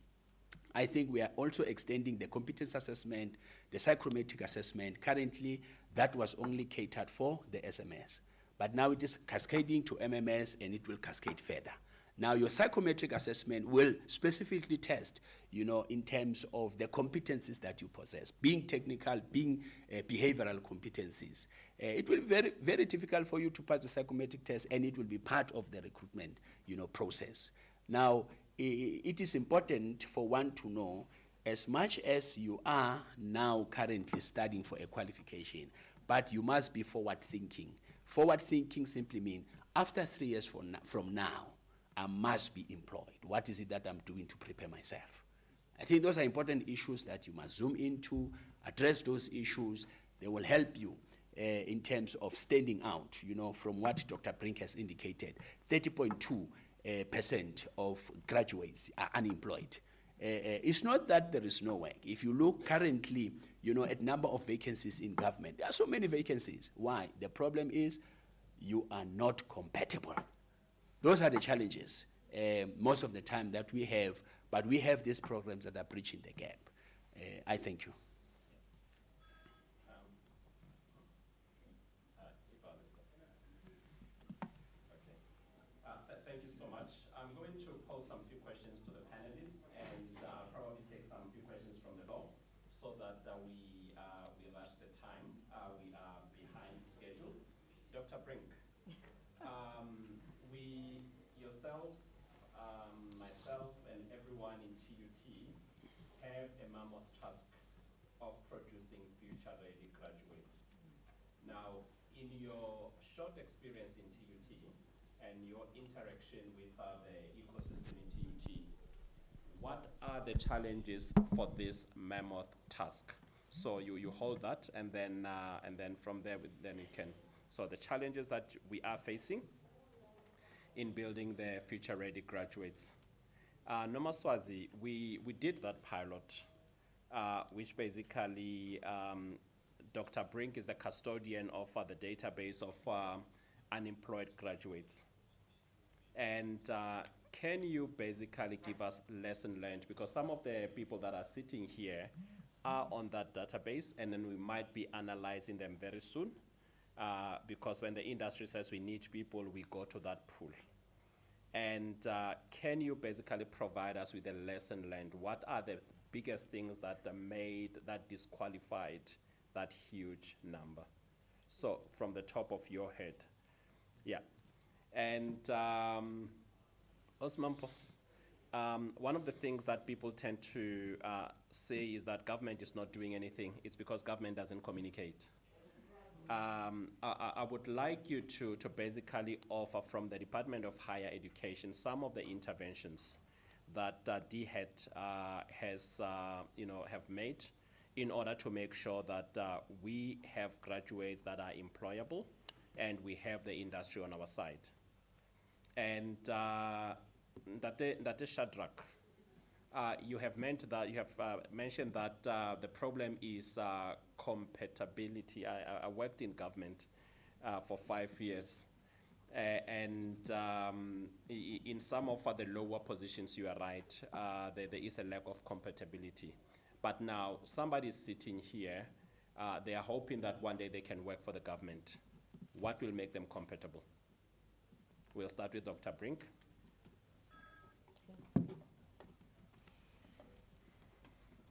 I think we are also extending the competence assessment, the psychometric assessment. Currently, that was only catered for the SMS, but now it is cascading to MMS, and it will cascade further. Now, your psychometric assessment will specifically test, in terms of the competencies that you possess, being technical, being behavioral competencies. It will be very, very difficult for you to pass the psychometric test, and it will be part of the recruitment, process. Now, it is important for one to know, as much as you are now currently studying for a qualification, but you must be forward-thinking. Forward-thinking simply means, after 3 years from now, I must be employed. What is it that I'm doing to prepare myself? I think those are important issues that you must zoom into, address those issues. They will help you in terms of standing out, from what Dr. Brink has indicated. 30.2% of graduates are unemployed. It's not that there is no work. If you look currently, at number of vacancies in government, there are so many vacancies. Why? The problem is you are not compatible. Those are the challenges most of the time that we have, but we have these programs that are bridging the gap. I thank you. Thank you so much. I'm going to pose some few questions to the panelists and probably take some few questions from the floor so that we rush the time. We are behind schedule. Dr. Brink, yourself, myself, and everyone in TUT have a mammoth task of producing future-ready graduates. Now, in your short experience in TUT and your interaction with the ecosystem in TUT, what are the challenges for this mammoth task? So you hold that, and then from there, then you can. So the challenges that we are facing in building the future-ready graduates. Noma Swazi, we did that pilot, which basically Dr. Brink is the custodian of the database of unemployed graduates. And can you basically give us lesson learned? Because some of the people that are sitting here are on that database, and then we might be analyzing them very soon. Because when the industry says we need people, we go to that pool. And can you basically provide us with a lesson learned? What are the biggest things that disqualified that huge number? So from the top of your head. Yeah. And Osmampo, one of the things that people tend to say is that government is not doing anything. It's because government doesn't communicate. I would like you to basically offer from the Department of Higher Education some of the interventions that DHET has, have made in order to make sure that we have graduates that are employable and we have the industry on our side. And Ndate Shadrach, you have mentioned that the problem is compatibility. I worked in government for 5 years, and in some of the lower positions, you are right, there is a lack of compatibility. But now somebody is sitting here, they are hoping that one day they can work for the government. What will make them compatible? We'll start with Dr. Brink.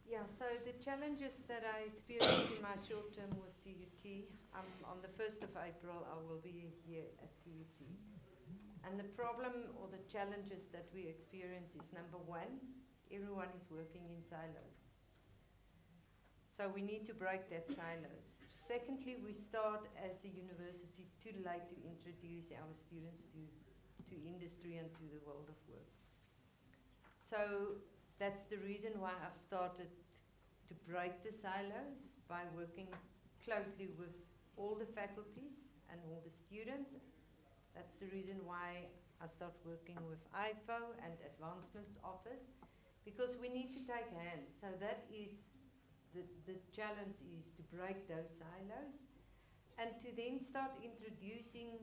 Yeah, so the challenges that I experienced in my short term with TUT, on the 1st of April, I will be here at TUT. And the problem or the challenges that we experience is, number one, everyone is working in silos. So we need to break that silos. Secondly, we start as a university too late to introduce our students to industry and to the world of work. So that's the reason why I've started to break the silos by working closely with all the faculties and all the students. That's the reason why I start working with IFO and Advancements Office, because we need to take hands. So that is the challenge, is to break those silos and to then start introducing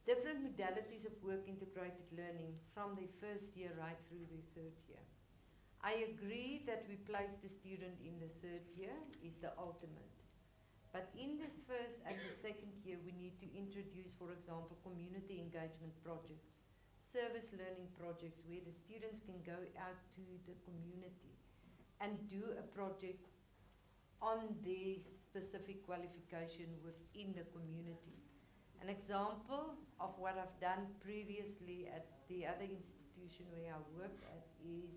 different modalities of work integrated learning from the first year right through the third year. I agree that we place the student in the third year is the ultimate. But in the first and the second year, we need to introduce, for example, community engagement projects, service learning projects where the students can go out to the community and do a project on their specific qualification within the community. An example of what I've done previously at the other institution where I worked at is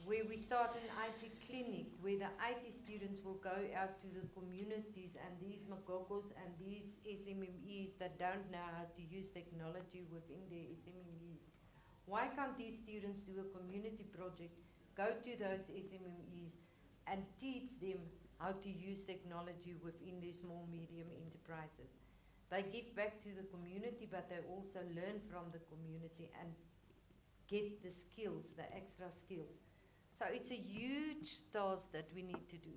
where we start an IT clinic where the IT students will go out to the communities, and these Magogos and these SMMEs that don't know how to use technology within their SMMEs. Why can't these students do a community project, go to those SMMEs and teach them how to use technology within their small, medium enterprises? They give back to the community, but they also learn from the community and get the skills, the extra skills. So it's a huge task that we need to do.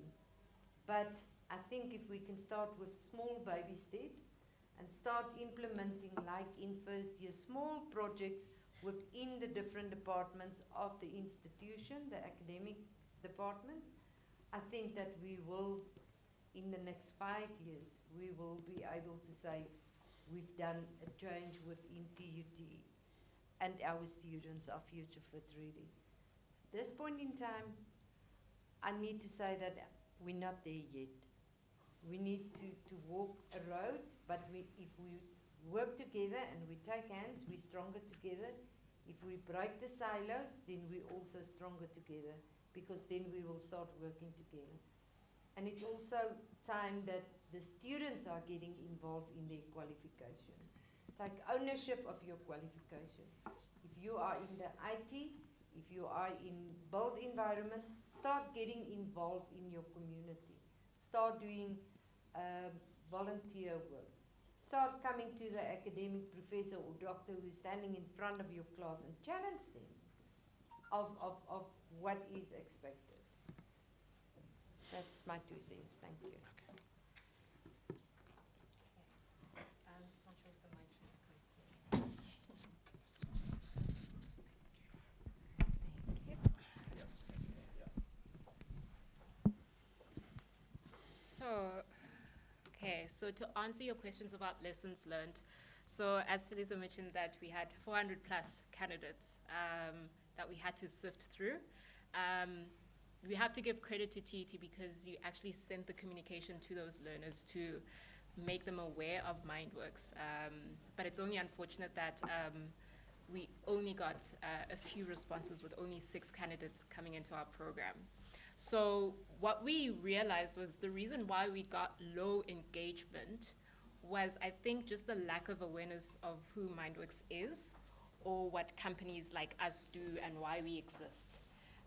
But I think if we can start with small baby steps and start implementing, like in first year, small projects within the different departments of the institution, the academic departments, I think that we will, in the next 5 years, we will be able to say we've done a change within TUT and our students are future fit ready. At this point in time, I need to say that we're not there yet. We need to walk a road, but if we work together and we take hands, we're stronger together. If we break the silos, then we're also stronger together, because then we will start working together. And it's also time that the students are getting involved in their qualification. Take ownership of your qualification. If you are in the IT, if you are in built environment, start getting involved in your community. Start doing volunteer work. Start coming to the academic professor or doctor who's standing in front of your class and challenge them of what is expected. That's my 2 cents. Thank you. Okay. Not sure if the mic should come. So to answer your questions about lessons learned, so as Celisa mentioned that we had 400 plus candidates that we had to sift through. We have to give credit to TUT because you actually sent the communication to those learners to make them aware of MindWorks. But it's only unfortunate that we only got a few responses with only 6 candidates coming into our program. So what we realized was the reason why we got low engagement was, I think, just the lack of awareness of who MindWorks is or what companies like us do and why we exist.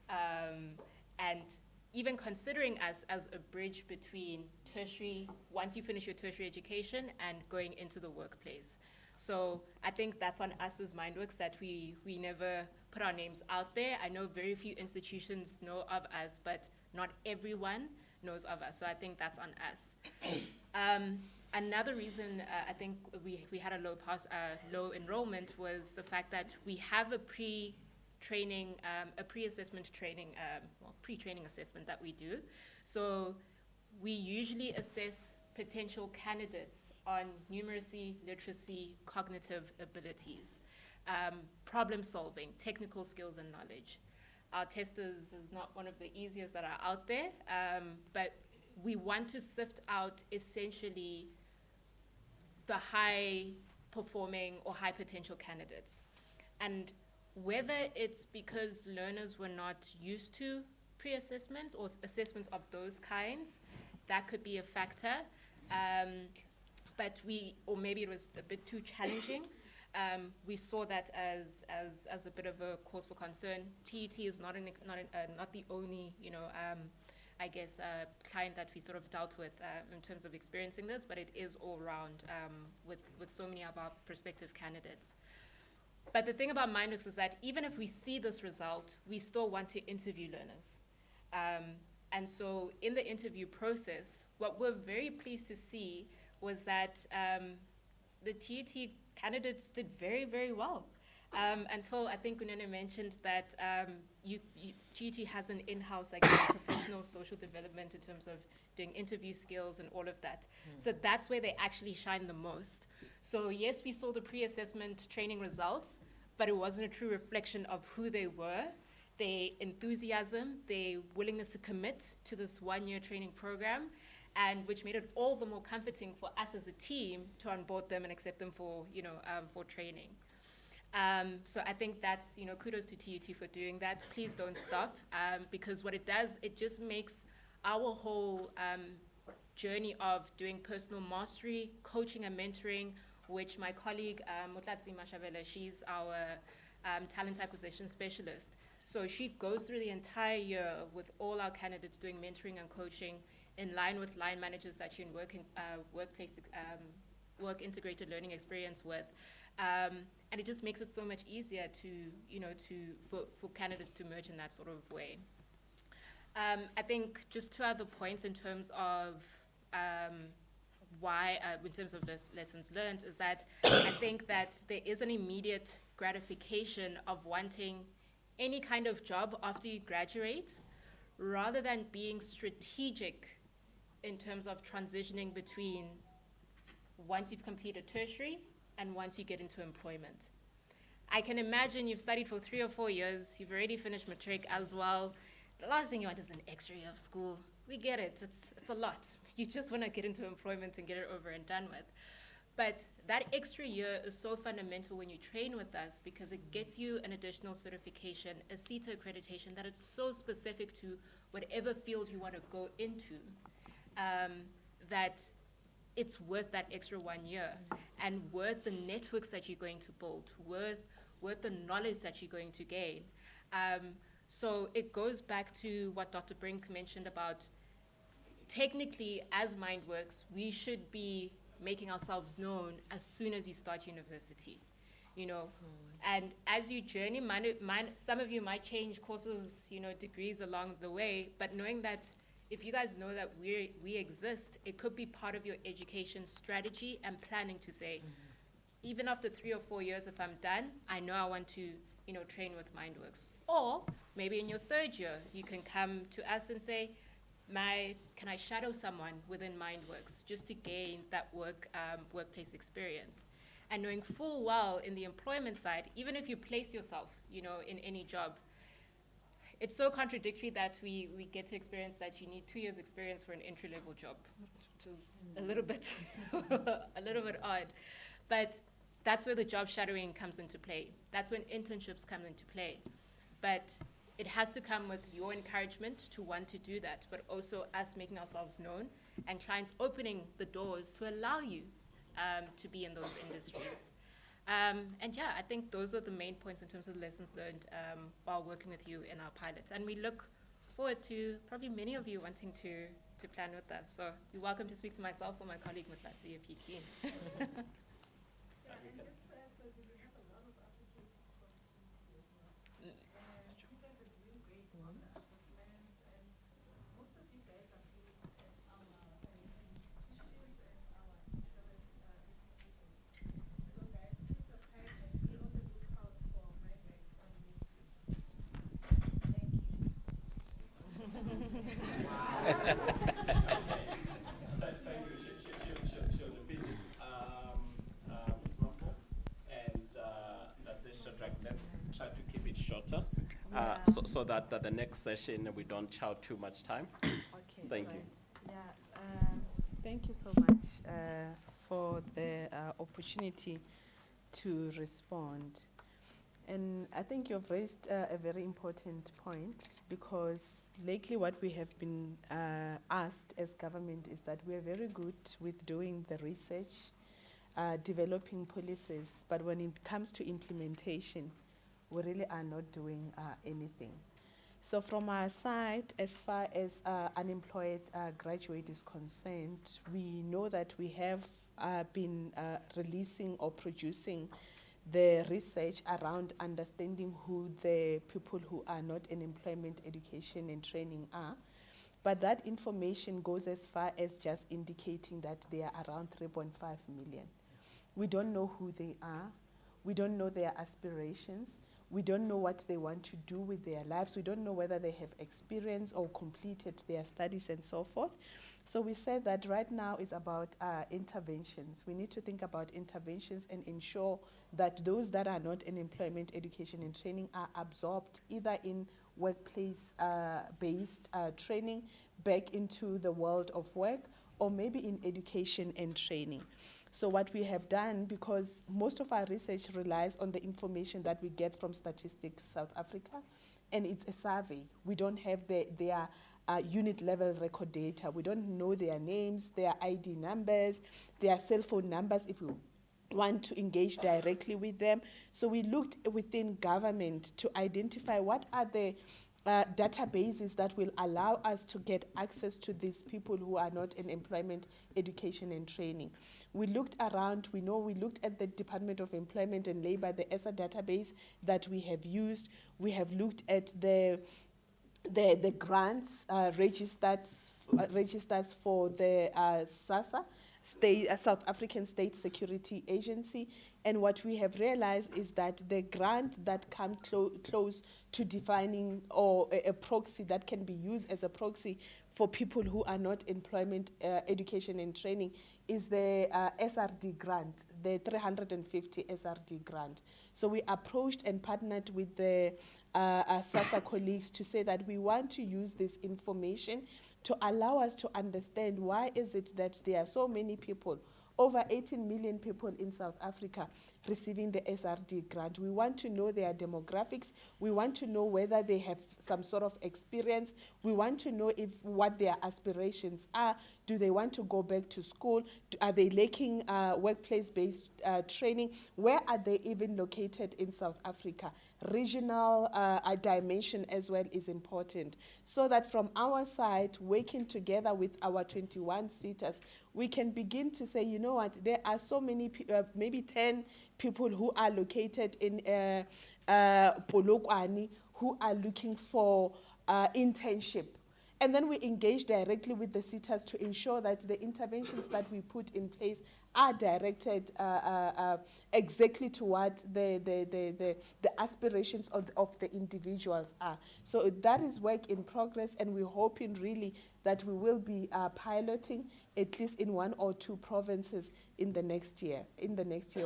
And even considering us as a bridge between tertiary, once you finish your tertiary education, and going into the workplace. So I think that's on us as MindWorks, that we never put our names out there. I know very few institutions know of us, but not everyone knows of us. So I think that's on us. Another reason I think we had a low enrollment was the fact that we have a pre-training, pre-assessment training, pre-training assessment that we do. So we usually assess potential candidates on numeracy, literacy, cognitive abilities, problem solving, technical skills and knowledge. Our testers is not one of the easiest that are out there, but we want to sift out essentially the high performing or high potential candidates. And whether it's because learners were not used to pre-assessments or assessments of those kinds, that could be a factor. But or maybe it was a bit too challenging. We saw that as a bit of a cause for concern. TUT is not the only, I guess, client that we sort of dealt with in terms of experiencing this, but it is all around with so many of our prospective candidates. But the thing about MindWorks is that even if we see this result, we still want to interview learners. And so in the interview process, what we're very pleased to see was that the TUT candidates did very, very well. Until I think Kunene mentioned that TUT has an in-house professional social development in terms of doing interview skills and all of that. So that's where they actually shine the most. So yes, we saw the pre-assessment training results, but it wasn't a true reflection of who they were, their enthusiasm, their willingness to commit to this one-year training program, and which made it all the more comforting for us as a team to onboard them and accept them for training. So I think that's, kudos to TUT for doing that. Please don't stop, because what it does, it just makes our whole journey of doing personal mastery, coaching and mentoring, which my colleague, Motlatsi Mashavela, she's our talent acquisition specialist. So she goes through the entire year with all our candidates doing mentoring and coaching in line with line managers that you're in workplace work integrated learning experience with. And it just makes it so much easier for candidates to merge in that sort of way. I think just 2 other points in terms of why, in terms of this lessons learned, is that I think that there is an immediate gratification of wanting any kind of job after you graduate, rather than being strategic in terms of transitioning between once you've completed tertiary and once you get into employment. I can imagine you've studied for 3 or 4 years, you've already finished matric as well. The last thing you want is an extra year of school. We get it, it's a lot. You just want to get into employment and get it over and done with. But that extra year is so fundamental when you train with us because it gets you an additional certification, a CETA accreditation that is so specific to whatever field you want to go into, that it's worth that extra 1 year and worth the networks that you're going to build, worth the knowledge that you're going to gain. So it goes back to what Dr. Brink mentioned about technically as MindWorks, we should be making ourselves known as soon as you start university, you know. And as you journey, some of you might change courses, you know, degrees along the way, but knowing that if you guys know that we exist, it could be part of your education strategy and planning to say, even after 3 or 4 years, if I'm done, I know I want to, you know, train with MindWorks. Or maybe in your 3rd year, you can come to us and say, can I shadow someone within MindWorks just to gain that workplace experience? And knowing full well in the employment side, even if you place yourself, you know, in any job, it's so contradictory that we get to experience that you need 2 years experience for an entry-level job, which is a little bit odd. But that's where the job shadowing comes into play. That's when internships come into play. But it has to come with your encouragement to want to do that, but also us making ourselves known and clients opening the doors to allow you to be in those industries. And yeah, I think those are the main points in terms of lessons learned while working with you in our pilot. And we look forward to probably many of you wanting to plan with us. So you're welcome to speak to myself or my colleague Mutlatsi if you're keen. Let's try to keep it shorter, so that the next session we don't chow too much time. Okay. Thank you. Yeah. Thank you so much for the opportunity to respond. And I think you've raised a very important point because lately what we have been asked as government is that we are very good with doing the research, developing policies, but when it comes to implementation, we really are not doing anything. So from our side, as far as unemployed graduate is concerned, we know that we have been releasing or producing the research around understanding who the people who are not in employment, education and training are. But that information goes as far as just indicating that they are around 3.5 million. We don't know who they are. We don't know their aspirations. We don't know what they want to do with their lives. We don't know whether they have experience or completed their studies and so forth. So we said that right now is about interventions. We need to think about interventions and ensure that those that are not in employment, education and training are absorbed either in workplace-based training back into the world of work or maybe in education and training. So what we have done, because most of our research relies on the information that we get from Statistics South Africa, and it's a survey. We don't have their unit level record data. We don't know their names, their ID numbers, their cell phone numbers if we want to engage directly with them. So we looked within government to identify what are the databases that will allow us to get access to these people who are not in employment, education and training. We looked around, we looked at the Department of Employment and Labor, the ESSA database that we have used. We have looked at the grants registers for the South African State Security Agency. And what we have realized is that the grant that comes close to defining or a proxy that can be used as a proxy for people who are not employment, education and training is the SRD grant, the 350 SRD grant. So we approached and partnered with the SASSA colleagues to say that we want to use this information to allow us to understand why is it that there are so many people, over 18 million people in South Africa receiving the SRD grant. We want to know their demographics. We want to know whether they have some sort of experience. We want to know what their aspirations are. Do they want to go back to school? Are they lacking workplace-based training? Where are they even located in South Africa? Regional dimension as well is important, so that from our side, working together with our 21 seaters, we can begin to say, you know what, there are so many, maybe 10 people who are located in Polokwane who are looking for internship. And then we engage directly with the seaters to ensure that the interventions that we put in place are directed exactly to what the aspirations of the individuals are. So that is work in progress, and we're hoping really that we will be piloting at least in 1 or 2 provinces in the next year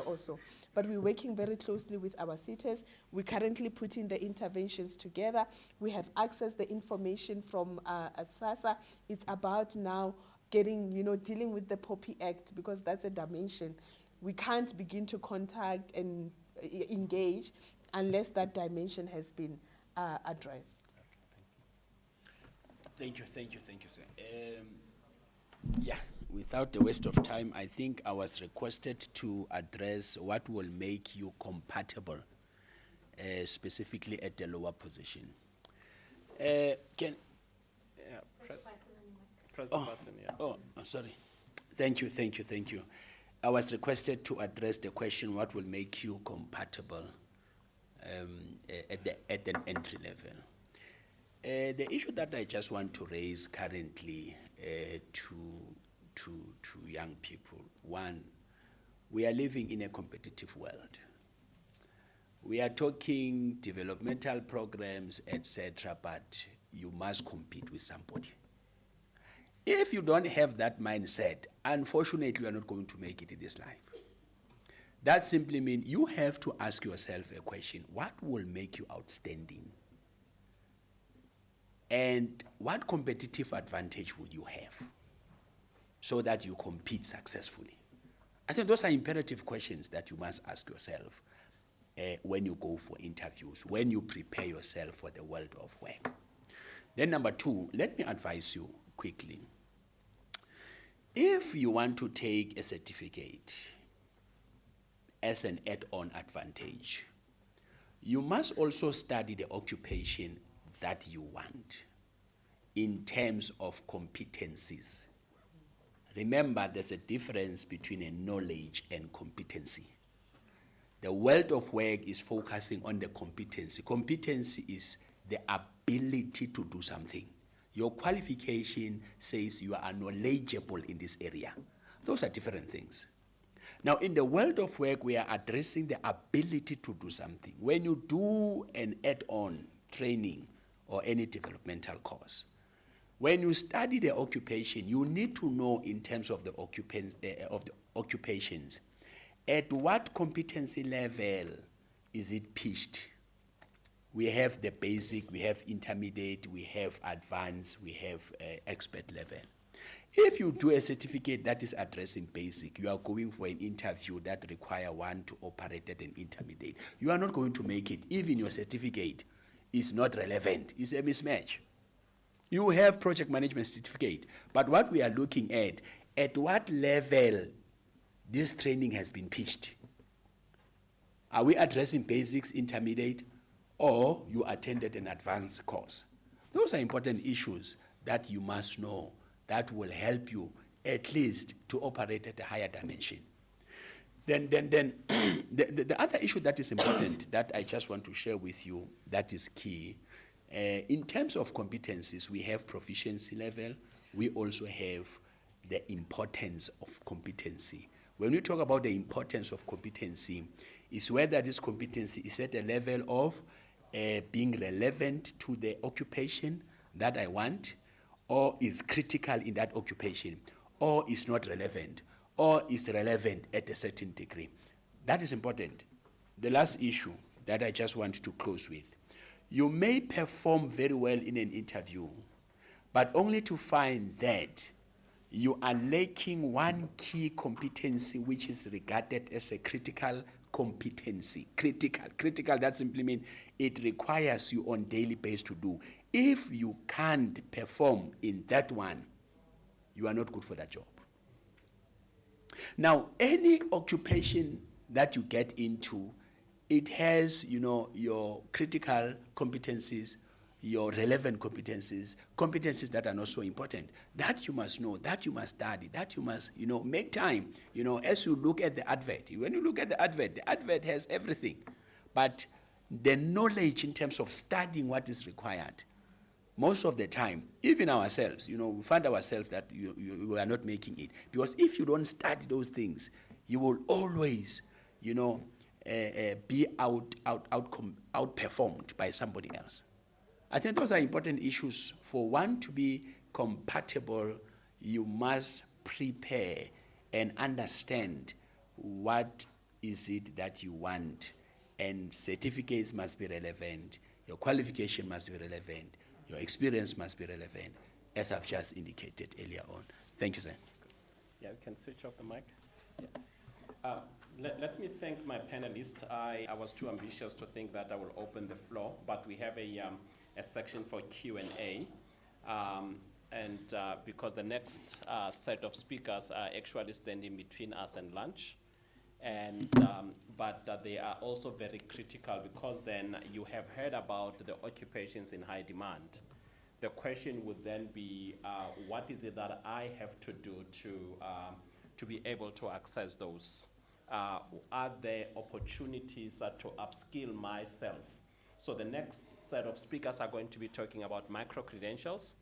also. But we're working very closely with our seaters. We're currently putting the interventions together. We have accessed the information from SASSA. It's about now getting, dealing with the POPI Act, because that's a dimension. We can't begin to contact and engage unless that dimension has been addressed. Thank you, sir. Yeah, without a waste of time, I think I was requested to address what will make you compatible, specifically at the lower position. Press the button, yeah. Oh, sorry. Thank you. I was requested to address the question, what will make you compatible at an entry level. The issue that I just want to raise currently to young people, one, we are living in a competitive world. We are talking developmental programs, etc., but you must compete with somebody. If you don't have that mindset, unfortunately, you are not going to make it in this life. That simply means you have to ask yourself a question: what will make you outstanding? And what competitive advantage will you have so that you compete successfully? I think those are imperative questions that you must ask yourself when you go for interviews, when you prepare yourself for the world of work. Then number 2, let me advise you quickly. If you want to take a certificate as an add-on advantage, you must also study the occupation that you want in terms of competencies. Remember, there's a difference between a knowledge and competency. The world of work is focusing on the competency. Competency is the ability to do something. Your qualification says you are knowledgeable in this area. Those are different things. Now, in the world of work, we are addressing the ability to do something. When you do an add-on training or any developmental course, when you study the occupation, you need to know in terms of the occupations, at what competency level is it pitched? We have the basic, we have intermediate, we have advanced, we have expert level. If you do a certificate that is addressing basic, you are going for an interview that requires one to operate at an intermediate. You are not going to make it. Even your certificate is not relevant. It's a mismatch. You have project management certificate, but what we are looking at what level this training has been pitched. Are we addressing basics, intermediate, or you attended an advanced course? Those are important issues that you must know that will help you at least to operate at a higher dimension. Then the other issue that is important that I just want to share with you that is key, in terms of competencies, we have proficiency level, we also have the importance of competency. When we talk about the importance of competency, is whether this competency is at a level of being relevant to the occupation that I want, or is critical in that occupation, or is not relevant, or is relevant at a certain degree. That is important. The last issue that I just want to close with. You may perform very well in an interview, but only to find that you are lacking one key competency which is regarded as a critical competency. Critical, that simply means it requires you on daily basis to do. If you can't perform in that one, you are not good for that job. Now, any occupation that you get into, it has, your critical competencies, your relevant competencies that are not so important. That you must know, that you must study, that you must, make time. As you look at the advert, when you look at the advert has everything. But the knowledge in terms of studying what is required, most of the time, even ourselves, we find ourselves that we are not making it. Because if you don't study those things, you will always, be outperformed by somebody else. I think those are important issues. For one to be compatible, you must prepare and understand what is it that you want. And certificates must be relevant, your qualification must be relevant, your experience must be relevant, as I've just indicated earlier on. Thank you, sir. Yeah, we can switch off the mic. Yeah. Let me thank my panelists. I was too ambitious to think that I will open the floor, but we have a section for Q&A. Because the next set of speakers are actually standing between us and lunch. But they are also very critical, because then you have heard about the occupations in high demand. The question would then be, what is it that I have to do to be able to access those? Are there opportunities to upskill myself? So the next set of speakers are going to be talking about micro-credentials.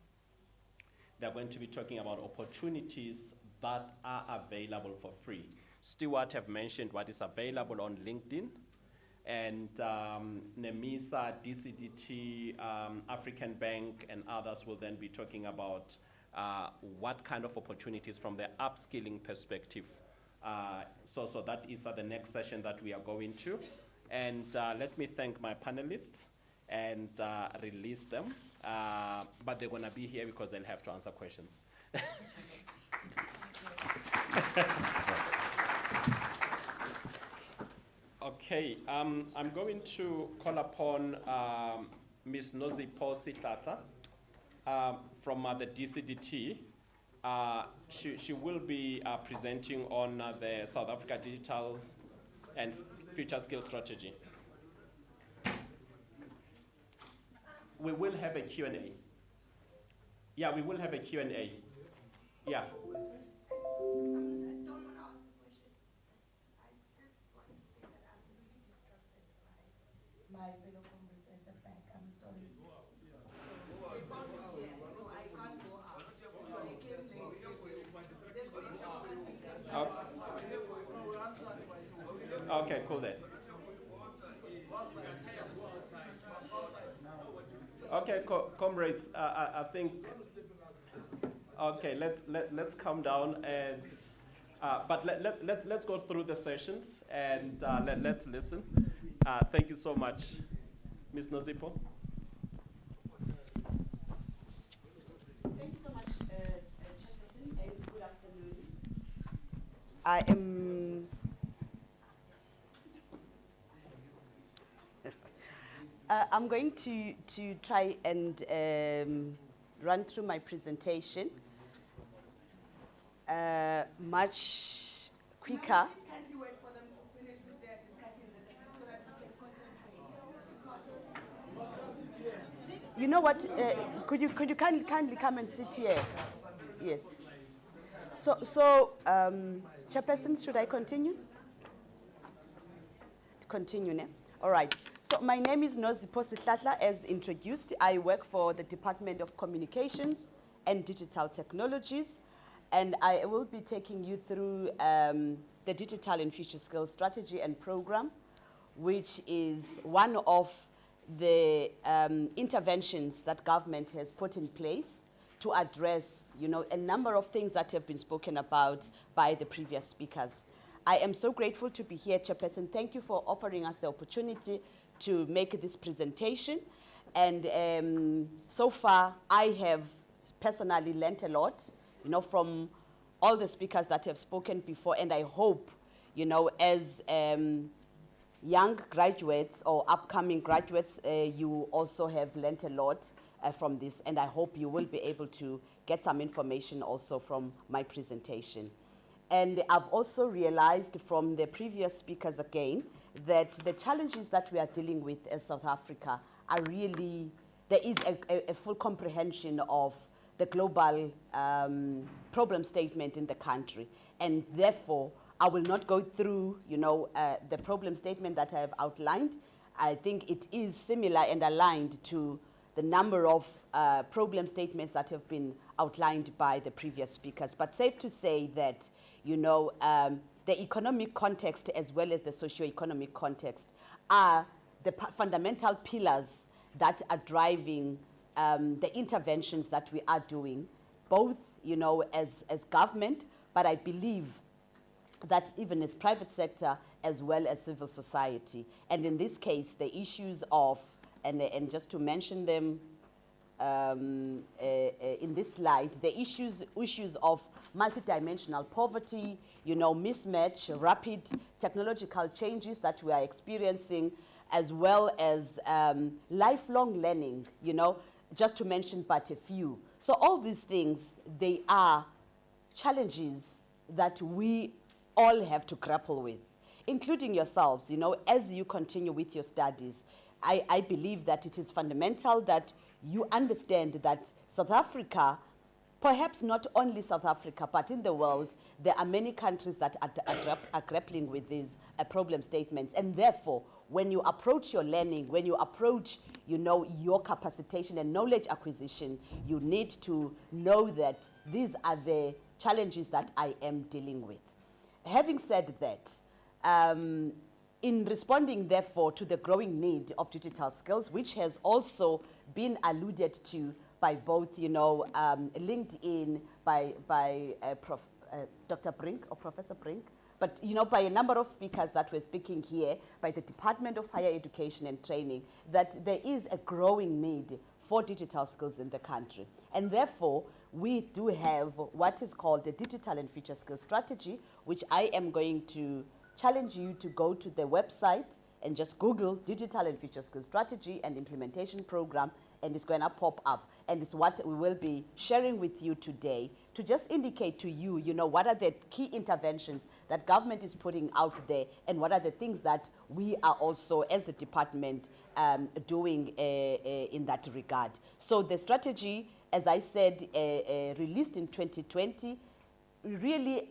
They're going to be talking about opportunities that are available for free. Stewart have mentioned what is available on LinkedIn, and NEMISA, DCDT, African Bank, and others will then be talking about what kind of opportunities from the upskilling perspective. So that is the next session that we are going to. And let me thank my panelists and release them. But they're going to be here because they'll have to answer questions. Okay, I'm going to call upon Ms. Nozipho Sihlahla from the DCDT. She will be presenting on the South Africa Digital and Future Skills Strategy. We will have a Q&A. Yeah, we will have a Q&A. Yeah. My fellow comrades at the back, I'm sorry. Okay, cool then. Okay, comrades, I think. Okay, let's calm down and. But let's go through the sessions and let's listen. Thank you so much, Ms. Nozipho. Thank you so much, Chairperson, and good afternoon. I am I'm going to try and run through my presentation much quicker. You know what? Could you kindly come and sit here? Yes. So Chairperson, should I continue? Continue, ne? All right. So my name is Nozipho Sihlahla, as introduced. I work for the Department of Communications and Digital Technologies. And I will be taking you through the Digital and Future Skills Strategy and Program, which is one of the interventions that government has put in place to address, a number of things that have been spoken about by the previous speakers. I am so grateful to be here, Chairperson. Thank you for offering us the opportunity to make this presentation. And so far, I have personally learned a lot, from all the speakers that have spoken before. And I hope, as young graduates or upcoming graduates, you also have learned a lot from this. And I hope you will be able to get some information also from my presentation. And I've also realized from the previous speakers again that the challenges that we are dealing with as South Africa are really, there is a full comprehension of the global problem statement in the country. And therefore, I will not go through, the problem statement that I have outlined. I think it is similar and aligned to the number of problem statements that have been outlined by the previous speakers. But safe to say that, the economic context as well as the socio-economic context are the fundamental pillars that are driving the interventions that we are doing, both, as government, but I believe that even as private sector as well as civil society. And in this case, the issues of, and just to mention them in this slide, the issues of multidimensional poverty, mismatch, rapid technological changes that we are experiencing, as well as lifelong learning, just to mention but a few. So all these things, they are challenges that we all have to grapple with, including yourselves, as you continue with your studies. I believe that it is fundamental that you understand that South Africa, perhaps not only South Africa, but in the world, there are many countries that are grappling with these problem statements. And therefore, when you approach your learning, when you approach, your capacitation and knowledge acquisition, you need to know that these are the challenges that I am dealing with. Having said that, in responding, therefore, to the growing need of digital skills, which has also been alluded to by both, LinkedIn, by Dr. Brink or Professor Brink, but, by a number of speakers that were speaking here, by the Department of Higher Education and Training, that there is a growing need for digital skills in the country. And therefore, we do have what is called the Digital and Future Skills Strategy, which I am going to challenge you to go to the website and just Google Digital and Future Skills Strategy and Implementation Program, and it's going to pop up. And it's what we will be sharing with you today to just indicate to you, what are the key interventions that government is putting out there, and what are the things that we are also, as the department, doing in that regard. So the strategy, as I said, released in 2020, really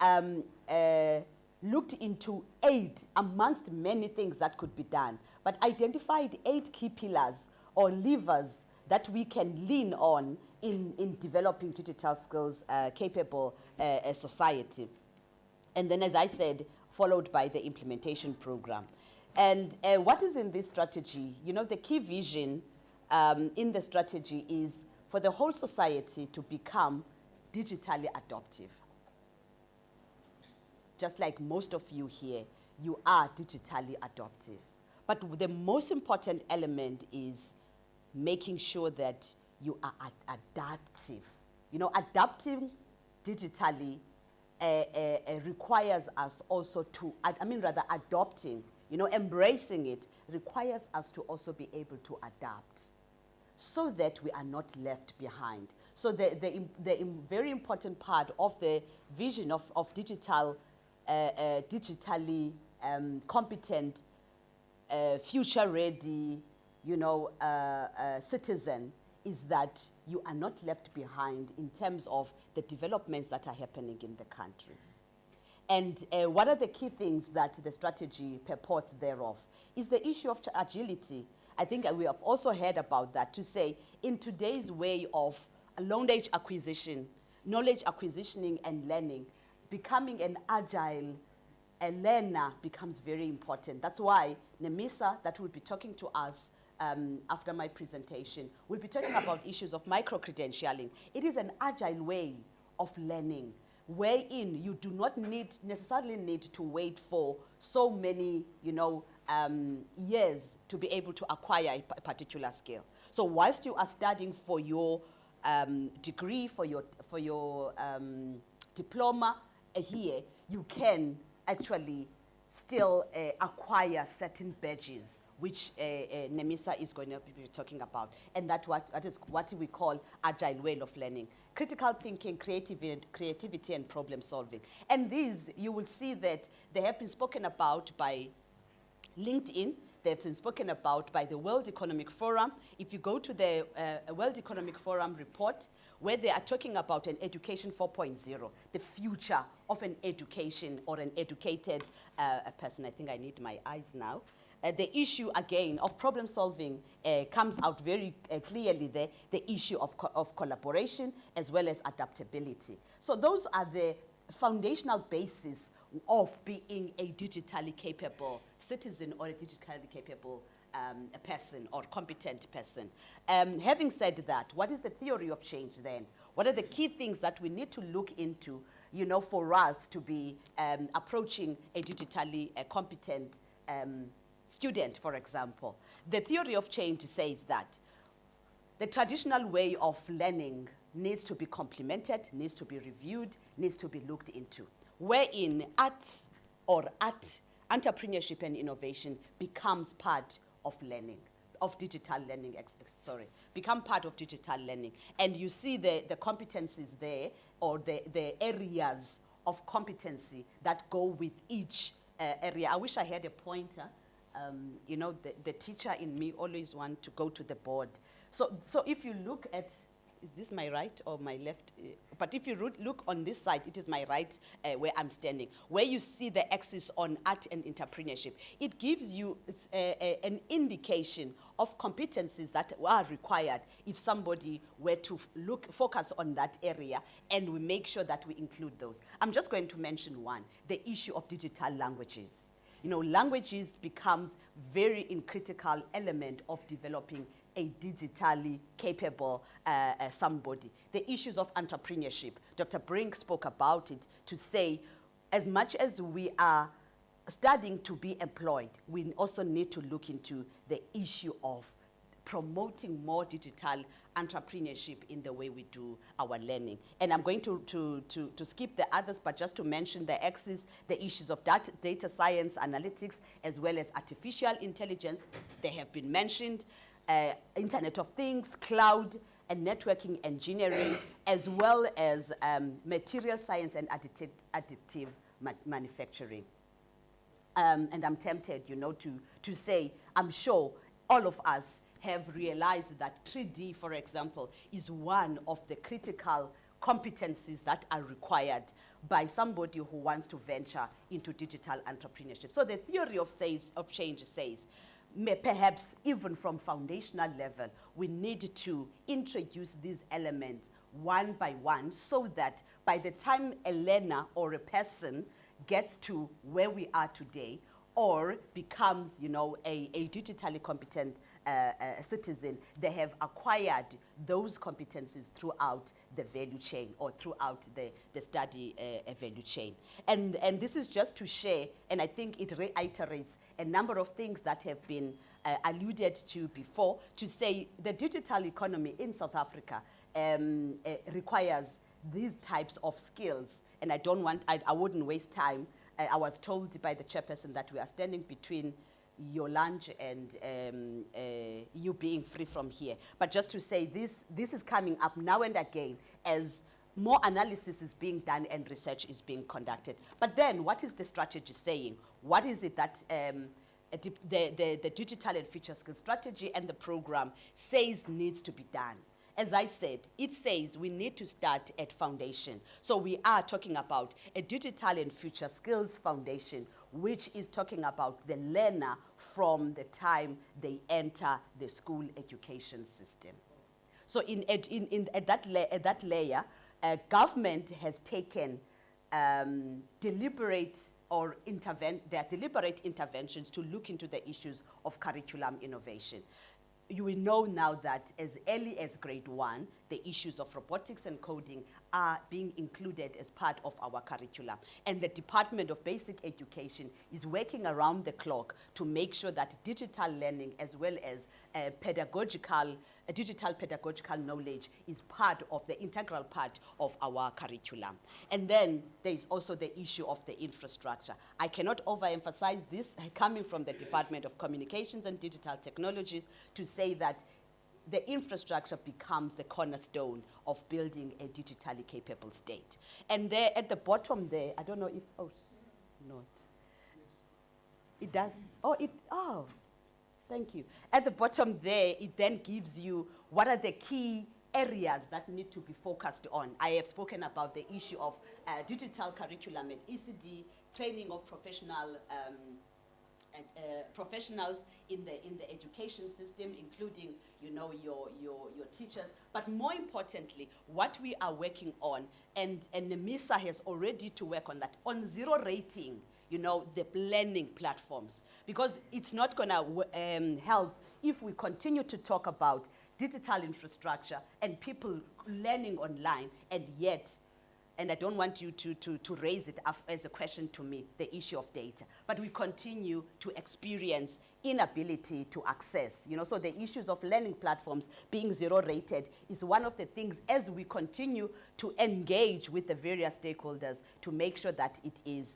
looked into 8 amongst many things that could be done, but identified 8 key pillars or levers that we can lean on in developing digital skills capable society. And then, as I said, followed by the implementation program. And what is in this strategy? The key vision in the strategy is for the whole society to become digitally adaptive. Just like most of you here, you are digitally adaptive. But the most important element is making sure that you are adaptive. Adapting digitally requires us also to, adopting, embracing it requires us to also be able to adapt so that we are not left behind. So the very important part of the vision of digital, digitally competent, future-ready, citizen is that you are not left behind in terms of the developments that are happening in the country. And what are the key things that the strategy purports thereof is the issue of agility. I think we have also heard about that, to say in today's way of loan age acquisition, knowledge acquisitioning and learning, becoming an agile learner becomes very important. That's why Nemisa, that will be talking to us after my presentation, will be talking about issues of micro-credentialing. It is an agile way of learning, wherein you do not necessarily need to wait for so many, years to be able to acquire a particular skill. So whilst you are studying for your degree, for your diploma here, you can actually still acquire certain badges, which Nemisa is going to be talking about. And that is what we call agile way of learning. Critical thinking, creativity and problem solving. And these, you will see that they have been spoken about by LinkedIn. They've been spoken about by the World Economic Forum. If you go to the World Economic Forum report, where they are talking about an education 4.0, the future of an education or an educated person. I think I need my eyes now. The issue, again, of problem solving comes out very clearly there, the issue of collaboration as well as adaptability. So those are the foundational basis of being a digitally capable citizen or a digitally capable a person or competent person. Having said that, what is the theory of change then? What are the key things that we need to look into, for us to be approaching a digitally competent student, for example? The theory of change says that the traditional way of learning needs to be complemented, needs to be reviewed, needs to be looked into, wherein art, entrepreneurship and innovation becomes part of learning, of digital learning, become part of digital learning. And you see the competencies there, or the areas of competency that go with each area. I wish I had a pointer. The teacher in me always wants to go to the board. So if you look at, is this my right or my left? But if you look on this side, it is my right where I'm standing. Where you see the axis on art and entrepreneurship, it gives you an indication of competencies that are required if somebody were to focus on that area, and we make sure that we include those. I'm just going to mention one, the issue of digital languages. Languages becomes very critical element of developing a digitally capable somebody. The issues of entrepreneurship, Dr. Brink spoke about it to say, as much as we are studying to be employed, we also need to look into the issue of promoting more digital entrepreneurship in the way we do our learning. And I'm going to skip the others, but just to mention the axis, the issues of data science, analytics, as well as artificial intelligence. They have been mentioned. Internet of Things, cloud and networking engineering, as well as material science and additive manufacturing. And I'm tempted, to say, I'm sure all of us have realized that 3D, for example, is one of the critical competencies that are required by somebody who wants to venture into digital entrepreneurship. So the theory of change says, perhaps even from foundational level, we need to introduce these elements one by one, so that by the time a learner or a person gets to where we are today, or becomes, a digitally competent citizen, they have acquired those competencies throughout the value chain, or throughout the study value chain. And this is just to share, and I think it reiterates a number of things that have been alluded to before, to say the digital economy in South Africa requires these types of skills. And I wouldn't waste time. I was told by the chairperson that we are standing between your lunch and you being free from here. But just to say, this is coming up now and again as more analysis is being done and research is being conducted. But then, what is the strategy saying? What is it that the digital and future skills strategy and the program says needs to be done? As I said, it says we need to start at foundation. So we are talking about a digital and future skills foundation, which is talking about the learner from the time they enter the school education system. So at that layer, government has taken deliberate interventions to look into the issues of curriculum innovation. You will know now that as early as grade 1, the issues of robotics and coding are being included as part of our curriculum. And the Department of Basic Education is working around the clock to make sure that digital learning as well as digital pedagogical knowledge is part of the integral part of our curriculum. And then there is also the issue of the infrastructure. I cannot overemphasize this coming from the Department of Communications and Digital Technologies to say that the infrastructure becomes the cornerstone of building a digitally capable state. And there at the bottom there, I don't know if, oh, it's not. It does, thank you. At the bottom there, it then gives you what are the key areas that need to be focused on. I have spoken about the issue of digital curriculum and ECD, training of professionals in the education system, including, you know, your teachers. But more importantly, what we are working on, and NEMISA has already to work on that, on zero rating, you know, the learning platforms. Because it's not gonna help if we continue to talk about digital infrastructure and people learning online, and yet, and I don't want you to raise it as a question to me, the issue of data, but we continue to experience inability to access, you know, so the issues of learning platforms being zero rated is one of the things as we continue to engage with the various stakeholders to make sure that it is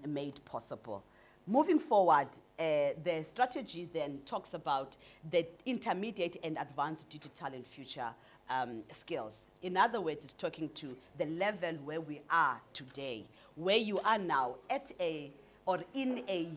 made possible. Moving forward, the strategy then talks about the intermediate and advanced digital and future skills. In other words, it's talking to the level where we are today, where you are now at a, or in a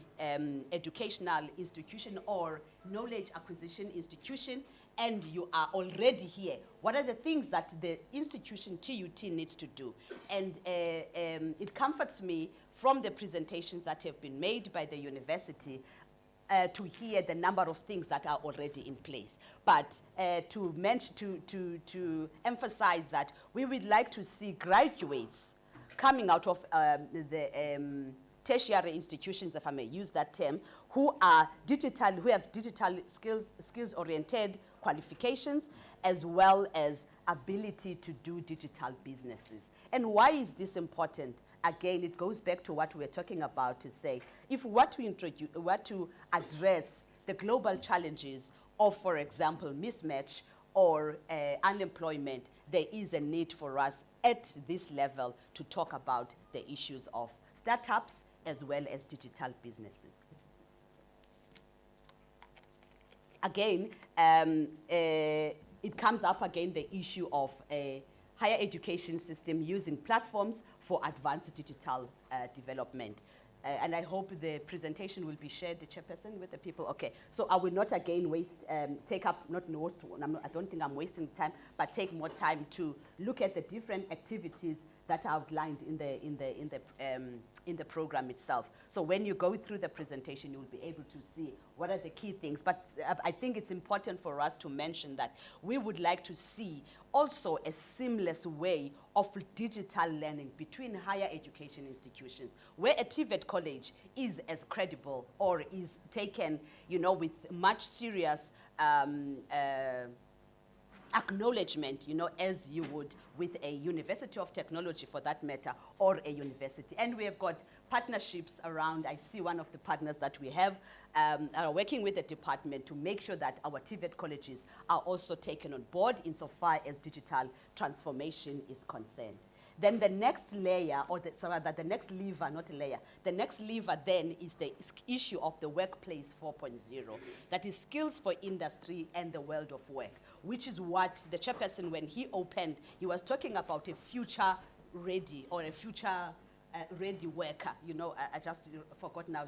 educational institution or knowledge acquisition institution, and you are already here. What are the things that the institution TUT needs to do? And it comforts me from the presentations that have been made by the university to hear the number of things that are already in place. But to emphasize that we would like to see graduates coming out of the tertiary institutions, if I may use that term, who are digital, who have digital skills-oriented qualifications, as well as ability to do digital businesses. And why is this important? Again, it goes back to what we're talking about to say, if what we introduce, what to address the global challenges of, for example, mismatch or unemployment, there is a need for us at this level to talk about the issues of startups as well as digital businesses. Again, it comes up again the issue of a higher education system using platforms for advanced digital development. And I hope the presentation will be shared, the chairperson, with the people. Okay, so I will not again take up, I don't think I'm wasting time, but take more time to look at the different activities that are outlined in the program itself. So when you go through the presentation, you will be able to see what are the key things. But I think it's important for us to mention that we would like to see also a seamless way of digital learning between higher education institutions, where a TVET college is as credible or is taken, you know, with much serious acknowledgement, you know, as you would with a university of technology for that matter, or a university. And we have got partnerships around. I see one of the partners that we have are working with the department to make sure that our TVET colleges are also taken on board insofar as digital transformation is concerned. Then the next layer, or the next lever, not a layer, the next lever then is the issue of the workplace 4.0. That is skills for industry and the world of work, which is what the chairperson, when he opened, he was talking about a future ready or a future ready worker. You know, I just forgot now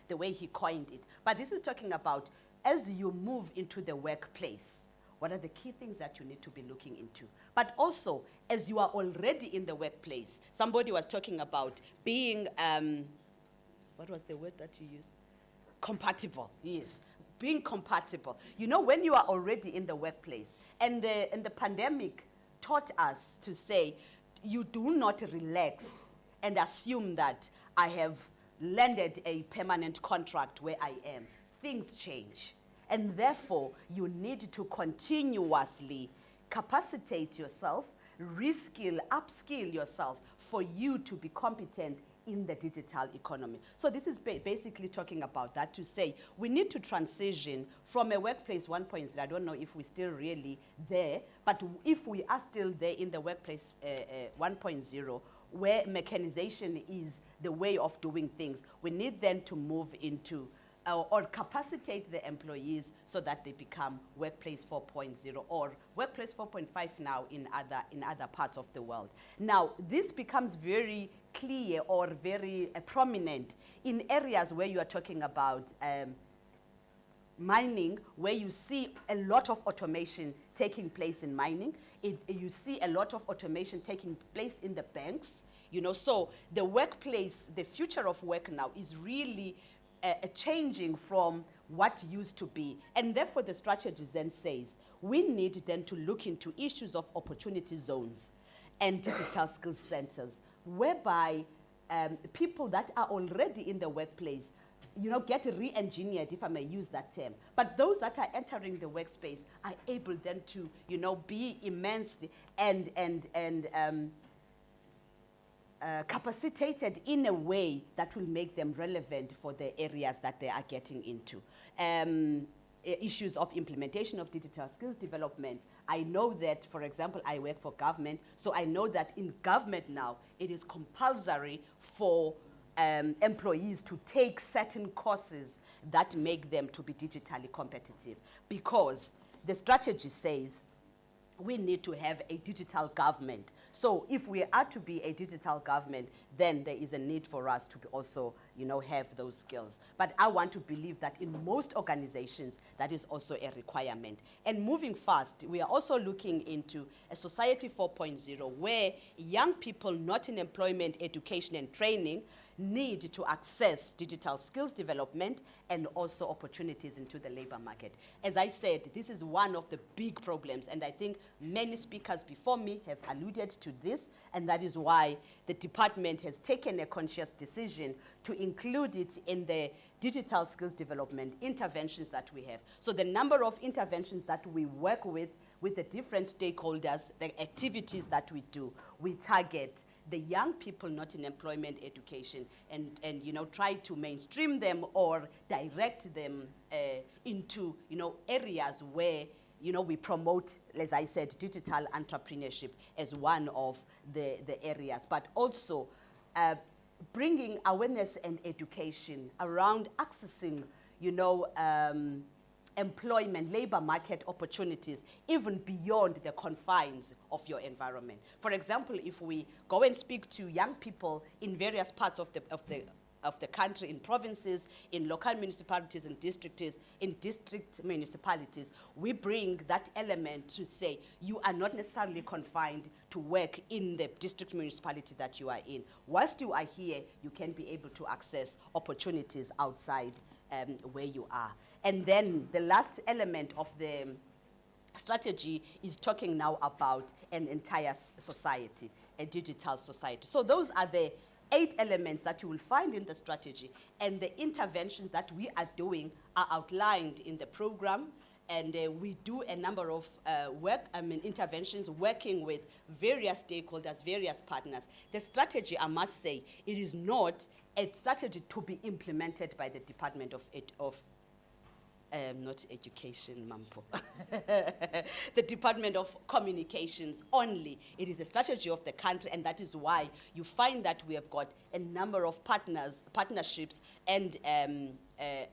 the way he coined it. But this is talking about as you move into the workplace, what are the key things that you need to be looking into? But also, as you are already in the workplace, somebody was talking about being, what was the word that you used? Compatible, yes. Being compatible. You know, when you are already in the workplace, and the pandemic taught us to say, you do not relax and assume that I have landed a permanent contract where I am. Things change. And therefore, you need to continuously capacitate yourself, reskill, upskill yourself for you to be competent in the digital economy. So this is basically talking about that, to say we need to transition from a workplace 1.0. I don't know if we're still really there, but if we are still there in the workplace 1.0, where mechanization is the way of doing things, we need then to move into or capacitate the employees so that they become workplace 4.0 or workplace 4.5 now in other parts of the world. Now, this becomes very clear or very prominent in areas where you are talking about mining, where you see a lot of automation taking place in mining. You see a lot of automation taking place in the banks. You know, so the workplace, the future of work now is really changing from what used to be. And therefore the strategy then says, we need then to look into issues of opportunity zones and digital skills centers, whereby people that are already in the workplace, you know, get re-engineered, if I may use that term. But those that are entering the workspace are able then to, you know, be immersed and capacitated in a way that will make them relevant for the areas that they are getting into. Issues of implementation of digital skills development. I know that, for example, I work for government, so I know that in government now, it is compulsory for employees to take certain courses that make them to be digitally competitive, because the strategy says we need to have a digital government. So if we are to be a digital government, then there is a need for us to also, you know, have those skills. But I want to believe that in most organizations, that is also a requirement. And moving fast, we are also looking into a society 4.0, where young people not in employment, education, and training need to access digital skills development and also opportunities into the labor market. As I said, this is one of the big problems, and I think many speakers before me have alluded to this, and that is why the department has taken a conscious decision to include it in the digital skills development interventions that we have. So the number of interventions that we work with the different stakeholders, the activities that we do, we target the young people not in employment, education, and you know, try to mainstream them or direct them into, you know, areas where, you know, we promote, as I said, digital entrepreneurship as one of the areas, but also bringing awareness and education around accessing, you know, employment, labor market opportunities, even beyond the confines of your environment. For example, if we go and speak to young people in various parts of the country, in provinces, in local municipalities and district municipalities, we bring that element to say, you are not necessarily confined to work in the district municipality that you are in. Whilst you are here, you can be able to access opportunities outside where you are. And then the last element of the strategy is talking now about an entire society, a digital society. So those are the 8 elements that you will find in the strategy, and the interventions that we are doing are outlined in the program, and we do a number of interventions working with various stakeholders, various partners. The strategy, I must say, it is not a strategy to be implemented by the Department of not education, Mampo. The Department of Communications only. It is a strategy of the country, and that is why you find that we have got a number of partnerships and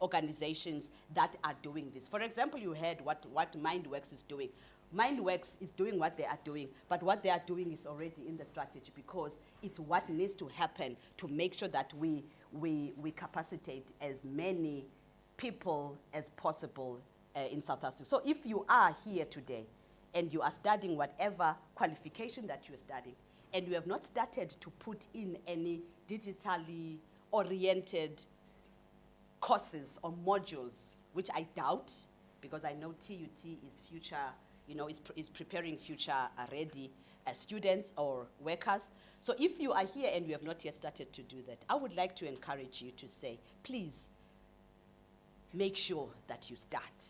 organizations that are doing this. For example, you heard what MindWorks is doing. MindWorks is doing what they are doing, but what they are doing is already in the strategy, because it's what needs to happen to make sure that we capacitate as many people as possible in South Africa. So if you are here today and you are studying whatever qualification that you're studying, and you have not started to put in any digitally oriented courses or modules, which I doubt, because I know TUT is future, is preparing future ready students or workers. So if you are here and you have not yet started to do that, I would like to encourage you to say, please make sure that you start.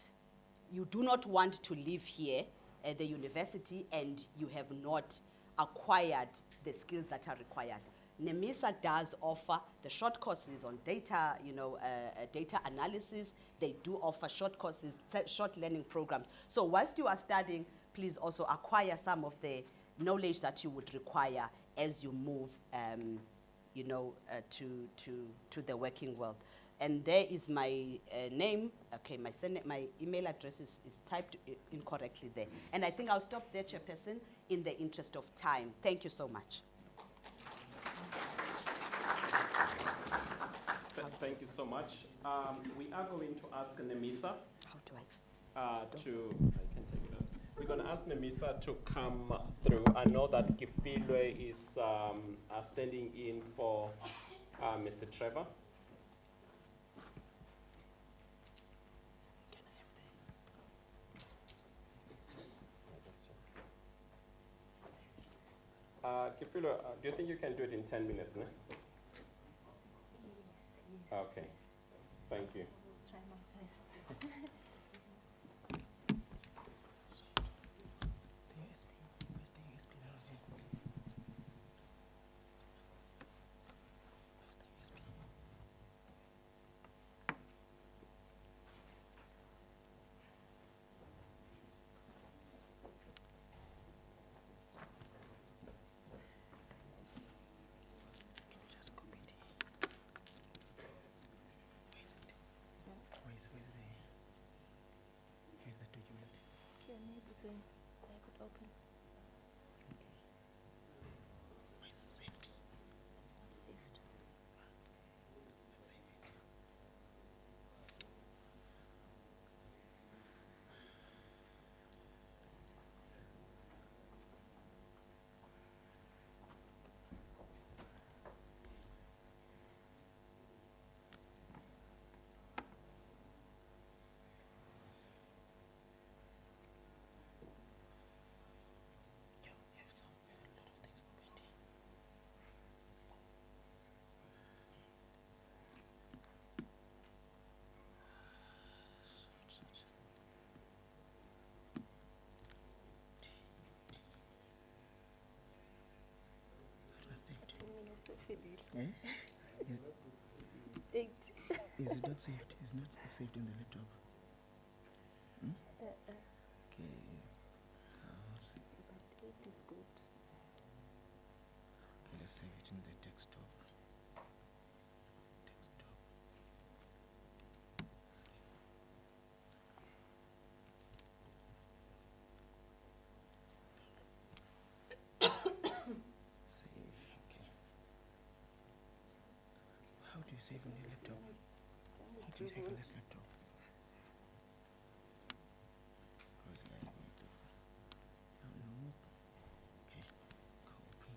You do not want to live here at the university and you have not acquired the skills that are required. NEMISA does offer the short courses on data, data analysis. They do offer short courses, short learning programs. So whilst you are studying, please also acquire some of the knowledge that you would require as you move, to the working world. And there is my name. Okay, my email address is typed incorrectly there. And I think I'll stop there, Chairperson, in the interest of time. Thank you so much. Thank you so much. We are going to ask NEMISA. How do I We're going to ask NEMISA to come through. I know that Kifilwe is standing in for Mr. Trevor. Kifilwe, do you think you can do it in 10 minutes, no? Okay, thank you. Try my best. Between I could open. Why is it saved? It's not saved. Let's save it. Eh? 8. Is it not saved? It's not saved in the laptop. Hmm? Okay. But 8 is good. Okay, let's save it in the desktop. Save on your laptop. How do you save on this laptop? Okay, copy.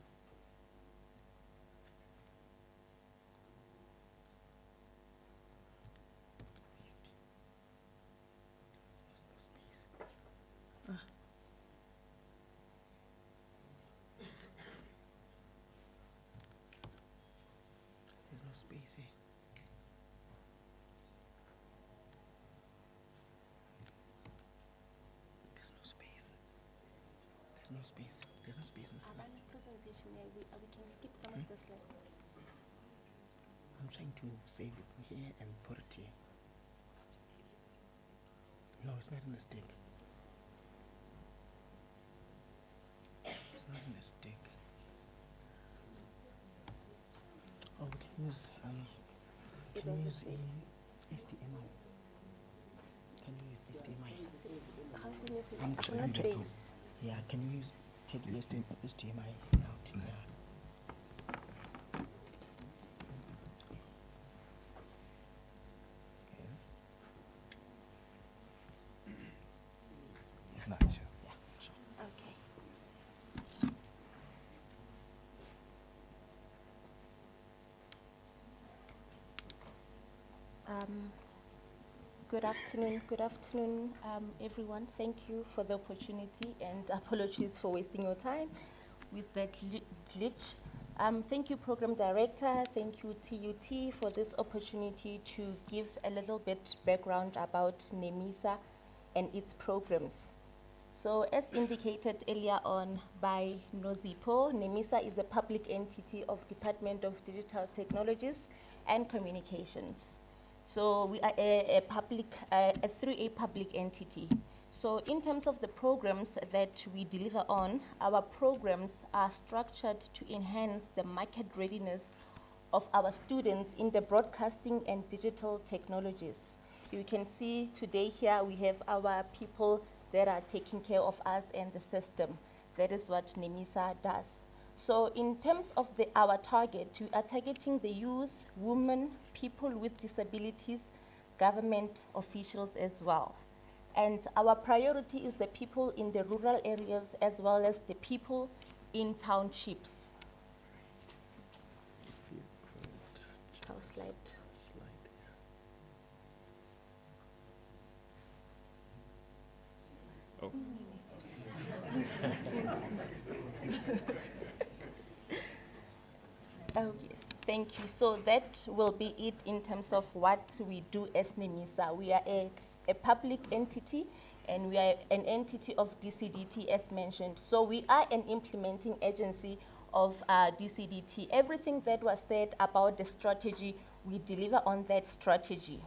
There's no space here. There's no space. There's no space in slide. Presentation, yeah, we can skip some of the slides. I'm trying to save it here and put it here. No, it's not in the stick. It's not in the stick. Oh, we can use HDMI. Can you use HDMI? How can you say I'm trying to. space? Yeah, can you use take HDMI out? Yeah. Good afternoon, everyone. Thank you for the opportunity and apologies for wasting your time with that glitch. Thank you, Program Director. Thank you, TUT, for this opportunity to give a little bit background about NEMISA and its programs. So as indicated earlier on by Nozipho, NEMISA is a public entity of Department of Digital Technologies and Communications. So we are a 3A public entity. So in terms of the programs that we deliver on, our programs are structured to enhance the market readiness of our students in the broadcasting and digital technologies. You can see today here we have our people that are taking care of us and the system. That is what NEMISA does. So in terms of our target, we are targeting the youth, women, people with disabilities, government officials as well. And our priority is the people in the rural areas as well as the people in townships. I'll slide. Oh. Oh, yes, thank you. So that will be it in terms of what we do as NEMISA. We are a public entity and we are an entity of DCDT as mentioned. So we are an implementing agency of DCDT. Everything that was said about the strategy, we deliver on that strategy.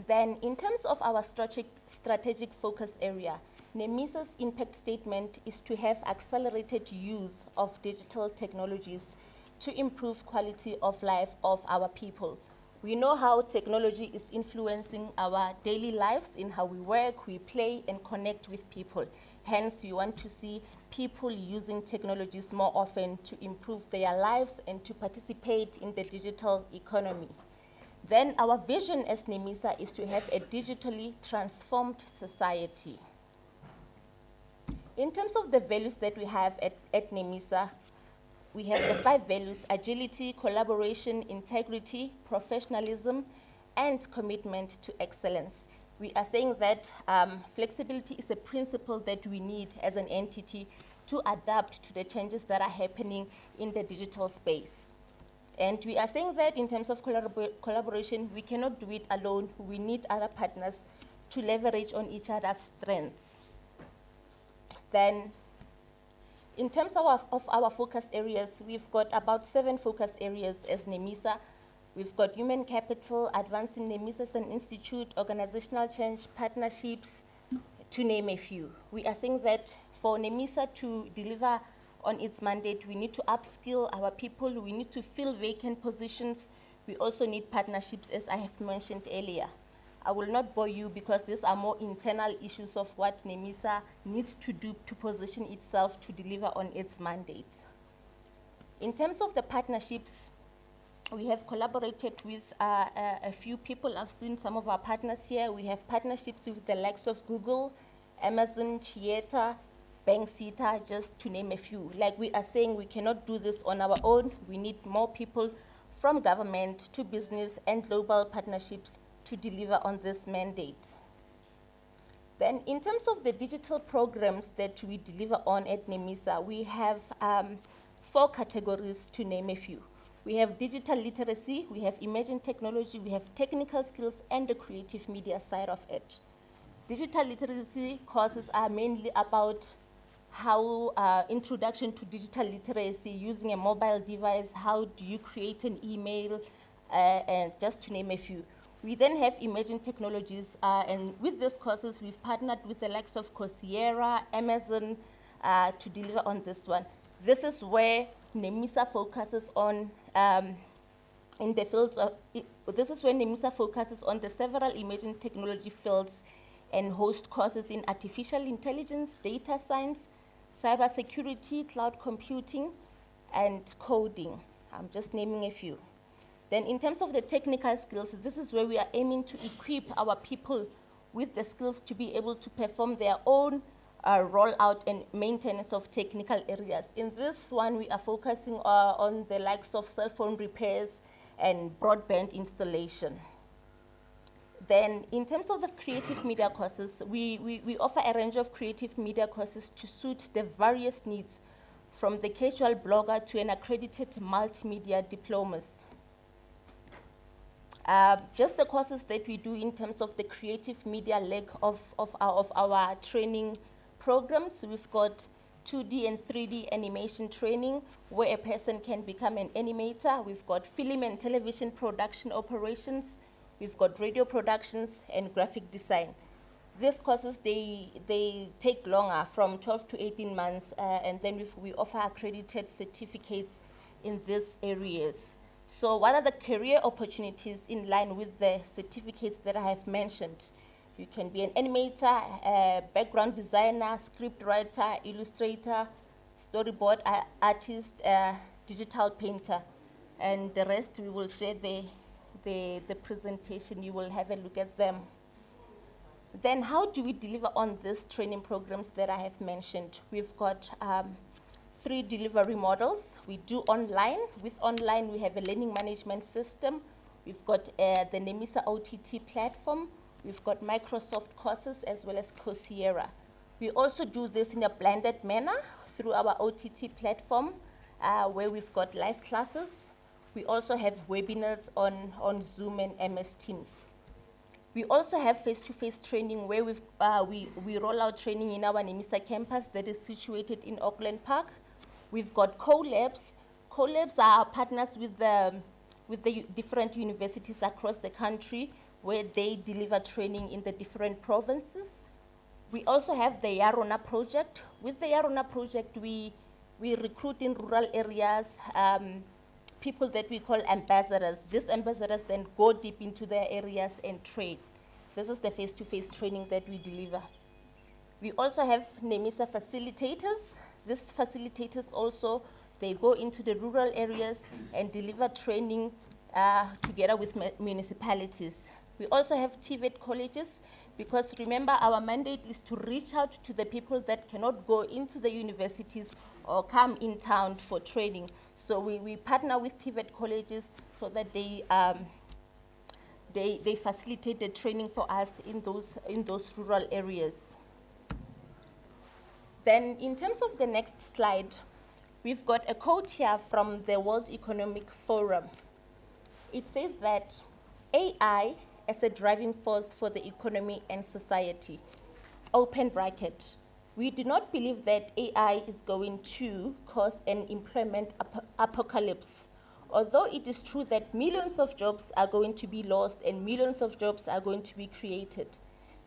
Then in terms of our strategic focus area, NEMISA's impact statement is to have accelerated use of digital technologies to improve quality of life of our people. We know how technology is influencing our daily lives in how we work, we play, and connect with people. Hence, we want to see people using technologies more often to improve their lives and to participate in the digital economy. Then our vision as NEMISA is to have a digitally transformed society. In terms of the values that we have at NEMISA, we have the 5 values: agility, collaboration, integrity, professionalism, and commitment to excellence. We are saying that flexibility is a principle that we need as an entity to adapt to the changes that are happening in the digital space. And we are saying that in terms of collaboration, we cannot do it alone. We need other partners to leverage on each other's strengths. Then, in terms of our focus areas, we've got about 7 focus areas as NEMISA. We've got human capital, advancing NEMISA as an institute, organizational change, partnerships, to name a few. We are saying that for NEMISA to deliver on its mandate, we need to upskill our people, we need to fill vacant positions, we also need partnerships, as I have mentioned earlier. I will not bore you because these are more internal issues of what NEMISA needs to do to position itself to deliver on its mandate. In terms of the partnerships, we have collaborated with a few people. I've seen some of our partners here. We have partnerships with the likes of Google, Amazon, Chieta, Banksita, just to name a few. Like we are saying, we cannot do this on our own. We need more people from government to business and global partnerships to deliver on this mandate. Then in terms of the digital programs that we deliver on at NEMISA, we have 4 categories to name a few. We have digital literacy, we have emerging technology, we have technical skills, and the creative media side of it. Digital literacy courses are mainly about how introduction to digital literacy using a mobile device, how do you create an email, and just to name a few. We then have emerging technologies, and with these courses, we've partnered with the likes of Coursera, Amazon, to deliver on this one. This is where NEMISA focuses on, in the fields of, this is where NEMISA focuses on the several emerging technology fields and host courses in artificial intelligence, data science, cybersecurity, cloud computing, and coding. I'm just naming a few. Then in terms of the technical skills, this is where we are aiming to equip our people with the skills to be able to perform their own rollout and maintenance of technical areas. In this one, we are focusing on the likes of cell phone repairs and broadband installation. Then, in terms of the creative media courses, we offer a range of creative media courses to suit the various needs, from the casual blogger to an accredited multimedia diplomas. Just the courses that we do in terms of the creative media leg of our training programs, we've got 2D and 3D animation training, where a person can become an animator. We've got film and television production operations. We've got radio productions and graphic design. These courses, they take longer, from 12 to 18 months, and then we offer accredited certificates in these areas. So what are the career opportunities in line with the certificates that I have mentioned? You can be an animator, a background designer, script writer, illustrator, storyboard artist, digital painter, and the rest we will share the presentation. You will have a look at them. Then how do we deliver on these training programs that I have mentioned? We've got 3 delivery models. We do online. With online, we have a learning management system. We've got the NEMISA OTT platform. We've got Microsoft courses as well as Coursera. We also do this in a blended manner through our OTT platform, where we've got live classes. We also have webinars on Zoom and MS Teams. We also have face-to-face training, where we roll out training in our NEMISA campus that is situated in Auckland Park. We've got co-labs. Co-labs are partners with the different universities across the country, where they deliver training in the different provinces. We also have the Yarona project. With the Yarona project, we recruit in rural areas people that we call ambassadors. These ambassadors then go deep into their areas and train. This is the face-to-face training that we deliver. We also have NEMISA facilitators. These facilitators also, they go into the rural areas and deliver training together with municipalities. We also have TVET colleges, because remember, our mandate is to reach out to the people that cannot go into the universities or come in town for training. So we partner with TVET colleges so that they facilitate the training for us in those rural areas. Then in terms of the next slide, we've got a quote here from the World Economic Forum. It says that AI as a driving force for the economy and society, open bracket. We do not believe that AI is going to cause an employment apocalypse. Although it is true that millions of jobs are going to be lost and millions of jobs are going to be created,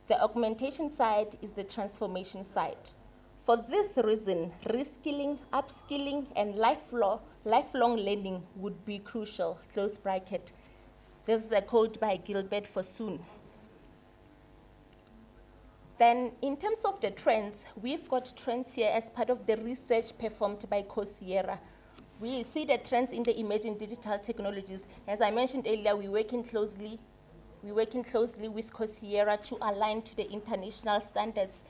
the augmentation side is the transformation side. For this reason, reskilling, upskilling, and lifelong learning would be crucial, close bracket. This is a quote by Gilbert Fosun. Then, in terms of the trends, we've got trends here as part of the research performed by Coursera. We see the trends in the emerging digital technologies. As I mentioned earlier, we're working closely with Coursera to align to the international standards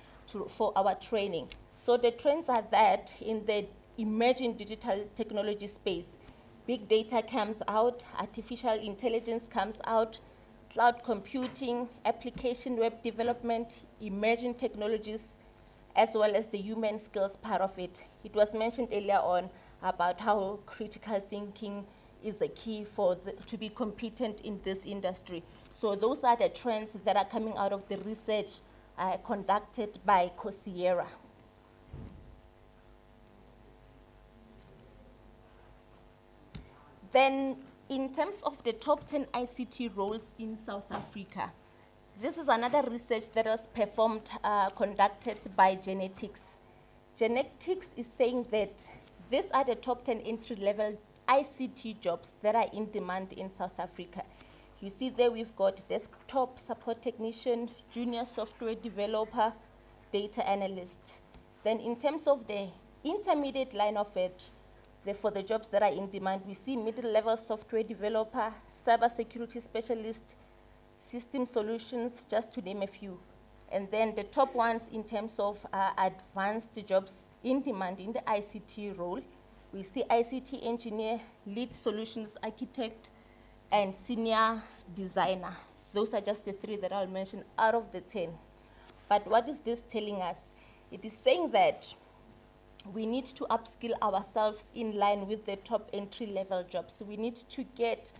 for our training. So the trends are that in the emerging digital technology space, big data comes out, artificial intelligence comes out, cloud computing, application web development, emerging technologies, as well as the human skills part of it. It was mentioned earlier on about how critical thinking is a key to be competent in this industry. So those are the trends that are coming out of the research conducted by Coursera. Then, in terms of the top 10 ICT roles in South Africa, this is another research that was conducted by Genetics. Genetics is saying that these are the top 10 entry-level ICT jobs that are in demand in South Africa. You see there we've got desktop support technician, junior software developer, data analyst. Then in terms of the intermediate line of it, for the jobs that are in demand, we see middle-level software developer, cybersecurity specialist, system solutions, just to name a few. And then the top ones in terms of advanced jobs in demand in the ICT role, we see ICT engineer, lead solutions architect, and senior designer. Those are just the 3 that I'll mention out of the 10. But what is this telling us? It is saying that we need to upskill ourselves in line with the top entry-level jobs. So we need to get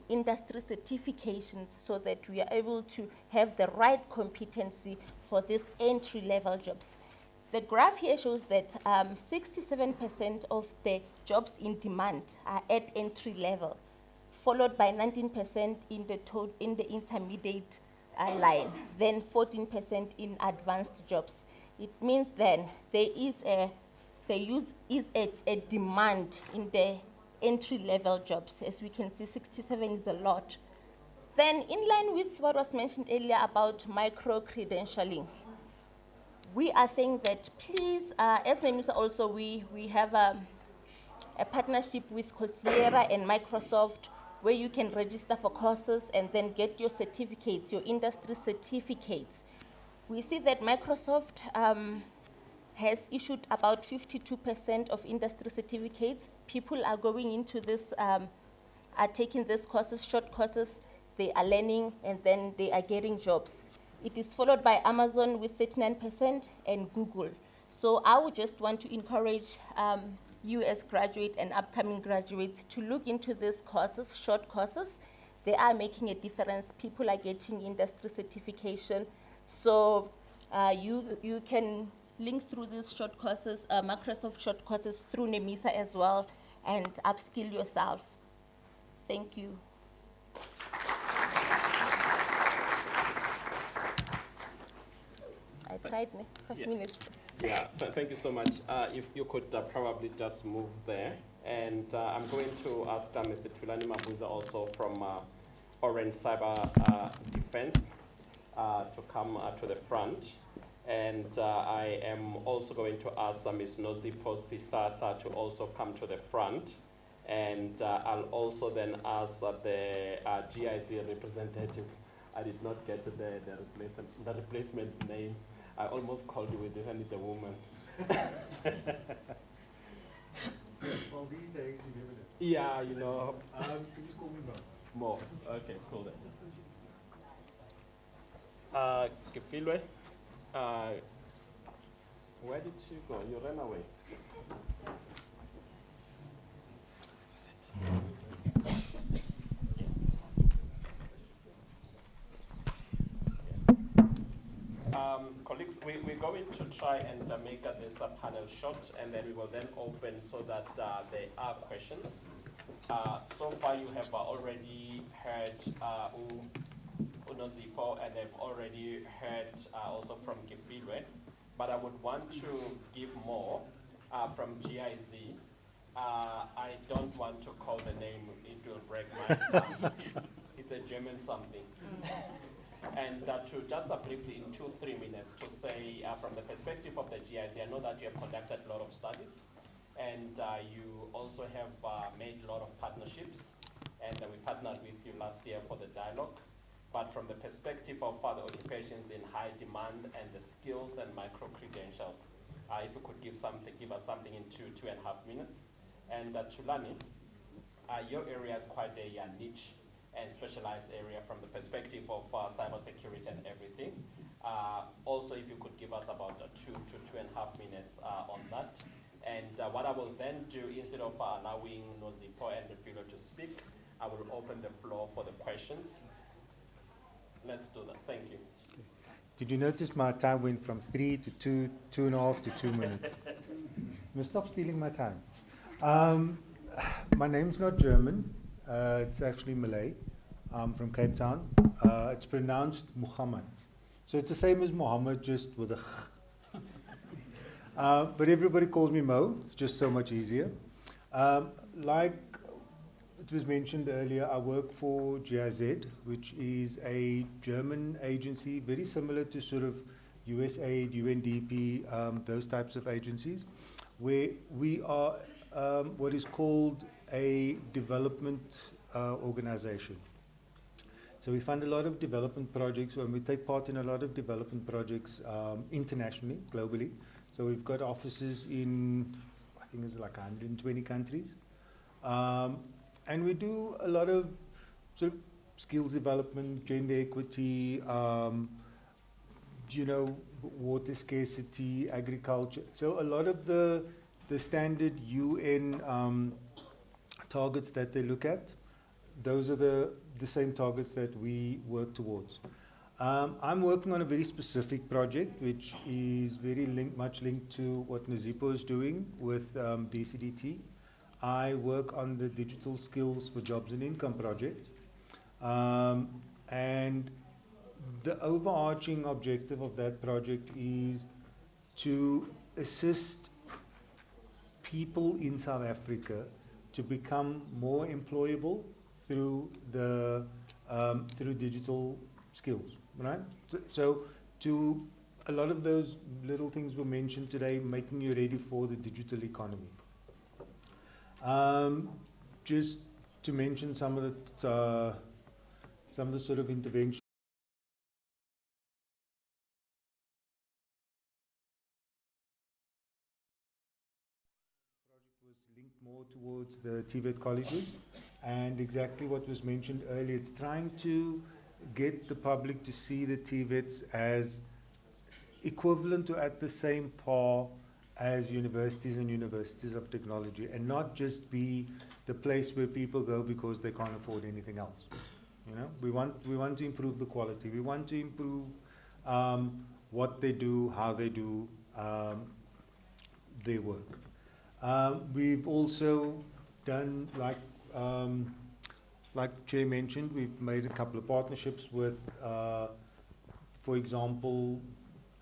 industry certifications so that we are able to have the right competency for these entry-level jobs. The graph here shows that 67% of the jobs in demand are at entry level, followed by 19% in the intermediate line, then 14% in advanced jobs. It means then there is a demand in the entry-level jobs. As we can see, 67 is a lot. Then in line with what was mentioned earlier about micro-credentialing, we are saying that please, as NEMISA also, we have a partnership with Coursera and Microsoft where you can register for courses and then get your certificates, your industry certificates. We see that Microsoft has issued about 52% of industry certificates. People are going into this, are taking these courses, short courses, they are learning, and then they are getting jobs. It is followed by Amazon with 39% and Google. So I would just want to encourage you as graduate and upcoming graduates to look into these courses, short courses. They are making a difference. People are getting industry certification. So you can link through these short courses, Microsoft short courses through NEMISA as well, and upskill yourself. Thank you. I tried 5 minutes. Yeah, thank you so much. If you could probably just move there. And I'm going to ask Mr. Tulani Mabuza also from Orange Cyber Defense to come to the front. And I am also going to ask Ms. Nozipho Sithatha to also come to the front. And I'll also then ask the GIZ representative. I did not get the replacement name. I almost called you with this, and it's a woman. Well, these days you never know. Yeah, you know. Can you just call me Mo? Mo. Okay, cool then. Kefilwe, where did you go? You ran away. Colleagues, we're going to try and make this a panel short, and then we will then open so that there are questions. So far you have already heard Unozipho, and they've already heard also from Kefilwe, but I would want to give more from GIZ. I don't want to call the name, it will break my tongue. It's a German something. And to just briefly in 2-3 minutes to say from the perspective of the GIZ, I know that you have conducted a lot of studies and you also have made a lot of partnerships, and we partnered with you last year for the dialogue. But from the perspective of other occupations in high demand and the skills and micro-credentials, if you could give us something in 2.5 minutes. And Tulani, your area is quite a niche and specialized area from the perspective of cybersecurity and everything. Also, if you could give us about 2 to 2.5 minutes on that. And what I will then do, instead of allowing Nozipho and Kefilwe to speak, I will open the floor for the questions. Let's do that. Thank you. Did you notice my time went from 3 to 2, 2.5 to 2 minutes? You stop stealing my time. My name's not German. It's actually Malay. I'm from Cape Town. It's pronounced Muhammad. So it's the same as Muhammad, just with a kh. But everybody calls me Mo. It's just so much easier. Like it was mentioned earlier, I work for GIZ, which is a German agency, very similar to sort of USAID, UNDP, those types of agencies, where we are what is called a development organization. So we fund a lot of development projects, and we take part in a lot of development projects internationally, globally. So we've got offices in, I think it's like 120 countries. And we do a lot of sort of skills development, gender equity, you know, water scarcity, agriculture. So a lot of the standard UN targets that they look at, those are the same targets that we work towards. I'm working on a very specific project, which is very much linked to what Nazipo is doing with DCDT. I work on the Digital Skills for Jobs and Income project. And the overarching objective of that project is to assist people in South Africa to become more employable through the through digital skills, right? So to a lot of those little things were mentioned today, making you ready for the digital economy. Just to mention some of the sort of interventions. Was linked more towards the TVET colleges, and exactly what was mentioned earlier, it's trying to get the public to see the TVETs as equivalent to at the same par as universities and universities of technology, and not just be the place where people go because they can't afford anything else. You know, we want to improve the quality. We want to improve what they do, how they do their work. We've also done, like Chair mentioned, we've made a couple of partnerships with, for example,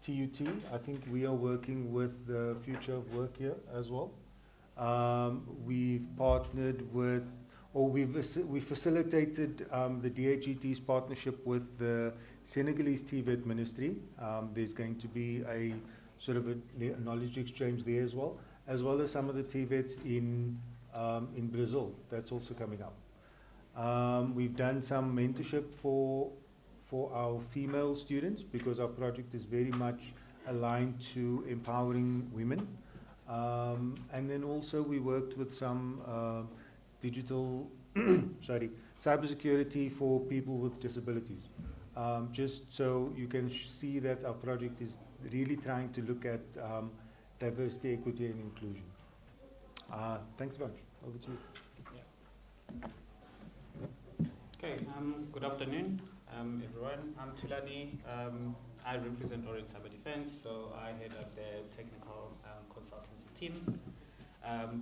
TUT. I think we are working with the Future of Work here as well. We've partnered with, or we facilitated the DHET's partnership with the Senegalese TVET Ministry. There's going to be a sort of a knowledge exchange there as well as some of the TVETs in Brazil. That's also coming up. We've done some mentorship for our female students, because our project is very much aligned to empowering women. And then also we worked with some digital, cybersecurity for people with disabilities. Just so you can see that our project is really trying to look at diversity, equity, and inclusion. Thanks a bunch. Over to you. Okay, good afternoon, everyone. I'm Tulani. I represent Orange Cyber Defense, so I head up the technical consultancy team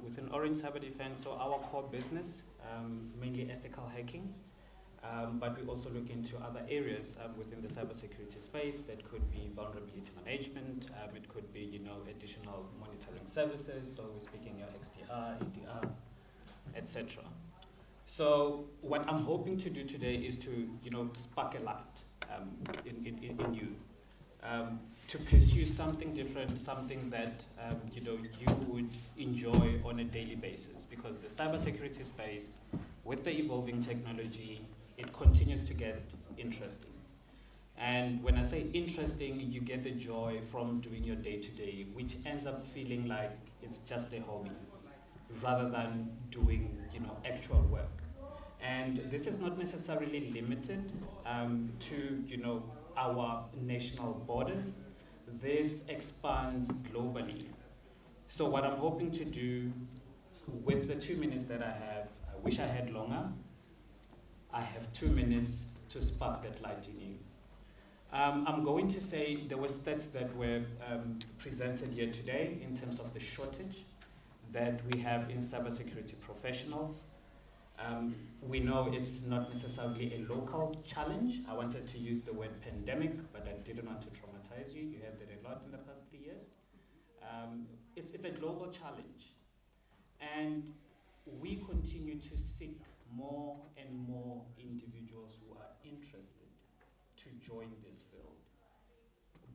within Orange Cyber Defense. So our core business, mainly ethical hacking, but we also look into other areas within the cybersecurity space. That could be vulnerability management, it could be, you know, additional monitoring services. So we're speaking your XDR, EDR, etc. So what I'm hoping to do today is to, you know, spark a light in you, to pursue something different, something that you know, you would enjoy on a daily basis, because the cybersecurity space, with the evolving technology, it continues to get interesting. And when I say interesting, you get the joy from doing your day-to-day, which ends up feeling like it's just a hobby, rather than doing, you know, actual work. And this is not necessarily limited to, you know, our national borders. This expands globally. So what I'm hoping to do with the 2 minutes that I have, I wish I had longer. I have 2 minutes to spark that light in you. I'm going to say there were stats that were presented here today in terms of the shortage that we have in cybersecurity professionals. We know it's not necessarily a local challenge. I wanted to use the word pandemic, but I didn't want to traumatize you. You heard that a lot in the past 3 years. It's a global challenge. And we continue to seek more and more individuals who are interested to join this field.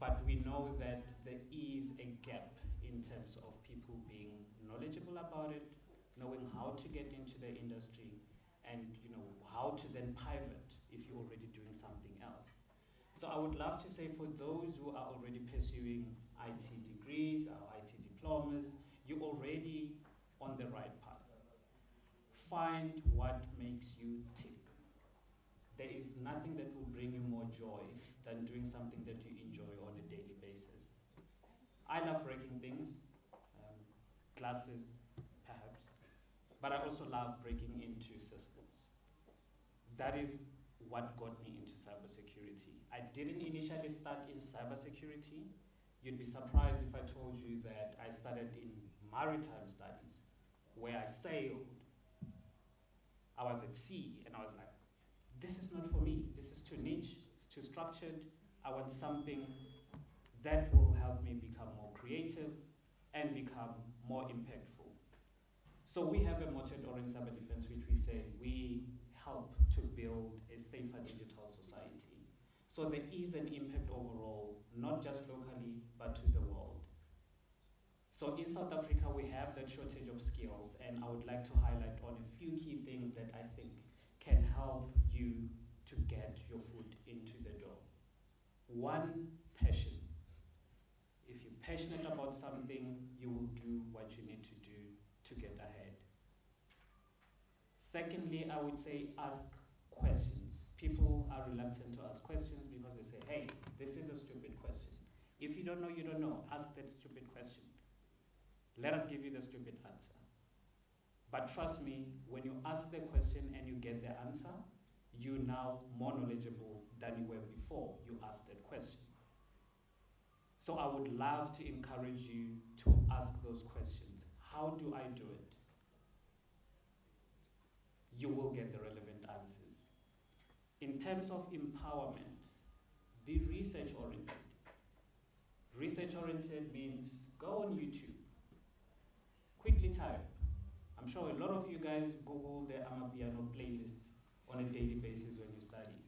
But we know that there is a gap in terms of people being knowledgeable about it, knowing how to get into the industry, and, you know, how to then pivot if you're already doing something else. So I would love to say, for those who are already pursuing IT degrees or IT diplomas, you're already on the right path. Find what makes you tick. There nothing that will bring you more joy than doing something that you enjoy on a daily basis. I love breaking things, glasses perhaps, but I also love breaking into systems. That is what got me into cybersecurity. I didn't initially start in cybersecurity. You'd be surprised if I told you that I started in maritime studies, where I sailed. I was at sea, and I was like, this is not for me. This is too niche, it's too structured. I want something that will help me become more creative and become more impactful. So we have a motto at Orange Cyber Defense, which we say we help to build a safer digital society. So there is an impact overall, not just locally, but to the world. So in South Africa, we have that shortage of skills, and I would like to highlight on a few key things that I think can help you to get your foot into the door. One, passion. If you're passionate about something, you will do what you need to do to get ahead. Secondly, I would say ask questions. People are reluctant to ask questions because they say, hey, this is a stupid question. If you don't know, you don't know. Ask that stupid question. Let us give you the stupid answer. But trust me, when you ask the question and you get the answer, you're now more knowledgeable than you were before you asked that question. So I would love to encourage you to ask those questions. How do I do it? You will get the relevant answers. In terms of empowerment, be research-oriented. Research-oriented means go on YouTube. Quickly type. I'm sure a lot of you guys Google the Amapiano playlists on a daily basis when you study.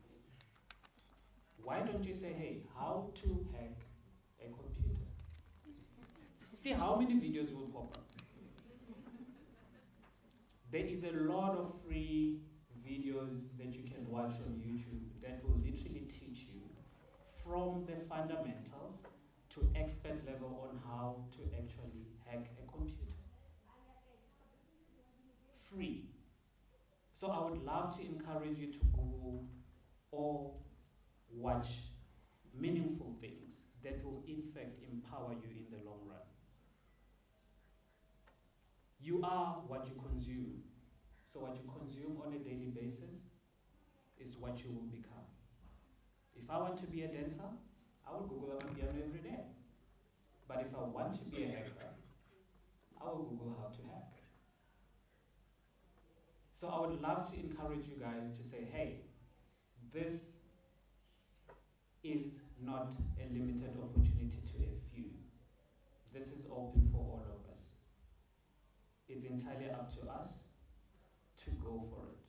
Why don't you say, hey, how to hack a computer? See how many videos will pop up. There is a lot of free videos that you can watch on YouTube that will literally teach you from the fundamentals to expert level on how to actually hack a computer. Free. So I would love to encourage you to Google or watch meaningful things that will in fact empower you in the long run. You are what you consume. So what you consume on a daily basis is what you will become. If I want to be a dancer, I will Google Amapiano every day. But if I want to be a hacker, I will Google how to hack. So I would love to encourage you guys to say, hey, this is not a limited opportunity to a few. This is open for all of us. It's entirely up to us to go for it.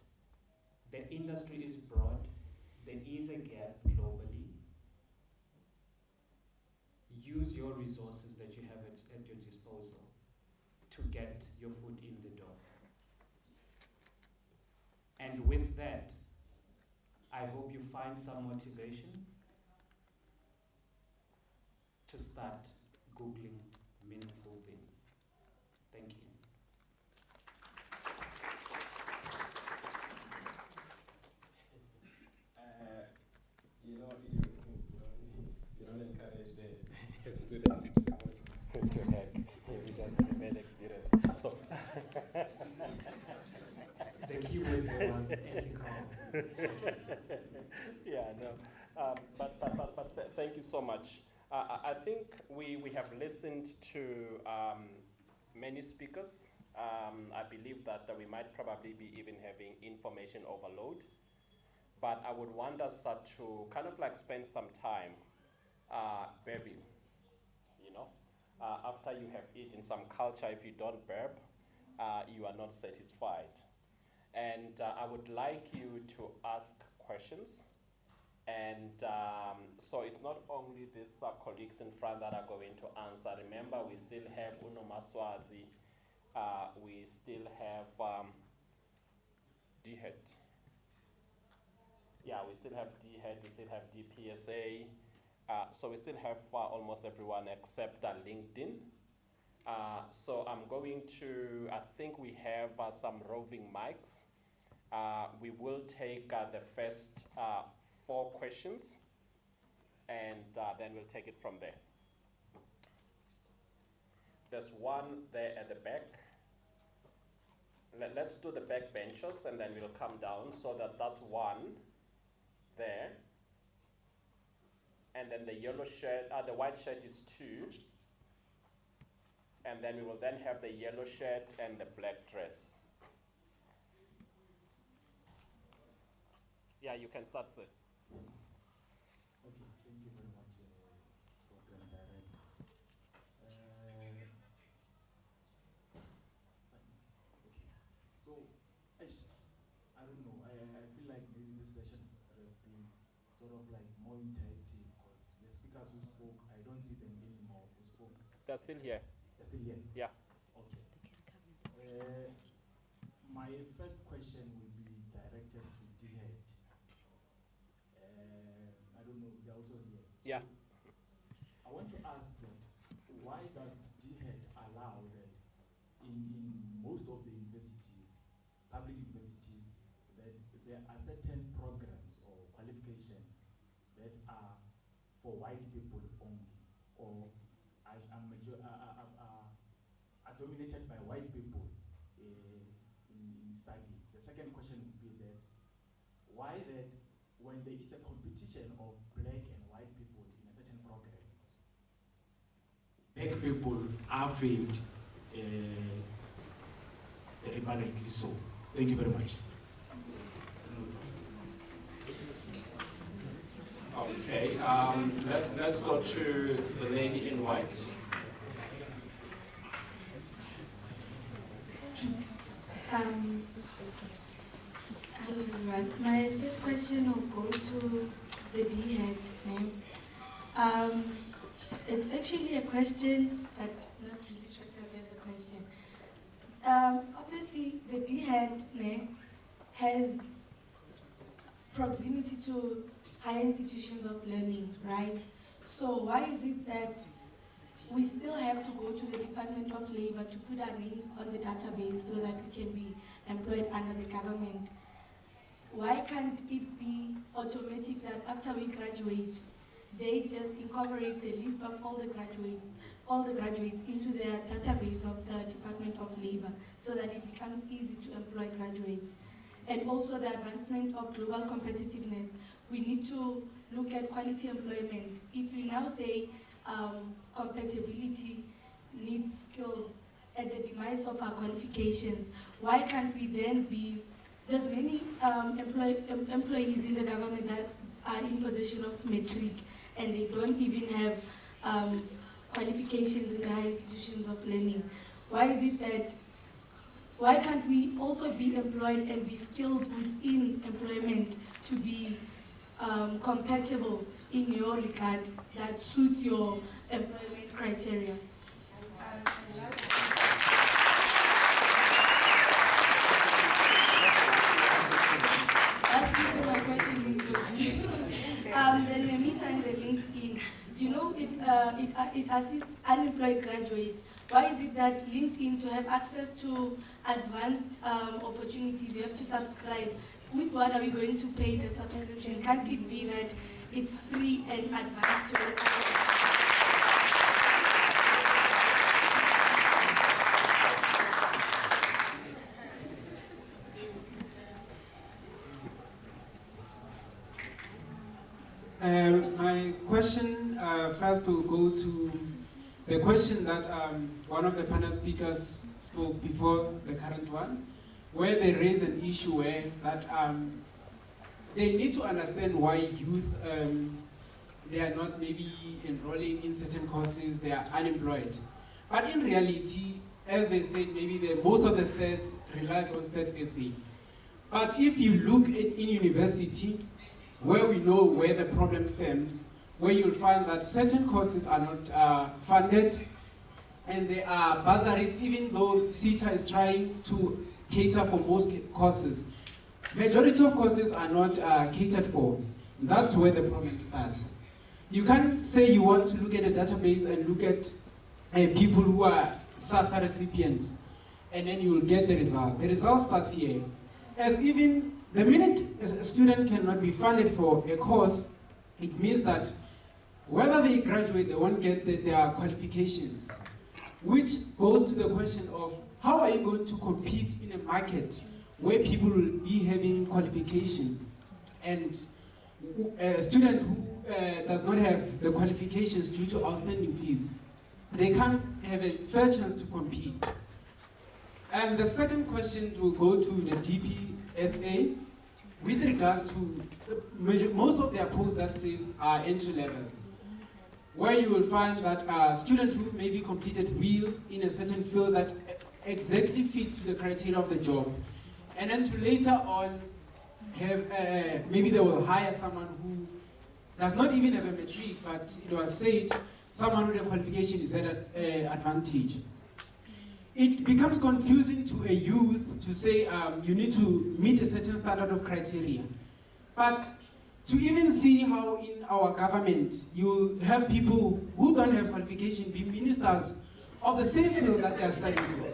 The industry is broad. There is a gap globally. Use your resources that you have at your disposal to get your foot in the door. And with that, I hope you find some motivation to start Googling meaningful things. Thank you. You don't encourage the students to hack. We just have a bad experience. So the keyword was ethical. Yeah, no. But thank you so much. I think we have listened to many speakers. I believe that we might probably be even having information overload. But I would want us to kind of like spend some time burping, you know. After you have eaten some culture, if you don't burp, you are not satisfied. And I would like you to ask questions. And so it's not only these colleagues in front that are going to answer. Remember, we still have Uno Maswazi, we still have DHET. Yeah, we still have DHET, we still have DPSA. So we still have almost everyone except LinkedIn. So I'm going to, I think we have some roving mics. We will take the first 4 questions, and then we'll take it from there. There's one there at the back. Let's do the back benches, and then we'll come down, so that's one there. And then the yellow shirt, the white shirt is 2. And then we will then have the yellow shirt and the black dress. Yeah, you can start, sir. Okay, thank you very much, Program Director. So, I don't know, I feel like maybe this session would have been sort of like more interactive, because the speakers who spoke, I don't see them anymore who spoke. They're still here. They're still here? Yeah. Okay. My first question will be directed to D-Head. I don't know, they're also here. So Yeah. I want to ask that, why does D-Head allow that in most of the universities, public universities, that there are certain programs or qualifications that are for white people only, or are dominated by white people in study? The second question would be that, why that when there is a competition of black and white people in a certain program, black people are failed irreparably so? Thank you very much. Okay, let's go to the lady in white. Hello everyone. My first question will go to the D-Head name. It's actually a question, but not really structured as a question. Obviously, the D-Head has proximity to higher institutions of learning, right? So why is it that we still have to go to the Department of Labor to put our names on the database so that we can be employed under the government? Why can't it be automatic that after we graduate, they just incorporate the list of all the graduates into their database of the Department of Labor so that it becomes easy to employ graduates? And also the advancement of global competitiveness. We need to look at quality employment. If we now say compatibility needs skills at the demise of our qualifications, why can't we then be, there's many employees in the government that are in possession of matric and they don't even have qualifications in the higher institutions of learning. Why is it that, why can't we also be employed and be skilled within employment to be compatible in your regard that suits your employment criteria? That's to my question. The NEMISA and the LinkedIn, you know, it assists unemployed graduates. Why is it that LinkedIn, to have access to advanced opportunities, you have to subscribe? With what are we going to pay the subscription? Can't it be that it's free and advanced to my question first will go to the question that one of the panel speakers spoke before the current one, where they raise an issue where that they need to understand why youth, they are not maybe enrolling in certain courses, they are unemployed. But in reality, as they said, maybe most of the stats relies on stats SA. But if you look in university, where we know where the problem stems, where you'll find that certain courses are not funded, and there are bursaries, even though CETA is trying to cater for most courses. Majority of courses are not catered for. That's where the problem starts. You can't say you want to look at a database and look at people who are SASA recipients, and then you will get the result. The result starts here. as even the minute a student cannot be funded for a course, it means that whether they graduate, they won't get their qualifications, which goes to the question of how are you going to compete in a market where people will be having qualification, and a student who does not have the qualifications due to outstanding fees, they can't have a fair chance to compete. And the second question will go to the DPSA with regards to most of their posts that says are entry level, where you will find that students who maybe completed real in a certain field that exactly fit to the criteria of the job, and then to later on have maybe they will hire someone who does not even have a matric, but it was said someone with a qualification is at an advantage. It becomes confusing to a youth to say you need to meet a certain standard of criteria. But to even see how in our government you have people who don't have qualification be ministers of the same field that they are studying for.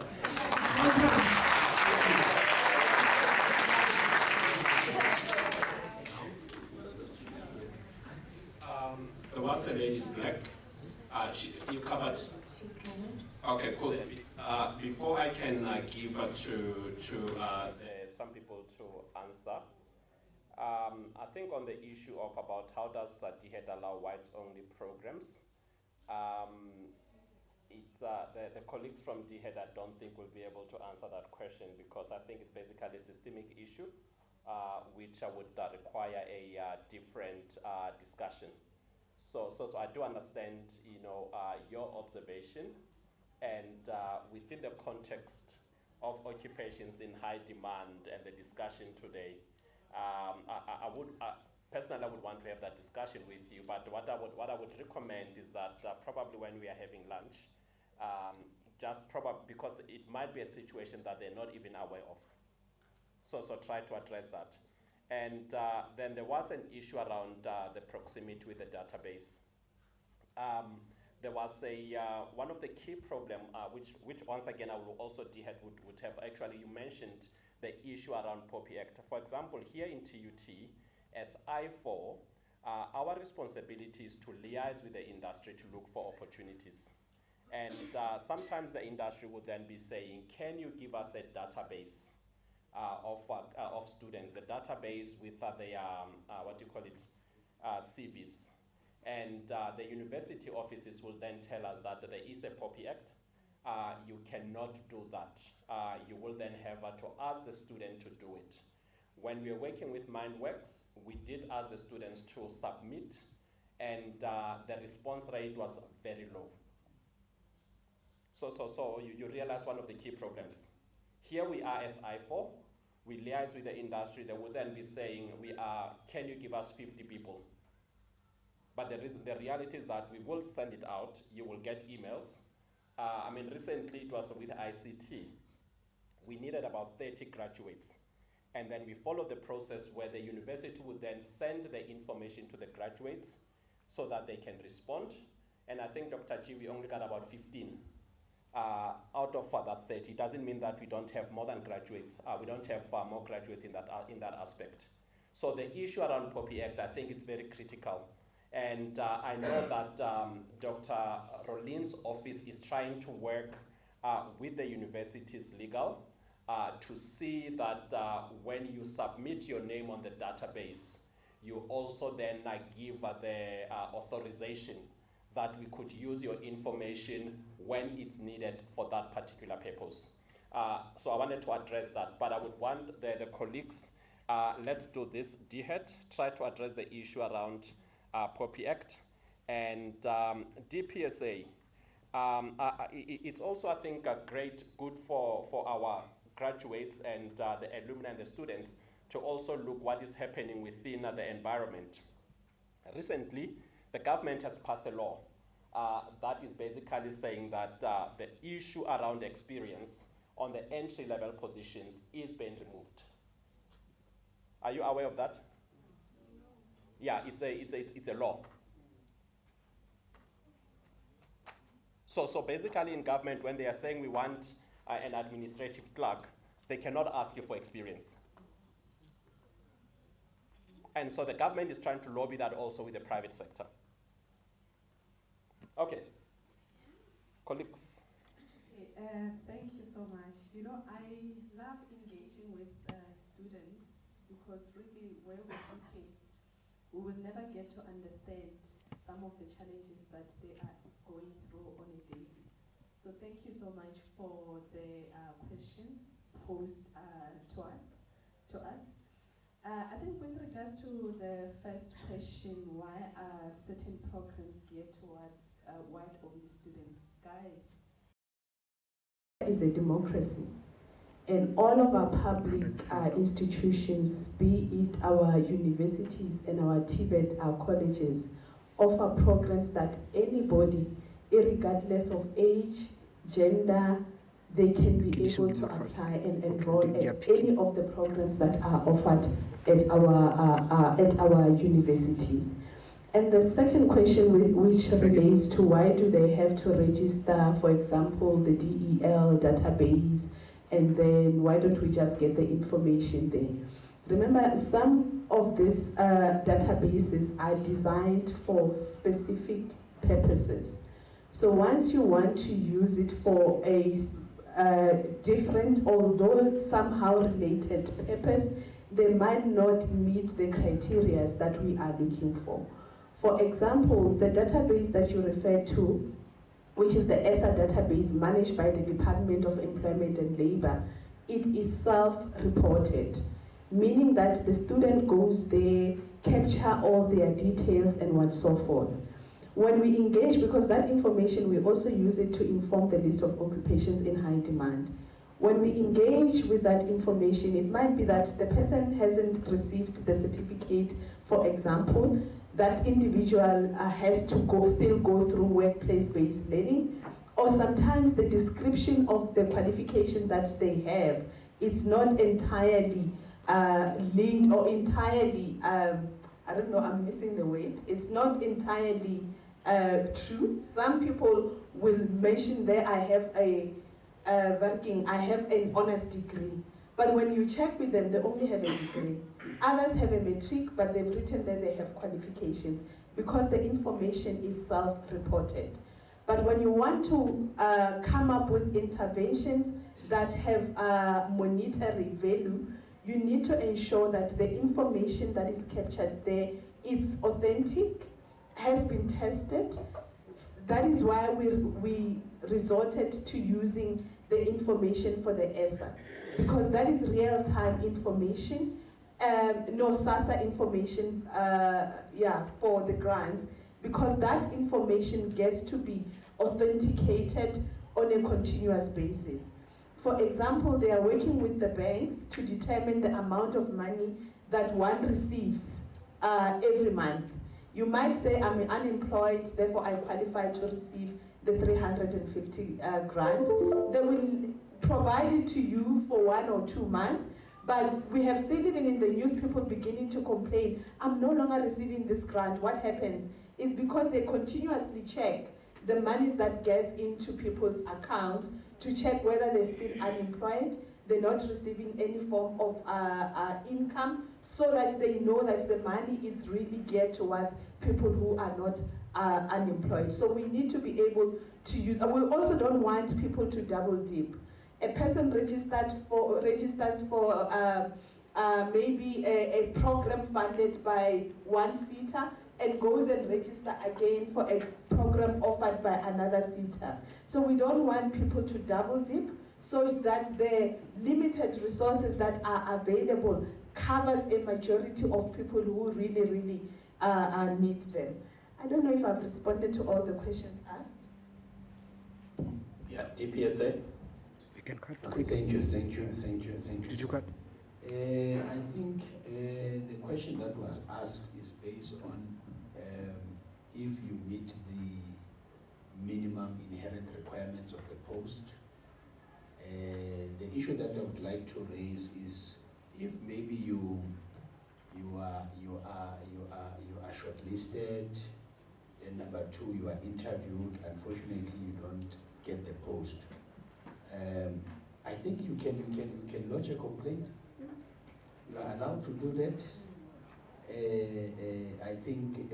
There was a lady in black. You covered. Okay, cool. Before I can give some people to answer, I think on the issue of about how does DHET allow whites-only programs, the colleagues from DHET I don't think will be able to answer that question, because I think it's basically a systemic issue which would require a different discussion. So I do understand, your observation, and within the context of occupations in high demand and the discussion today, personally I would want to have that discussion with you. But what I would recommend is that probably when we are having lunch, just probably because it might be a situation that they're not even aware of. So try to address that. And then there was an issue around the proximity with the database. There was one of the key problems, which once again I will also DHET would have. Actually, you mentioned the issue around POPI Act. For example, here in TUT, as I4, our responsibility is to liaise with the industry to look for opportunities. And sometimes the industry would then be saying, can you give us a database of students, the database with CVs. And the university offices will then tell us that there is a POPI Act. You cannot do that. You will then have to ask the student to do it. When we were working with MindWorks, we did ask the students to submit, and the response rate was very low. So you realize one of the key problems. Here we are as I4, we liaise with the industry. They will then be saying, can you give us 50 people? But the reality is that we will send it out. You will get emails. Recently it was with ICT. We needed about 30 graduates. And then we followed the process where the university would then send the information to the graduates so that they can respond. And I think, Dr. G, we only got about 15 out of that 30. It doesn't mean that we don't have more than graduates. We don't have more graduates in that aspect. So the issue around POPI Act, I think it's very critical. And I know that Dr. Rolin's office is trying to work with the university's legal to see that when you submit your name on the database, you also then give the authorization that we could use your information when it's needed for that particular purpose. So I wanted to address that, but I would want the colleagues, let's do this, DHET, try to address the issue around POPI Act and DPSA. It's also, I think, good for our graduates and the alumni and the students to also look what is happening within the environment. Recently, the government has passed a law that is basically saying that the issue around experience on the entry-level positions is being removed. Are you aware of that? Yeah, it's a law. So basically in government, when they are saying we want an administrative clerk, they cannot ask you for experience. And so the government is trying to lobby that also with the private sector. Okay, colleagues. Okay, thank you so much. You know, I love engaging with students because really where we're sitting, we will never get to understand some of the challenges that they are going through on a daily. So thank you so much for the questions posed to us. I think with regards to the first question, why are certain programs geared towards white-only students? Guys, is a democracy. And all of our public institutions, be it our universities and our TVET, our colleges, offer programs that anybody, regardless of age, gender, they can be able to apply and enroll at any of the programs that are offered at our universities. And the second question, which relates to why do they have to register, for example, the DEL database, and then why don't we just get the information there? Remember, some of these databases are designed for specific purposes. So once you want to use it for a different, although somehow related purpose, they might not meet the criteria that we are looking for. For example, the database that you referred to, which is the ESA database managed by the Department of Employment and Labor, it is self-reported, meaning that the student goes there, capture all their details and what so forth. When we engage, because that information, we also use it to inform the list of occupations in high demand. When we engage with that information, it might be that the person hasn't received the certificate, for example. That individual has to still go through workplace-based learning, or sometimes the description of the qualification that they have is not entirely linked or entirely, I don't know, I'm missing the word, it's not entirely true. Some people will mention there, I have I have an honors degree. But when you check with them, they only have a degree. Others have a matric, but they've written that they have qualifications because the information is self-reported. But when you want to come up with interventions that have monetary value, you need to ensure that the information that is captured there is authentic, has been tested. That is why we resorted to using the information for the ESA, because that is real-time information, no SASA information, for the grants, because that information gets to be authenticated on a continuous basis. For example, they are working with the banks to determine the amount of money that one receives every month. You might say, I'm unemployed, therefore I qualify to receive the 350 grant. They will provide it to you for 1 or 2 months, but we have seen even in the news people beginning to complain, I'm no longer receiving this grant. What happens is because they continuously check the monies that gets into people's accounts to check whether they're still unemployed, they're not receiving any form of income, so that they know that the money is really geared towards people who are not unemployed. So we need to be able to use, and we also don't want people to double dip. A person registers for maybe a program funded by one SETA and goes and registers again for a program offered by another SETA. So we don't want people to double dip, so that the limited resources that are available covers a majority of people who really, really need them. I don't know if I've responded to all the questions asked. Yeah, DPSA. You can cut. Okay, thank you. Did you cut? I think the question that was asked is based on if you meet the minimum inherent requirements of the post. The issue that I would like to raise is if maybe you are shortlisted, and number 2, you are interviewed, unfortunately you don't get the post. I think you can lodge a complaint. You are allowed to do that. I think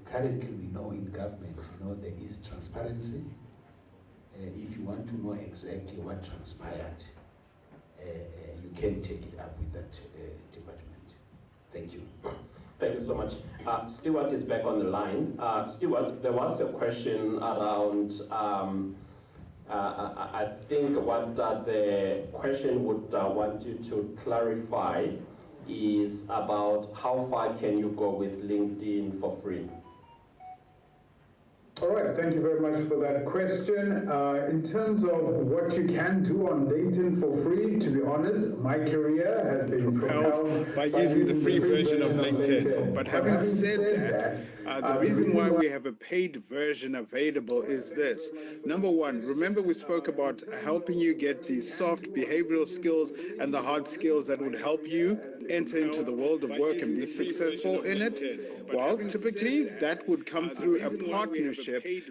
currently we know in government, there is transparency. If you want to know exactly what transpired, you can take it up with that department. Thank you. Thank you so much. Stewart is back on the line. Stewart, there was a question around, I think what the question would want you to clarify is about how far can you go with LinkedIn for free? All right, thank you very much for that question. In terms of what you can do on LinkedIn for free, to be honest, my career has been propelled by using the free version of LinkedIn. But having said that, the reason why we have a paid version available is this. Number one, remember we spoke about helping you get the soft behavioral skills and the hard skills that would help you enter into the world of work and be successful in it? Well, typically that would come through a partnership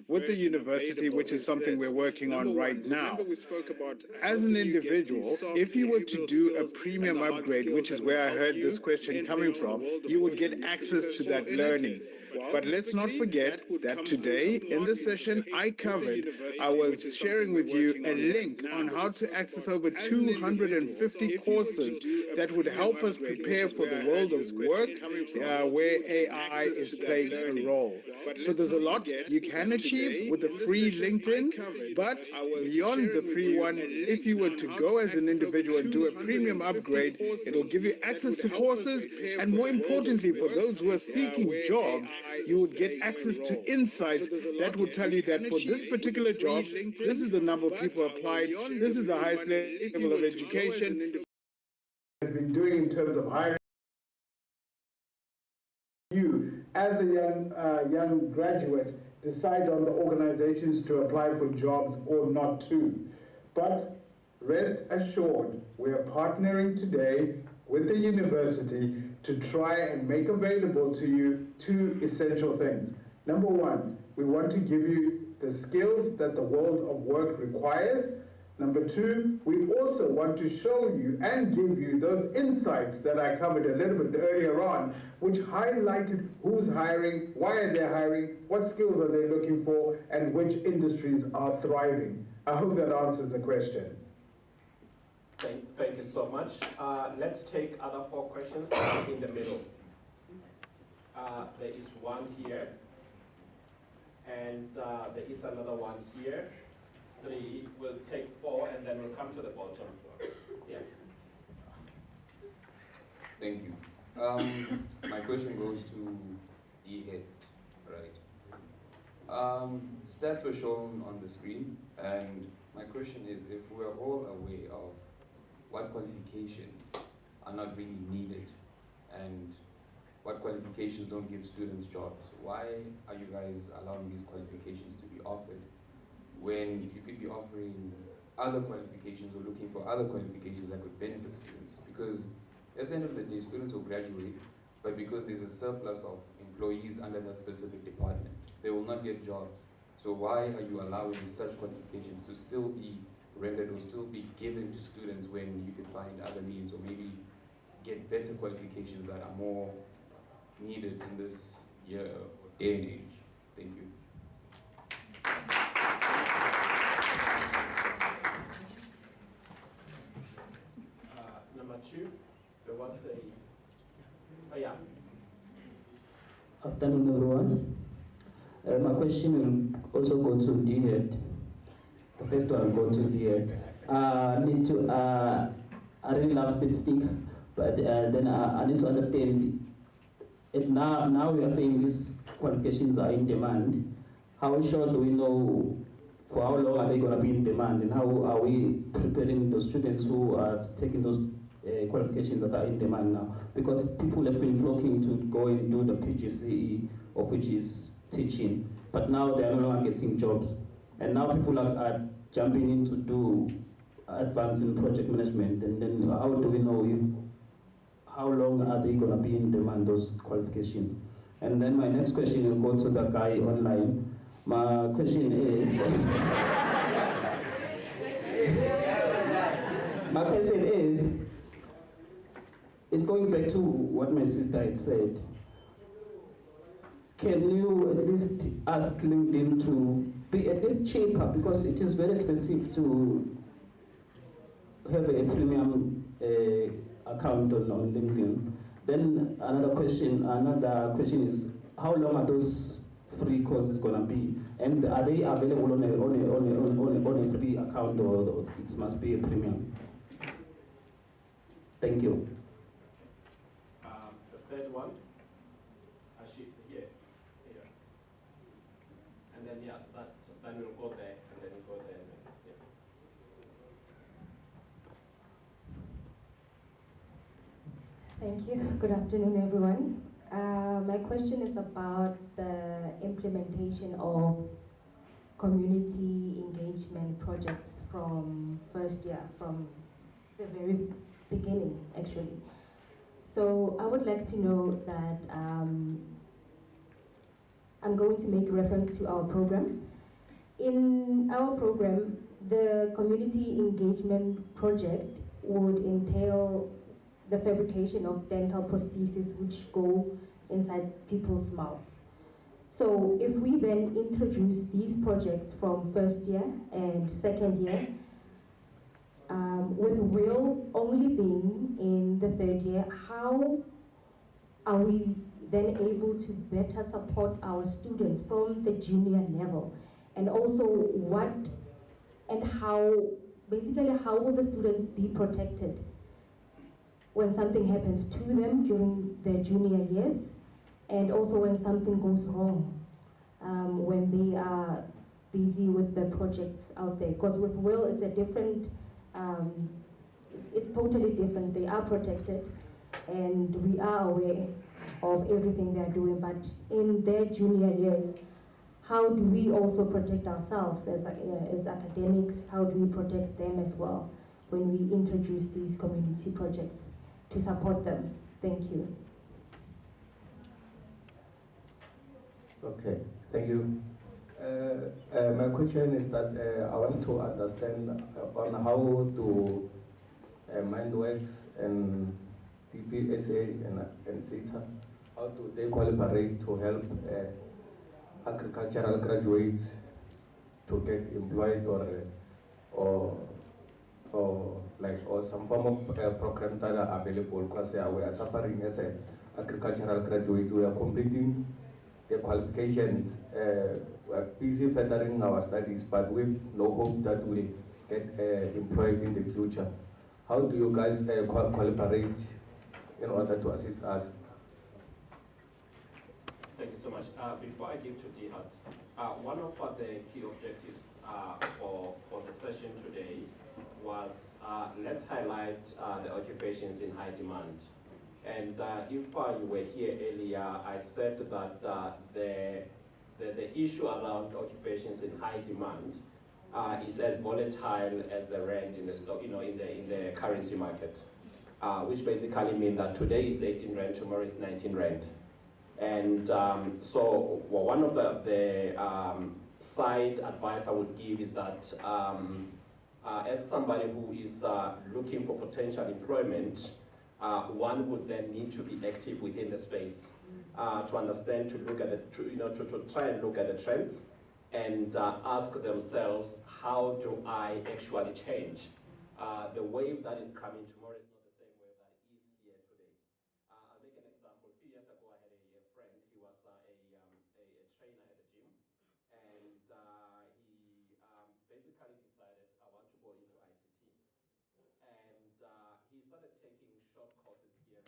with the university, which is something we're working on right now. As an individual, if you were to do a premium upgrade, which is where I heard this question coming from, you would get access to that learning. But let's not forget that today in this session I was sharing with you a link on how to access over 250 courses that would help us prepare for the world of work where AI is playing a role. So there's a lot you can achieve with the free LinkedIn, but beyond the free one, if you were to go as an individual and do a premium upgrade, it'll give you access to courses, and more importantly, for those who are seeking jobs, you would get access to insights that would tell you that for this particular job, this is the number of people applied, this is the highest level of education. Has been doing in terms of hiring you as a young graduate decide on the organizations to apply for jobs or not to. But rest assured, we are partnering today with the university to try and make available to you two essential things. Number one, we want to give you the skills that the world of work requires. Number two, we also want to show you and give you those insights that I covered a little bit earlier on, which highlighted who's hiring, why are they hiring, what skills are they looking for, and which industries are thriving. I hope that answers the question. Thank you so much. Let's take other 4 questions in the middle. There is one here, and there is another one here. 3, we'll take 4, and then we'll come to the bottom. Yeah. Thank you. My question goes to D-Head, right? Stats were shown on the screen, and my question is, if we're all aware of what qualifications are not really needed and what qualifications don't give students jobs, why are you guys allowing these qualifications to be offered when you could be offering other qualifications or looking for other qualifications that could benefit students? Because at the end of the day, students will graduate, but because there's a surplus of employees under that specific department, they will not get jobs. So why are you allowing such qualifications to still be rendered or still be given to students when you could find other means or maybe get better qualifications that are more needed in this day and age? Thank you. Number 2, there was a, oh yeah. Afternoon, everyone. My question will also go to D-Head. The first one will go to D-Head. I really love statistics, but then I need to understand, now we are saying these qualifications are in demand. How sure do we know for how long are they going to be in demand, and how are we preparing those students who are taking those qualifications that are in demand now? Because people have been flocking to go and do the PGCE, of which is teaching, but now they are no longer getting jobs. And now people are jumping in to do advanced in project management, and then how do we know how long are they going to be in demand, those qualifications? And then my next question will go to the guy online. My question is, it's going back to what my sister had said. can you at least ask LinkedIn to be at least cheaper, because it is very expensive to have a premium account on LinkedIn. Then another question is, how long are those free courses gonna be? And are they available on a free account, or it must be a premium? Thank you. The third one, here. And then then we'll go there, and then we'll go there. Thank you. Good afternoon, everyone. My question is about the implementation of community engagement projects from first year, from the very beginning, actually. So I would like to know that I'm going to make reference to our program. In our program, the community engagement project would entail the fabrication of dental prostheses which go inside people's mouths. So if we then introduce these projects from first year and second year, with Will only being in the third year, how are we then able to better support our students from the junior level? And also what and how, basically how will the students be protected when something happens to them during their junior years, and also when something goes wrong, when they are busy with the projects out there? Because with Will, it's a different, it's totally different. They are protected, and we are aware of everything they're doing, but in their junior years, how do we also protect ourselves as academics? How do we protect them as well when we introduce these community projects to support them? Thank you. Okay, thank you. My question is that I want to understand on how to Mindworks and TPSA and CETA, how do they collaborate to help agricultural graduates to get employed, or some form of program that are available, because we are suffering as agricultural graduates. We are completing the qualifications, we are busy furthering our studies, but with no hope that we get employed in the future. How do you guys collaborate in order to assist us? Thank you so much. Before I give to TUT, one of the key objectives for the session today was let's highlight the occupations in high demand. And if you were here earlier, I said that the issue around occupations in high demand is as volatile as the rand in the stock, in the currency market, which basically means that today it's 18 rand, tomorrow it's 19 rand. And so one of the side advice I would give is that as somebody who is looking for potential employment, one would then need to be active within the space to understand, to look at to try and look at the trends and ask themselves, how do I actually change? The wave that is coming tomorrow is not the same wave that is here today. I'll make an example. A few years ago, I had a friend. He was a trainer at the gym, and he basically decided, I want to go into ICT. And he started taking short courses here.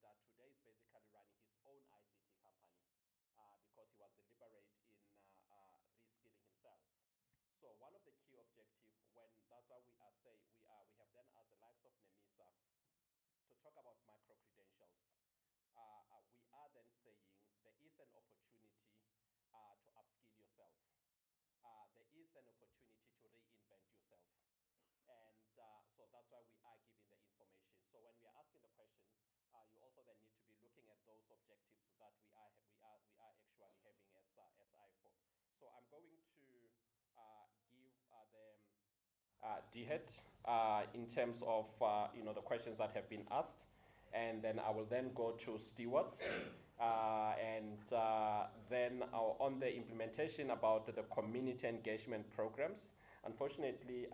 And today is basically running his own ICT company because he was deliberate in reskilling himself. So one of the key objectives, that's why we have then asked the likes of NEMISA to talk about micro-credentials. We are then saying there is an opportunity to upskill yourself. There is an opportunity to reinvent yourself. And so that's why we are giving the information. So when we are asking the question, you also then need to be looking at those objectives that we are actually having as I4. So I'm going to give DHET in terms of the questions that have been asked, and then I will then go to Stewart, Then on the implementation about the community engagement programs, unfortunately,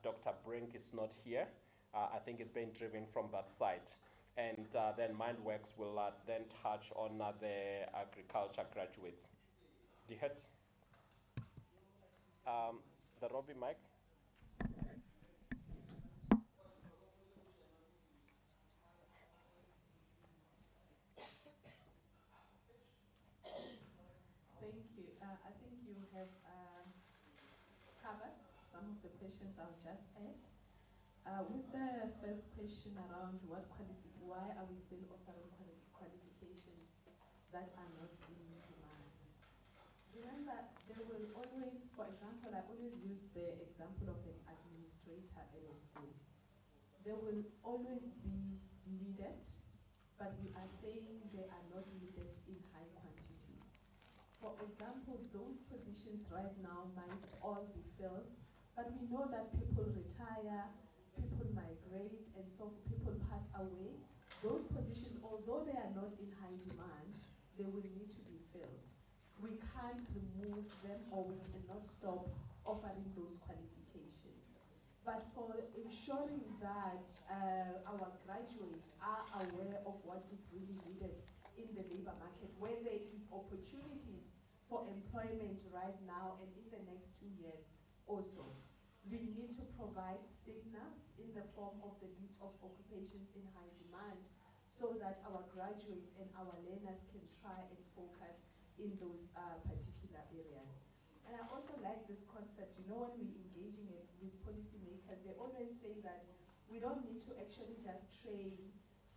Dr. Brink is not here. I think it's being driven from that side. And then MindWorks will then touch on the agriculture graduates. Dihet, the Robbie mic. Thank you. I think you have covered some of the questions I'll just add. With the first question around why are we still offering qualifications that are not in demand? Remember, there will always, for example, I always use the example of an administrator at a school. There will always be needed, but we are saying they are not needed in high quantities. For example, those positions right now might all be filled, but we know that people retire, people migrate, and so people pass away. Those positions, although they are not in high demand, they will need to be filled. We can't remove them, or we cannot stop offering those qualifications. But for ensuring that our graduates are aware of what is really needed in the labor market, where there is opportunities for employment right now and in the next 2 years also, we need to provide signals in the form of the list of occupations in high demand so that our graduates and our learners can try and focus in those particular areas. And I also like this concept, you know, when we're engaging with policymakers, they always say that we don't need to actually just train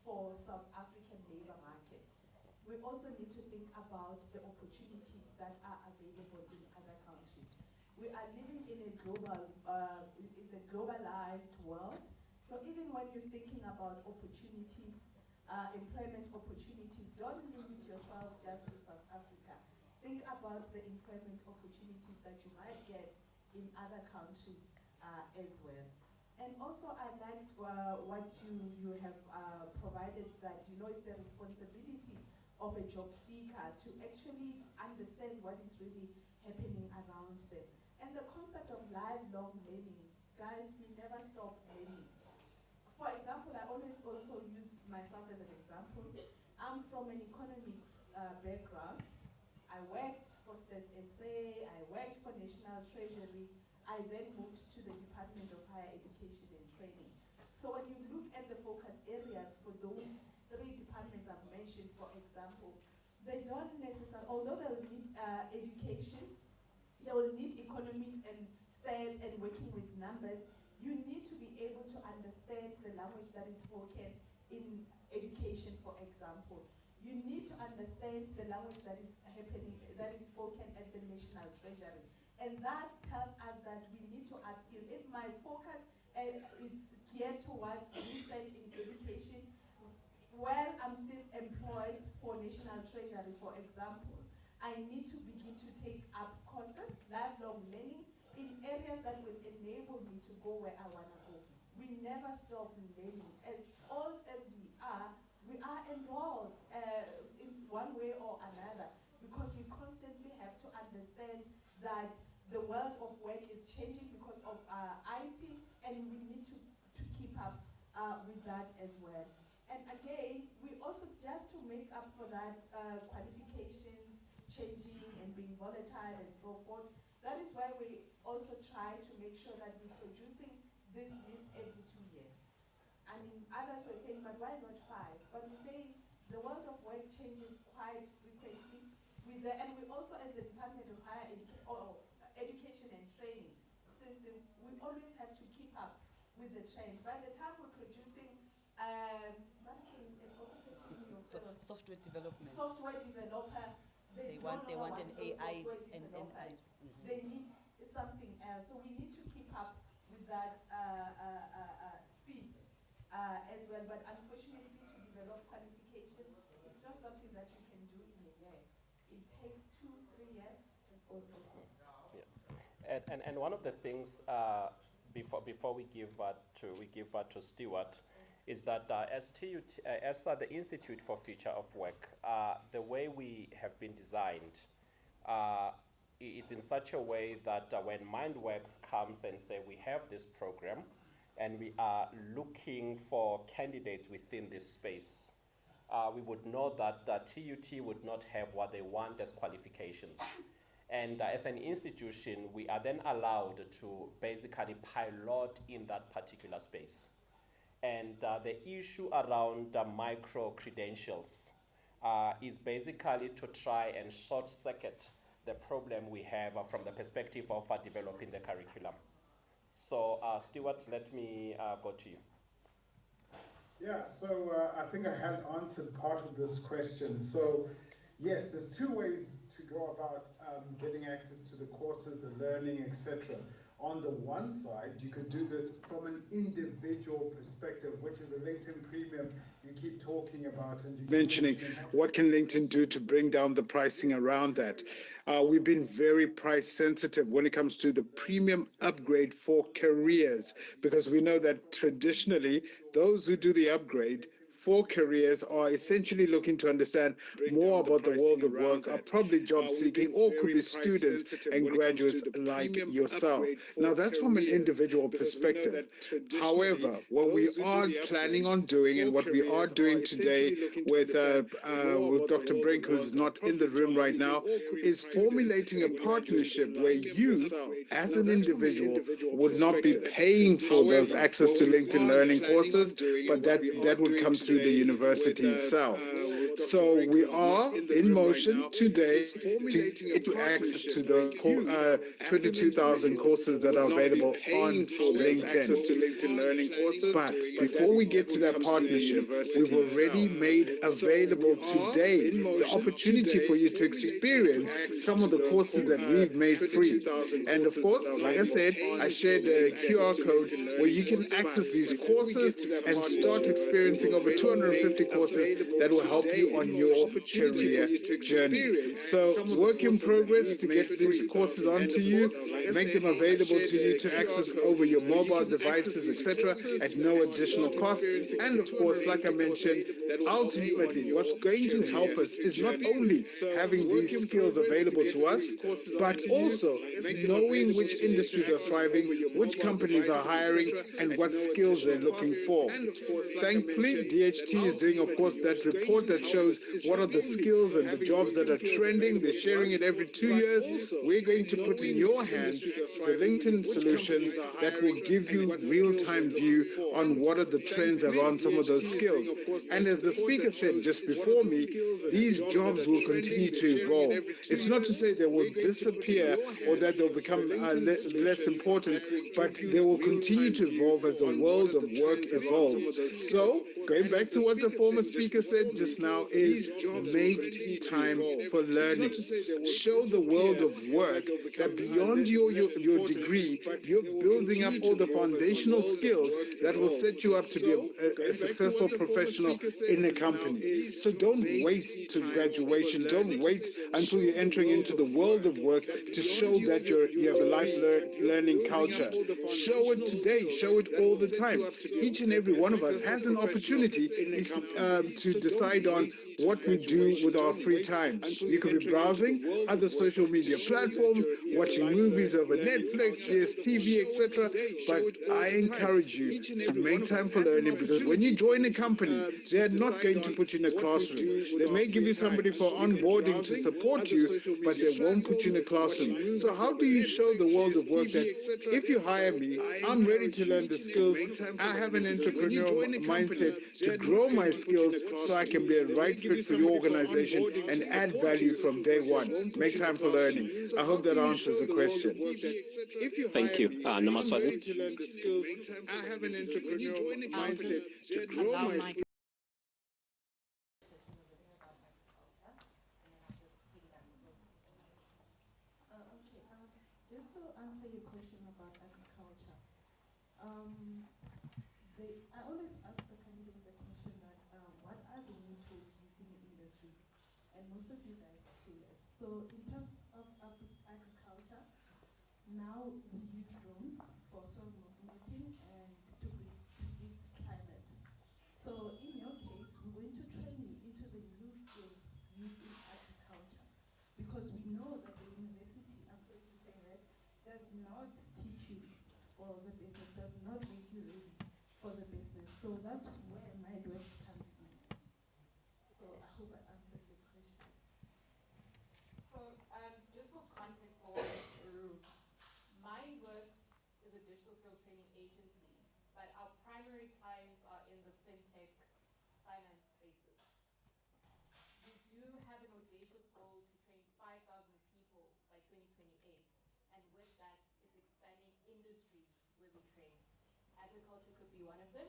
for South African labor market. We also need to think about the opportunities that are available in other countries. We are living in a globalized world. So even when you're thinking about opportunities, employment opportunities, don't limit yourself just to South Africa. Think about the employment opportunities that you might get in other countries as well. And also I liked what you have provided, that you know it's the responsibility of a job seeker to actually understand what is really happening around them. And the concept of lifelong learning, guys, we never stop learning. For example, I always also use myself as an example. I'm from an economics background. I worked for Stats SA, I worked for National Treasury. I then moved to the Department of Higher Education and Training. So when you look at the focus areas for those 3 departments I've mentioned, for example, they don't necessarily, although they will need education, they will need economics and stats and working with numbers, you need to be able to understand the language that is spoken in education, for example. You need to understand the language that is happening, that is spoken at the National Treasury. And that tells us that we need to upskill. If my focus is geared towards research in education, while I'm still employed for National Treasury, for example, I need to begin to take up courses, lifelong learning, in areas that will enable me to go where I want to go. We never stop learning. As old as we are enrolled in one way or another, because we constantly have to understand that the world of work is changing because of IT, and we need to keep up with that as well. And again, we also, just to make up for that, qualifications changing and being volatile and so forth, that is why we also try to make sure that we're producing this list every 2 years. I mean, others were saying, but why not 5? But we say the world of work changes quite frequently. And we also, as the Department of Higher Education and Training system, we always have to keep up with the change. By the time we're producing software development. Software developer. They want an AI and they need something else. So we need to keep up with that speed as well. But unfortunately, to develop qualifications, it's not something that you can do in a year. It takes 2-3 years or so. Yeah. And one of the things before we give back to Stewart, is that as the Institute for Future of Work, the we have been designed, it's in such a way that when MindWorks comes and say we have this program and we are looking for candidates within this space, we would know that TUT would not have what they want as qualifications. And as an institution, we are then allowed to basically pilot in that particular space. And the issue around micro-credentials is basically to try and short-circuit the problem we have from the perspective of developing the curriculum. So, Stuart, let me go to you. Yeah, so I think I had answered part of this question. So, yes, there's two ways to go about getting access to the courses, the learning, etc. On the one side, you could do this from an individual perspective, which is the LinkedIn Premium you keep talking about and you mentioning what can LinkedIn do to bring down the pricing around that. We've been very price sensitive when it comes to the premium upgrade for careers, because we know that traditionally those who do the upgrade for careers are essentially looking to understand more about the world of work, are probably job seeking, or could be students and graduates like yourself. Now that's from an individual perspective. However, what we are planning on doing and what we are doing today with Dr. Brink, who's not in the room right now, is formulating a partnership where you, as an individual, would not be paying for those access to LinkedIn learning courses, but that would come through the university itself. So we are in motion today to get you access to the 22,000 courses that are available on LinkedIn. But before we get to that partnership, we've already made available today the opportunity for you to experience some of the courses that we've made free. And of course, like I said, I shared a QR code where you can access these courses and start experiencing over 250 courses that will help you on your career journey. So work in progress to get these courses onto you, make them available to you to access over your mobile devices, etc., at no additional cost. And of course, like I mentioned, ultimately what's going to help us is not only having these skills available to us, but also knowing which industries are thriving, which companies are hiring, and what skills they're looking for. Thankfully, DHT is doing, of course, that report that shows what are the skills and the jobs that are trending. They're sharing it every 2 years. We're going to put in your hands the LinkedIn solutions that will give you real-time view on what are the trends around some of those skills. And as the speaker said just before me, these jobs will continue to evolve. It's not to say they will disappear or that they'll become less important, but they will continue to evolve as the world of work evolves. So, going back to what the former speaker said just now is make time for learning. Show the world of work that beyond your degree, you're building up all the foundational skills that will set you up to be a successful professional in a company. So don't wait to graduation. Don't wait until you're entering into the world of work to show that you have a life learning culture. Show it today. Show it all the time. Each and every one of us has an opportunity to decide on what we do with our free time. You could be browsing other social media platforms, watching movies over Netflix, TUT-TV, etc. But I encourage you to make time for learning, because when you join a company, they're not going to put you in a classroom. They may give you somebody for onboarding to support you, but they won't put you in a classroom. So how do you show the world of work that if you hire me, I'm ready to learn the skills, I have an entrepreneurial mindset to grow my skills so I can be a right fit for your organization and add value from day one. Make time for learning. I hope that answers the question. Thank you. Namaswazi. I have an entrepreneurial mindset to grow my skills. Just to answer your question about agriculture, I always ask the candidates the question that what are the new tools used in the industry? And most of you guys are clueless. So in terms of agriculture, now we use drones for soil monitoring and to predict climate. So in your case, we're going to train you into the new skills used in agriculture. for the business does not make you ready for the business. So that's where MindWorks comes in. So I hope I answered your question. So just for context for Ruth, MindWorks is a digital skill training agency, but our primary clients are in the fintech finance spaces. We do have an audacious goal to train 5,000 people by 2028, and with that, it's expanding industries where we train. Agriculture could be one of them.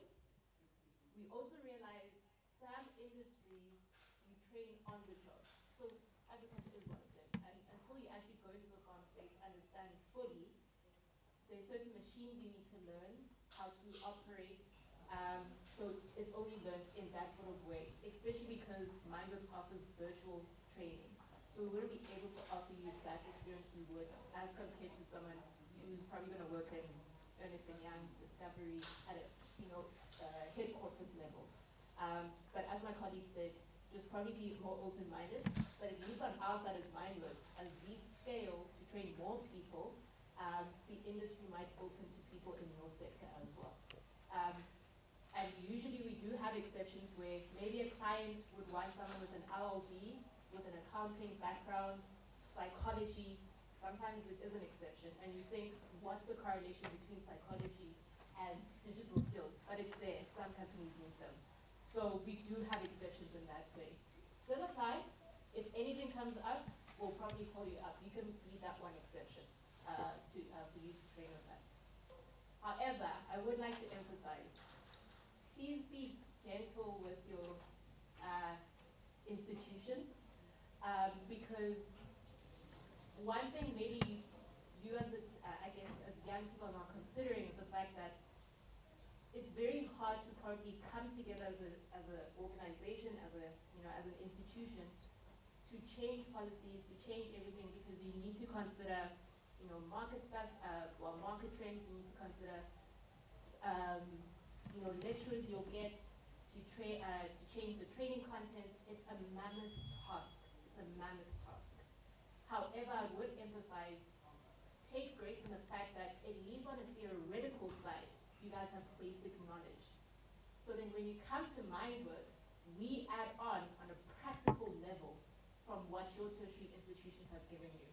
We also realize some industries you train on the job. So agriculture is one of them, and until you actually go into the farm space, understand it fully, there's certain machines you need to learn how to operate. So it's only learned in that sort of way, especially because MindWorks offers virtual training. So we wouldn't be able to offer you that experience we would as compared to someone who's probably going to work in Ernst & Young, Discovery, at a headquarters level. But as my colleague said, just probably be more open-minded, but at least on our side as MindWorks, as we scale to train more people, the industry might open to people in your sector as well. And usually we do have exceptions where maybe a client would want someone with an LLB, with an accounting background, psychology. Sometimes it is an exception, and you think, what's the correlation between psychology and digital skills? But it's there. Some companies need them. So we do have exceptions in that way. Still apply. If anything comes up, we'll probably call you up. You can be that one exception for you to train on that. However, I would like to emphasize, please be gentle with your institutions, because one thing maybe you as I guess as young people are not considering is the fact that it's very hard to probably come together as an organization, as an institution, to change policies, to change everything, because you need to consider, market stuff, market trends. You need to consider, lecturers you'll get to change the training content. It's a mammoth task. It's a mammoth task. However, I would emphasize, take grace in the fact that at least on a theoretical side, you guys have basic knowledge. So then when you come to MindWorks, we add on a practical level from what your tertiary institutions have given you.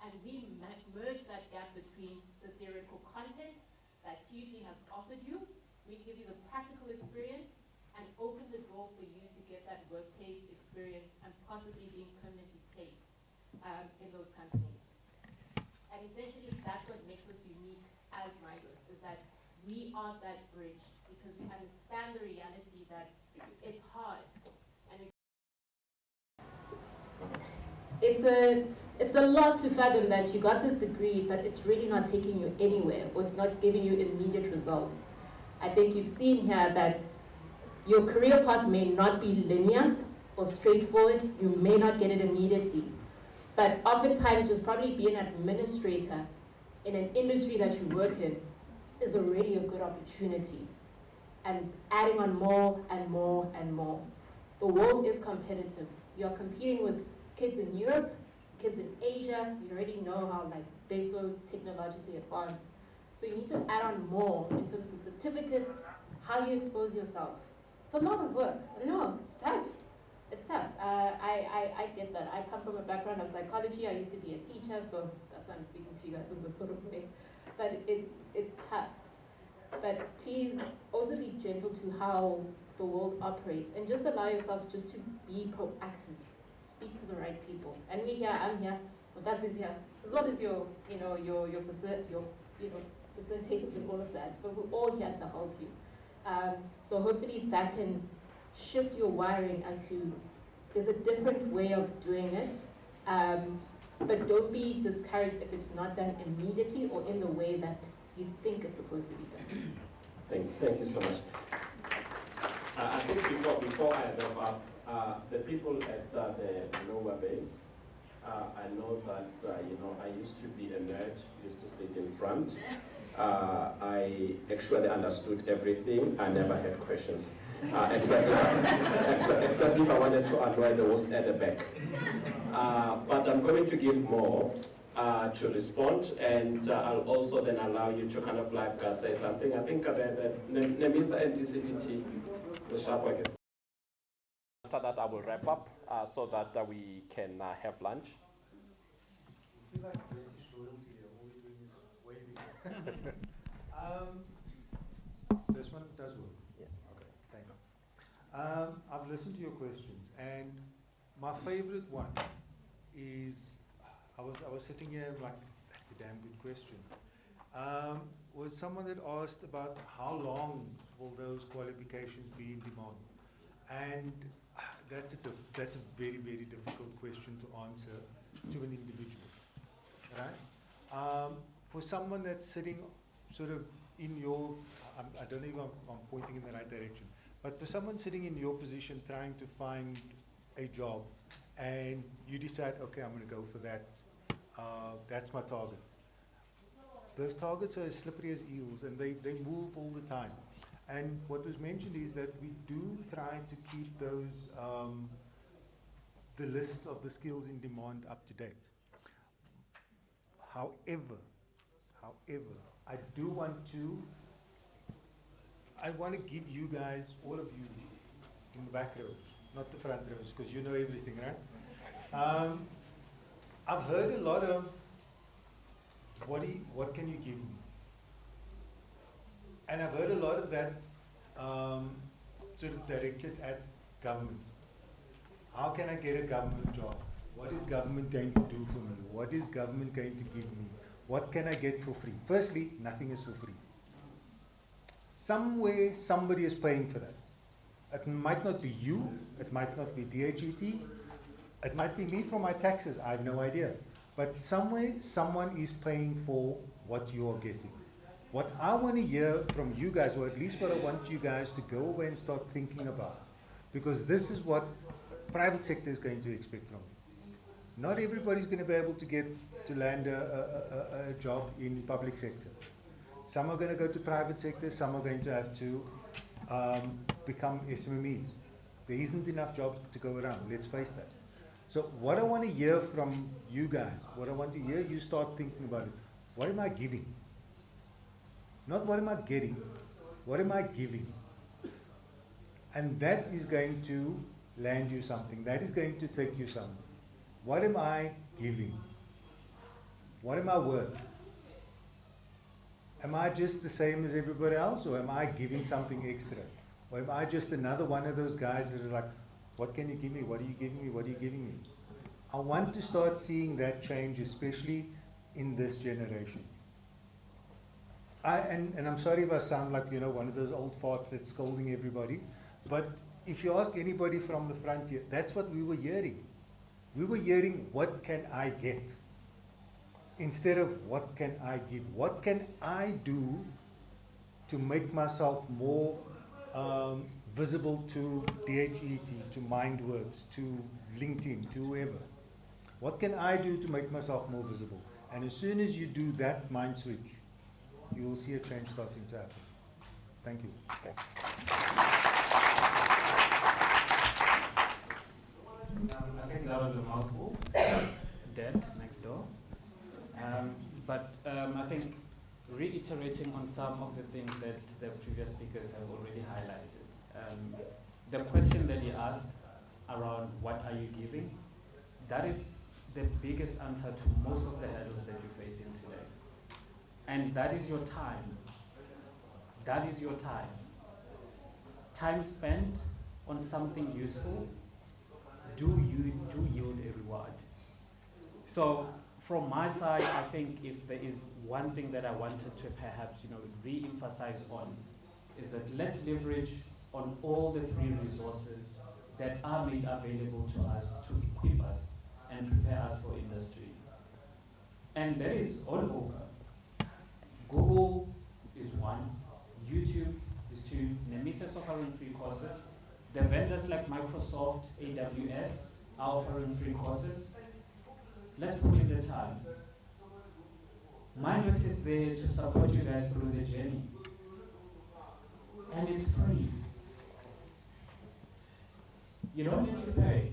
And we merge that gap between the theoretical content that TUT has offered you. We give you the practical experience and open the door for you to get that workplace experience and possibly being permanently placed in those companies. And essentially, that's what makes us unique as MindWorks, is that we are that bridge, because we understand the reality that it's hard. And it's a lot to fathom that you got this degree, but it's really not taking you anywhere, or it's not giving you immediate results. I think you've seen here that your career path may not be linear or straightforward. You may not get it immediately. But oftentimes, just probably be an administrator in an industry that you work in is already a good opportunity. And adding on more and more and more. The world is competitive. You're competing with kids in Europe, kids in Asia. You already know how they're so technologically advanced. So you need to add on more in terms of certificates, how you expose yourself. It's a lot of work. I know, it's tough. It's tough. I get that. I come from a background of psychology. I used to be a teacher, so that's why I'm speaking to you guys in this sort of way. But it's tough. But please also be gentle to how the world operates, and just allow yourselves just to be proactive. Speak to the right people. And we here, I'm here, Matas is here, as well as your facilitators and all of that. But we're all here to help you. So hopefully that can shift your wiring as to there's a different way of doing it, but don't be discouraged if it's not done immediately or in the way that you think it's supposed to be done. Thank you so much. I think before I wrap up, the people at the lower base, I know that I used to be a nerd, used to sit in front. I actually understood everything. I never had questions, except if I wanted to annoy those at the back. But I'm going to give more to respond, and I'll also then allow you to kind of like say something. I think Nemisa and DCDT, the sharp work. After that, I will wrap up so that we can have lunch. This one does work. Yeah. Okay. Thank you. I've listened to your questions, and my favorite one is I was sitting here like, that's a damn good question. Was someone that asked about how long will those qualifications be in demand, and that's a very, very difficult question to answer to an individual, right? For someone that's sitting sort of in your, I don't know if I'm pointing in the right direction, but for someone sitting in your position trying to find a job, and you decide, okay, I'm going to go for that, that's my target. Those targets are as slippery as eels, and they move all the time. And what was mentioned is that we do try to keep those, the list of the skills in demand up to date. However, I want to give you guys, all of you in the back rows, not the front rows, because you know everything, right? I've heard a lot of, what can you give me? And I've heard a lot of that sort of directed at government. How can I get a government job? What is government going to do for me? What is government going to give me? What can I get for free? Firstly, nothing is for free. Somewhere, somebody is paying for that. It might not be you, it might not be DHET, it might be me for my taxes, I have no idea. But somewhere, someone is paying for what you are getting. What I want to hear from you guys, or at least what I want you guys to go away and start thinking about, because this is what private sector is going to expect from you. Not everybody's going to be able to land a job in public sector. Some are going to go to private sector, some are going to have to become SMMEs. There isn't enough jobs to go around, let's face that. So what I want to hear from you guys, what I want to hear you start thinking about is, what am I giving? Not what am I getting, what am I giving? And that is going to land you something, that is going to take you somewhere. What am I giving? What am I worth? Am I just the same as everybody else, or am I giving something extra? Or am I just another one of those guys that is like, what can you give me? What are you giving me? What are you giving me? I want to start seeing that change, especially in this generation. And I'm sorry if I sound like, you know, one of those old farts that's scolding everybody, but if you ask anybody from the frontier, that's what we were hearing. We were hearing, what can I get? Instead of what can I give? What can I do to make myself more visible to DHET, to Mindworks, to LinkedIn, to whoever? What can I do to make myself more visible? And as soon as you do that mind switch, you will see a change starting to happen. Thank you. Okay. I think that was a mouthful. Dead next door. But I think reiterating on some of the things that the previous speakers have already highlighted. The question that he asked around what are you giving, that is the biggest answer to most of the hurdles that you're facing today. And that is your time. That is your time. Time spent on something useful do yield a reward. So from my side, I think if there is one thing that I wanted to perhaps, you know, re-emphasize on, is that let's leverage on all the free resources that are made available to us to equip us and prepare us for industry. And that is all over. Google is one, YouTube is two, Nemisa is offering free courses. The vendors like Microsoft, AWS are offering free courses. Let's put in the time. Mindworks is there to support you guys through the journey. And it's free. You don't need to pay.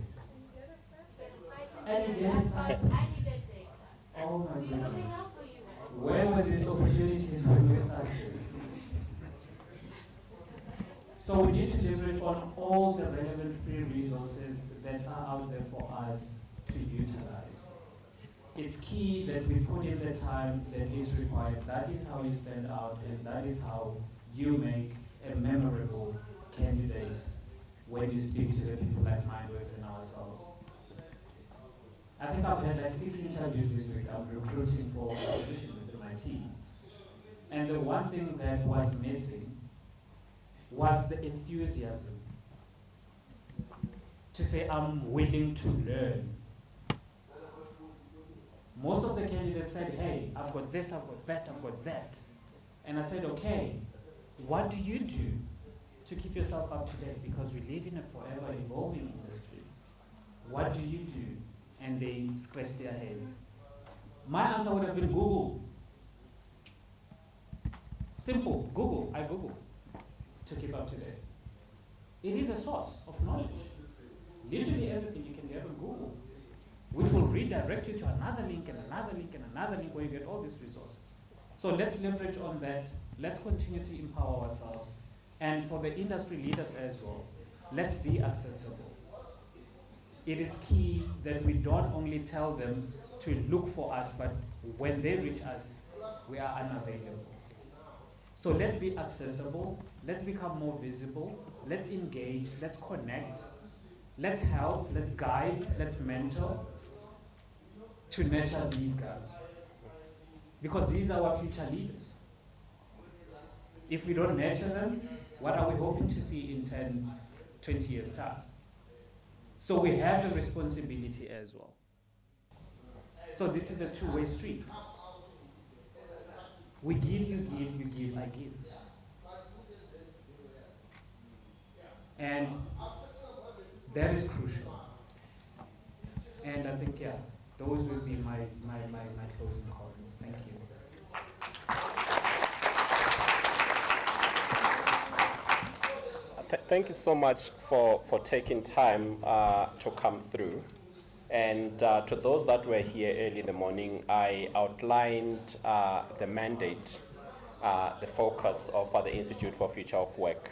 And you get a stipend. Oh, oh my goodness, where were these opportunities when we started? So we need to leverage on all the relevant free resources that are out there for us to utilize. It's key that we put in the time that is required. That is how you stand out, and that is how you make a memorable candidate when you speak to the people like Mindworks and ourselves. I think I've had like 6 interviews this week. I'm recruiting for a position within my team. And the one thing that was missing was the enthusiasm to say, I'm willing to learn. Most of the candidates said, hey, I've got this, I've got that, I've got that. And I said, okay, what do you do to keep yourself up to date? Because we live in a forever evolving industry. What do you do? And they scratched their heads. My answer would have been Google. Simple, Google, I Google to keep up to date. It is a source of knowledge. Literally everything you can get on Google, which will redirect you to another link and another link and another link where you get all these resources. So let's leverage on that. Let's continue to empower ourselves. And for the industry leaders as well, let's be accessible. It is key that we don't only tell them to look for us, but when they reach us, we are unavailable. So let's be accessible, let's become more visible, let's engage, let's connect, let's help, let's guide, let's mentor to nurture these guys. Because these are our future leaders. If we don't nurture them, what are we hoping to see in 10, 20 years' time? So we have a responsibility as well. So this is a two-way street. We give, you give, I give. And that is crucial. And I think, yeah, those will be my closing comments. Thank you. Thank you so much for taking time to come through. And to those that were here early in the morning, I outlined the mandate, the focus of the Institute for Future of Work.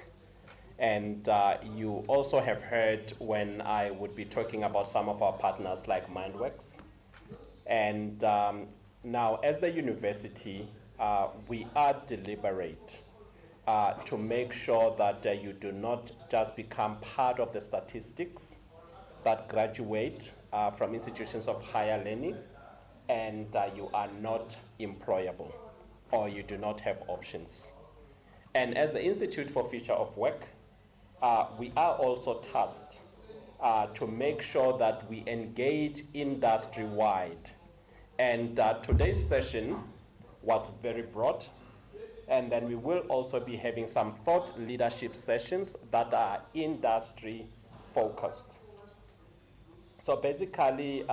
And you also have heard when I would be talking about some of our partners like Mindworks. And now, as the university, we are deliberate to make sure that you do not just become part of the statistics that graduate from institutions of higher learning and you are not employable or you do not have options. And as the Institute for Future of Work, we are also tasked to make sure that we engage industry-wide. And today's session was very broad. And then we will also be having some thought leadership sessions that are industry-focused. So basically,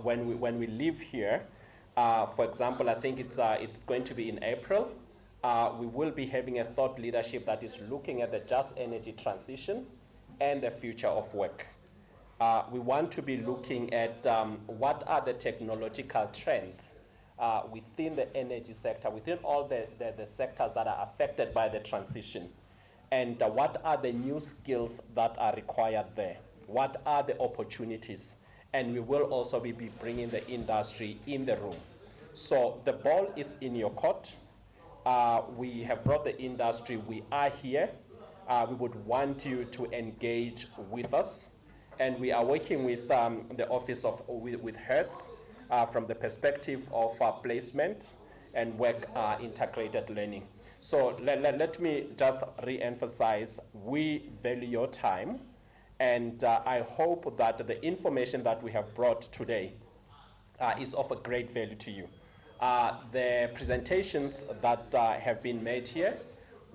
when we leave here, for example, I think it's going to be in April, we will be having a thought leadership that is looking at the just energy transition and the future of work. We want to be looking at what are the technological trends within the energy sector, within all the sectors that are affected by the transition, and what are the new skills that are required there. What are the opportunities? And we will also be bringing the industry in the room. So the ball is in your court. We have brought the industry. We are here. We would want you to engage with us. And we are working with the office of, with Hertz from the perspective of placement and work integrated learning. So let me just re-emphasize, we value your time. And I hope that the information that we have brought today is of a great value to you. The presentations that have been made here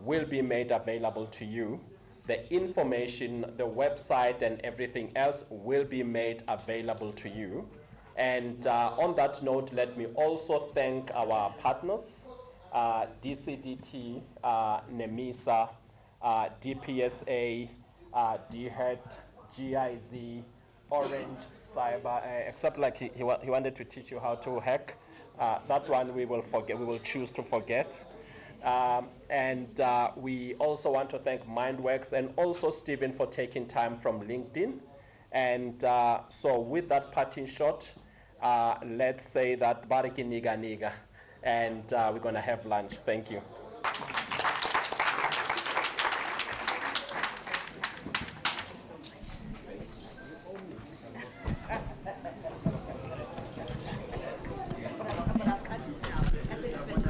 will be made available to you. The information, the website, and everything else will be made available to you. And on that note, let me also thank our partners, DCDT, NEMISA, DPSA, DHET, GIZ, Orange Cyber, except like he wanted to teach you how to hack. That one we will forget. We will choose to forget. And we also want to thank MindWorks and also Stephen for taking time from LinkedIn. And so with that parting shot, let's say that bariki niga niga, and we're going to have lunch. Thank you.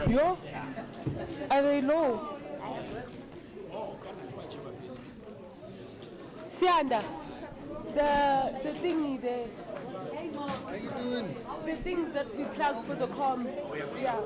Yo, are they low? Sianda, the thingy there. How you doing? The thing that we plug for the comms. Yeah.